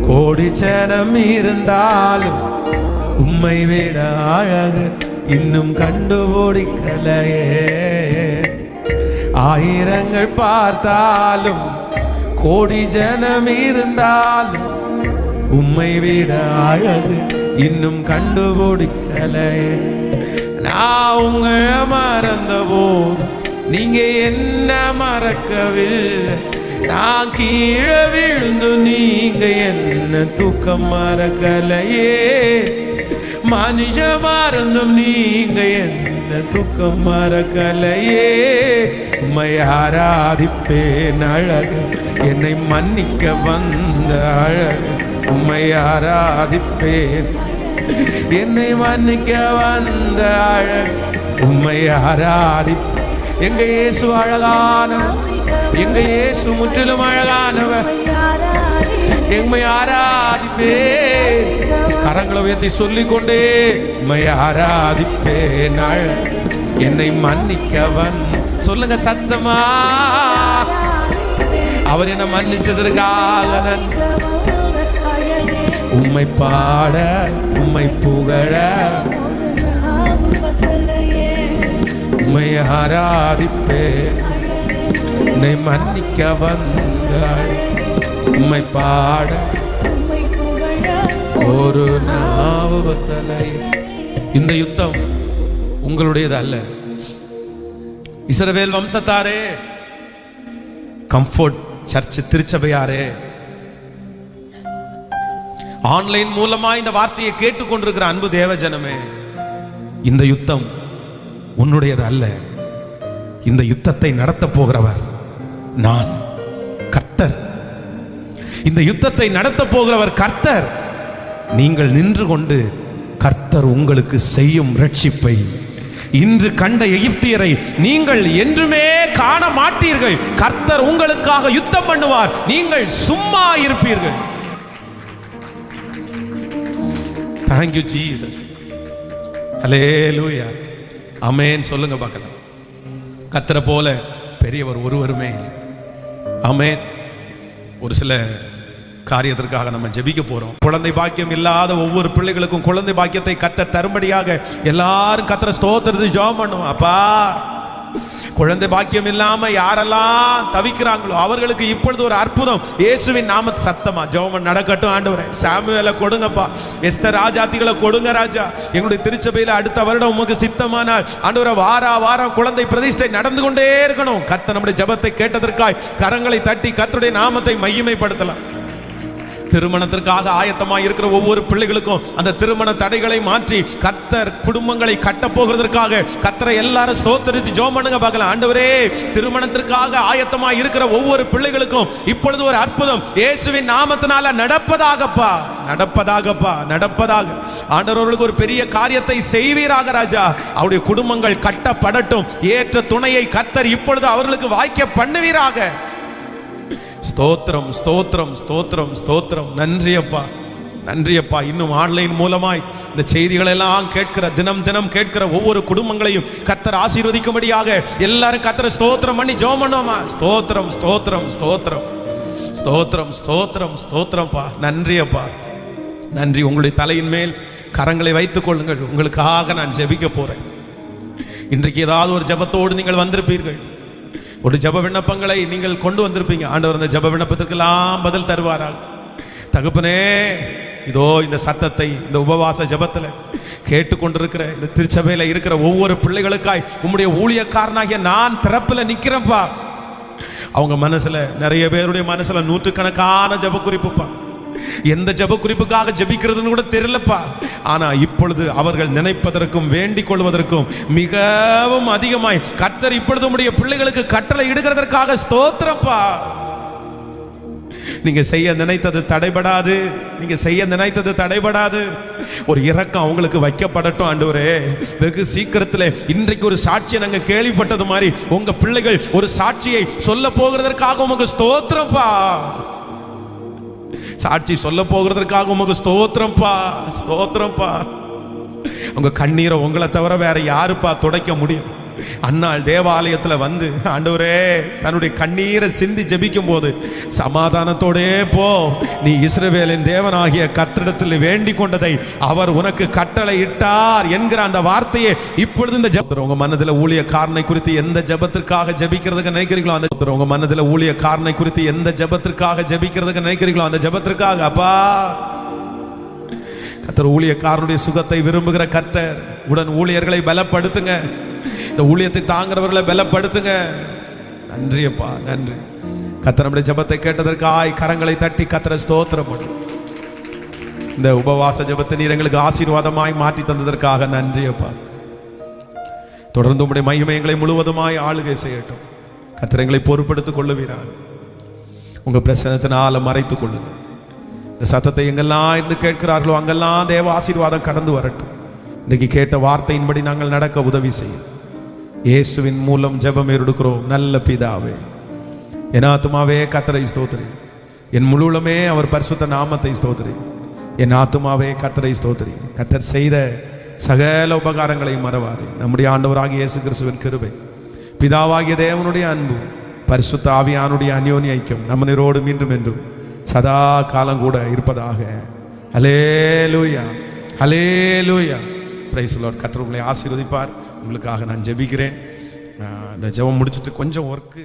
கோடி ஜனம் இருந்தாலும் உம்மை விட அழகு இன்னும் கண்டுபிடிக்கலையே. ஆயிரங்கள் பார்த்தாலும் கோடி ஜனம் இருந்தாலும் உம்மை விட அழகு இன்னும் கண்டுபிடிக்கலையே. நான் உங்களை மறந்த போது நீங்க என்ன மறக்கவில்லை. நான் கீழே விழுந்து நீங்க என்ன தூக்கம் மறக்கலையே. மனுஷ மறந்தும் நீங்க என்ன தூக்கம் மறக்கலையே. உம்மை ஆராதிப்பேன் அழகு என்னை மன்னிக்க வந்த அழகு. உம்மை ஆராதிப்பேன் என்னை மன்னிக்க வந்த அழகு. உம்மை ஆராதிப்பேன். எங்க இயேசு அழகான, எங்க இயேசு முற்றிலும் அழகானவர். எம்மை ஆராதிப்பேன். கரங்களை உயர்த்தி சொல்லிக்கொண்டே உம்மை ஆராதிப்பேன் அழகு என்னை மன்னிக்கவன். சொல்லுங்க சத்தமா. அவர் என்ன மன்னிச்சதற்காக உம்மை பாட உம்மை புகழ உம்மை ஆராதிப்பேன் என்னை மன்னிக்க வந்தாள். உம்மை பாட ஒரு நாவு பத்தலை. இந்த யுத்தம் உங்களுடையது அல்ல. இஸ்ரவேல் வம்சத்தாரே, கம்ஃபோர்ட் சர்ச் திருச்சபையாரே, ஆன்லைன் மூலமா இந்த வார்த்தையை கேட்டுக்கொண்டிருக்கிற அன்பு தேவ ஜனமே, இந்த யுத்தம் உன்னுடையது அல்ல. இந்த யுத்தத்தை நடத்த போகிறவர் நான், கர்த்தர். இந்த யுத்தத்தை நடத்த போகிறவர் கர்த்தர். நீங்கள் நின்று கொண்டு கர்த்தர் உங்களுக்கு செய்யும் ரட்சிப்பை, இன்று கண்ட எகிப்தியரை நீங்கள் என்றுமே காண மாட்டீர்கள். கர்த்தர் உங்களுக்காக யுத்தம் பண்ணுவார், நீங்கள் சும்மா இருப்பீர்கள். Thank you Jesus. Hallelujah. ஆமென். சொல்லுங்க பார்க்கலாம். கர்த்தரை போல பெரியவர் ஒருவருமே இல்லை. ஆமென். ஒரு சில காரியத்திற்காக நம்ம ஜெபிக்க போறோம். குழந்தை பாக்கியம் இல்லாத ஒவ்வொரு பிள்ளைகளுக்கும் குழந்தை பாக்கியத்தை கர்த்தர் தரும்படியாக எல்லாரும் கர்த்தரை ஸ்தோத்திரத்தை ஜெபம் பண்ணுவோம். அப்பா, குழந்தை பாக்கியம் இல்லாம யாரெல்லாம் தவிக்கிறாங்களோ அவர்களுக்கு இப்பொழுது ஒரு அற்புதம் இயேசுவின் நாம சத்தமா ஜெபம் நடக்கட்டும். ஆண்டவரே, சாமுவேலை கொடுங்கப்பா, எஸ்தர் ராஜாத்திகளை கொடுங்க ராஜா. எங்களுடைய திருச்சபையில அடுத்த வருடம் உமக்கு சித்தமானால் ஆண்டவரே, வாரம் குழந்தை பிரதிஷ்டை நடந்து கொண்டே இருக்கணும். கர்த்தர் நம்முடைய ஜெபத்தை கேட்டதற்காய் கரங்களை தட்டி கர்த்தருடைய நாமத்தை மகிமைப்படுத்தலாம். திருமணத்திற்காக ஆயத்தமாக இருக்கிற ஒவ்வொரு பிள்ளைகளுக்கும் அந்த திருமண தடைகளை மாற்றி கர்த்தர் குடும்பங்களை கட்ட போகிறதற்காக கர்த்தரை எல்லாரும் ஸ்தோத்திரித்து ஜெபம் பண்ணுங்க பார்க்கலாம். ஆண்டவரே, திருமணத்திற்காக ஆயத்தமாக இருக்கிற ஒவ்வொரு பிள்ளைகளுக்கும் இப்பொழுது ஒரு அற்புதம் இயேசுவின் நாமத்தினால நடப்பதாகப்பா, நடப்பதாகப்பா, நடப்பதாக. ஆண்டவர்களுக்கு ஒரு பெரிய காரியத்தை செய்வீராக ராஜா. அவருடைய குடும்பங்கள் கட்டப்படட்டும். ஏற்ற துணையை கர்த்தர் இப்பொழுது அவர்களுக்கு வாய்க்க பண்ணுவீராக. ஸ்தோத்திரம், ஸ்தோத்திரம், ஸ்தோத்திரம், ஸ்தோத்திரம். நன்றி அப்பா, நன்றி அப்பா. இன்னும் ஆன்லைன் மூலமாய் இந்த செய்திகள் எல்லாம் கேட்கிற, தினம் தினம் கேட்கிற ஒவ்வொரு குடும்பங்களையும் கர்த்தர் ஆசீர்வதிக்கும்படியாக எல்லாரும் கர்த்தரை ஸ்தோத்திரம் பண்ணி ஜெபம் பண்ணுவோமா? ஸ்தோத்திரம், ஸ்தோத்திரம், ஸ்தோத்திரம், ஸ்தோத்திரம், ஸ்தோத்திரம், ஸ்தோத்திரம்ப்பா. நன்றி அப்பா, நன்றி. உங்களுடைய தலையின் மேல் கரங்களை வைத்துக் கொள்ளுங்கள். உங்களுக்காக நான் ஜெபிக்க போறேன். இன்றைக்கு ஏதாவது ஒரு ஜெபத்தோடு நீங்கள் வந்திருப்பீர்கள். ஒரு ஜெப விண்ணப்பங்களை நீங்கள் கொண்டு வந்திருப்பீங்க. ஆண்டவர் அந்த ஜெப விண்ணப்பத்திற்கெல்லாம் பதில் தருவாராக. தகப்பனே, இதோ இந்த சத்தத்தை இந்த உபவாச ஜெபத்தில் கேட்டுக்கொண்டிருக்கிற இந்த திருச்சபையில் இருக்கிற ஒவ்வொரு பிள்ளைகளுக்காய் உம்முடைய ஊழியக்காரனாகிய நான் திறப்பில் நிற்கிறேன்ப்பா. அவங்க மனசுல, நிறைய பேருடைய மனசுல நூற்றுக்கணக்கான ஜெப குறிப்புப்பா. எந்த ஜெப குறிப்புக்காக ஜெபிக்கிறதுன்னு கூட தெரியலப்பா. ஆனா இப்பொழுது அவர்கள் நினைப்பதற்கும் வேண்டிக் கொள்வதற்கும் மிகவும் அதிகமாய் கர்த்தர் இப்பொழுது உம்முடைய பிள்ளைகளுக்கு கட்டளை இடுகிறதற்காக ஸ்தோத்திரப்பா. நீங்க செய்ய நினைத்தது தடைபடாது, நீங்க செய்ய நினைத்தது தடைபடாது. ஒரு இரக்கம் அவங்களுக்கு வைக்கப்படட்டும் ஆண்டவரே. வெகு சீக்கிரத்தில் இன்றைக்கு ஒரு சாட்சியை நாங்க கேள்விப்பட்டது மாதிரி உங்க பிள்ளைகள் ஒரு சாட்சியை சொல்ல போகிறதற்காக உமக்கு ஸ்தோத்திரப்பா. சாட்சி சொல்ல போகிறதற்காக உமக்கு ஸ்தோத்திரம்ப்பா, ஸ்தோத்திரம்ப்பா. உங்க கண்ணீரை உங்களை தவிர வேற யாருப்பா துடைக்க முடியும்? அன்னாள் தேவாலயத்தில் வந்து ஆண்டவரே தன்னுடைய கண்ணீரை சிந்தி ஜெபிக்கும் போது சமாதானத்தோடே போ, நீ இஸ்ரவேலின் தேவனாகிய கர்த்தரிடத்தில் வேண்டிக் கொண்டதை அவர் உனக்கு கட்டளை இட்டார் என்கிற அந்த வார்த்தையை இப்பொழுது இந்த ஜெபத்தில் உங்க மனதில் ஊழியக்காரனை குறித்து எந்த ஜெபத்திற்காக ஜெபிக்கிறதுக்கு நினைக்கிறீங்களோ அந்த உங்க மனதில் ஊழியக்காரனை குறித்து எந்த ஜெபத்திற்காக ஜெபிக்கிறதுக்கு நினைக்கிறீங்களோ அந்த ஜெபத்திற்காக அப்பா கர்த்தர் ஊழியக்காரனுடைய சுகத்தை விரும்புகிற கர்த்தர். உடன் ஊழியர்களை பலப்படுத்துங்க, இந்த ஊழியத்தை தாங்கிறவர்களை பலப்படுத்துங்க. நன்றி அப்பா, நன்றி. கர்த்தர் நம்முடைய ஜெபத்தை கேட்டதற்காய் கரங்களை தட்டி கர்த்தரை ஸ்தோத்திரம் பண்ணு. இந்த உபவாச ஜெபத்தை நீர் எங்களுக்கு ஆசீர்வாதமாய் மாற்றி தந்ததற்காக நன்றி அப்பா. தொடர்ந்து உம்முடைய மகிமை எங்களை முழுவதுமாய் ஆளுகை செய்யட்டும். கர்த்தர் எங்களை பொறுப்படுத்திக் கொள்ளுவீராக. உங்க பிரசன்னத்தினால மறைத்துக் கொள்ளுங்க. இந்த சத்தத்தை எங்கெல்லாம் இருந்து கேட்கிறார்களோ அங்கெல்லாம் தேவ ஆசீர்வாதம் கடந்து வரட்டும். இன்னைக்கு கேட்ட வார்த்தையின்படி நாங்கள் நடக்க உதவி செய்யும். இயேசுவின் மூலம் ஜெபம் எடுக்கிறோம் நல்ல பிதாவே. என் ஆத்துமாவே கர்த்தரை ஸ்தோத்திரி, என் முழுவதுமே அவர் பரிசுத்த நாமத்தை ஸ்தோத்திரி. என் ஆத்துமாவே கர்த்தரை ஸ்தோத்திரி. கர்த்தர் செய்த சகல உபகாரங்களை மறவாதே. நம்முடைய ஆண்டவராகிய இயேசு கிறிஸ்துவின் கிருபை, பிதாவாகிய தேவனுடைய அன்பு, பரிசுத்த ஆவியானுடைய அந்யோன்ய ஐக்கியம் நம்மனோடு மீண்டும் என்றும் சதா காலம் கூட இருப்பதாக. Hallelujah, hallelujah. Praise the Lord. கர்த்தர் உங்களை ஆசீர்வதிப்பார். உங்களுக்காக நான் ஜெபிக்கிறேன். இந்த ஜெபம் முடிச்சுட்டு கொஞ்சம் ஒர்க்கு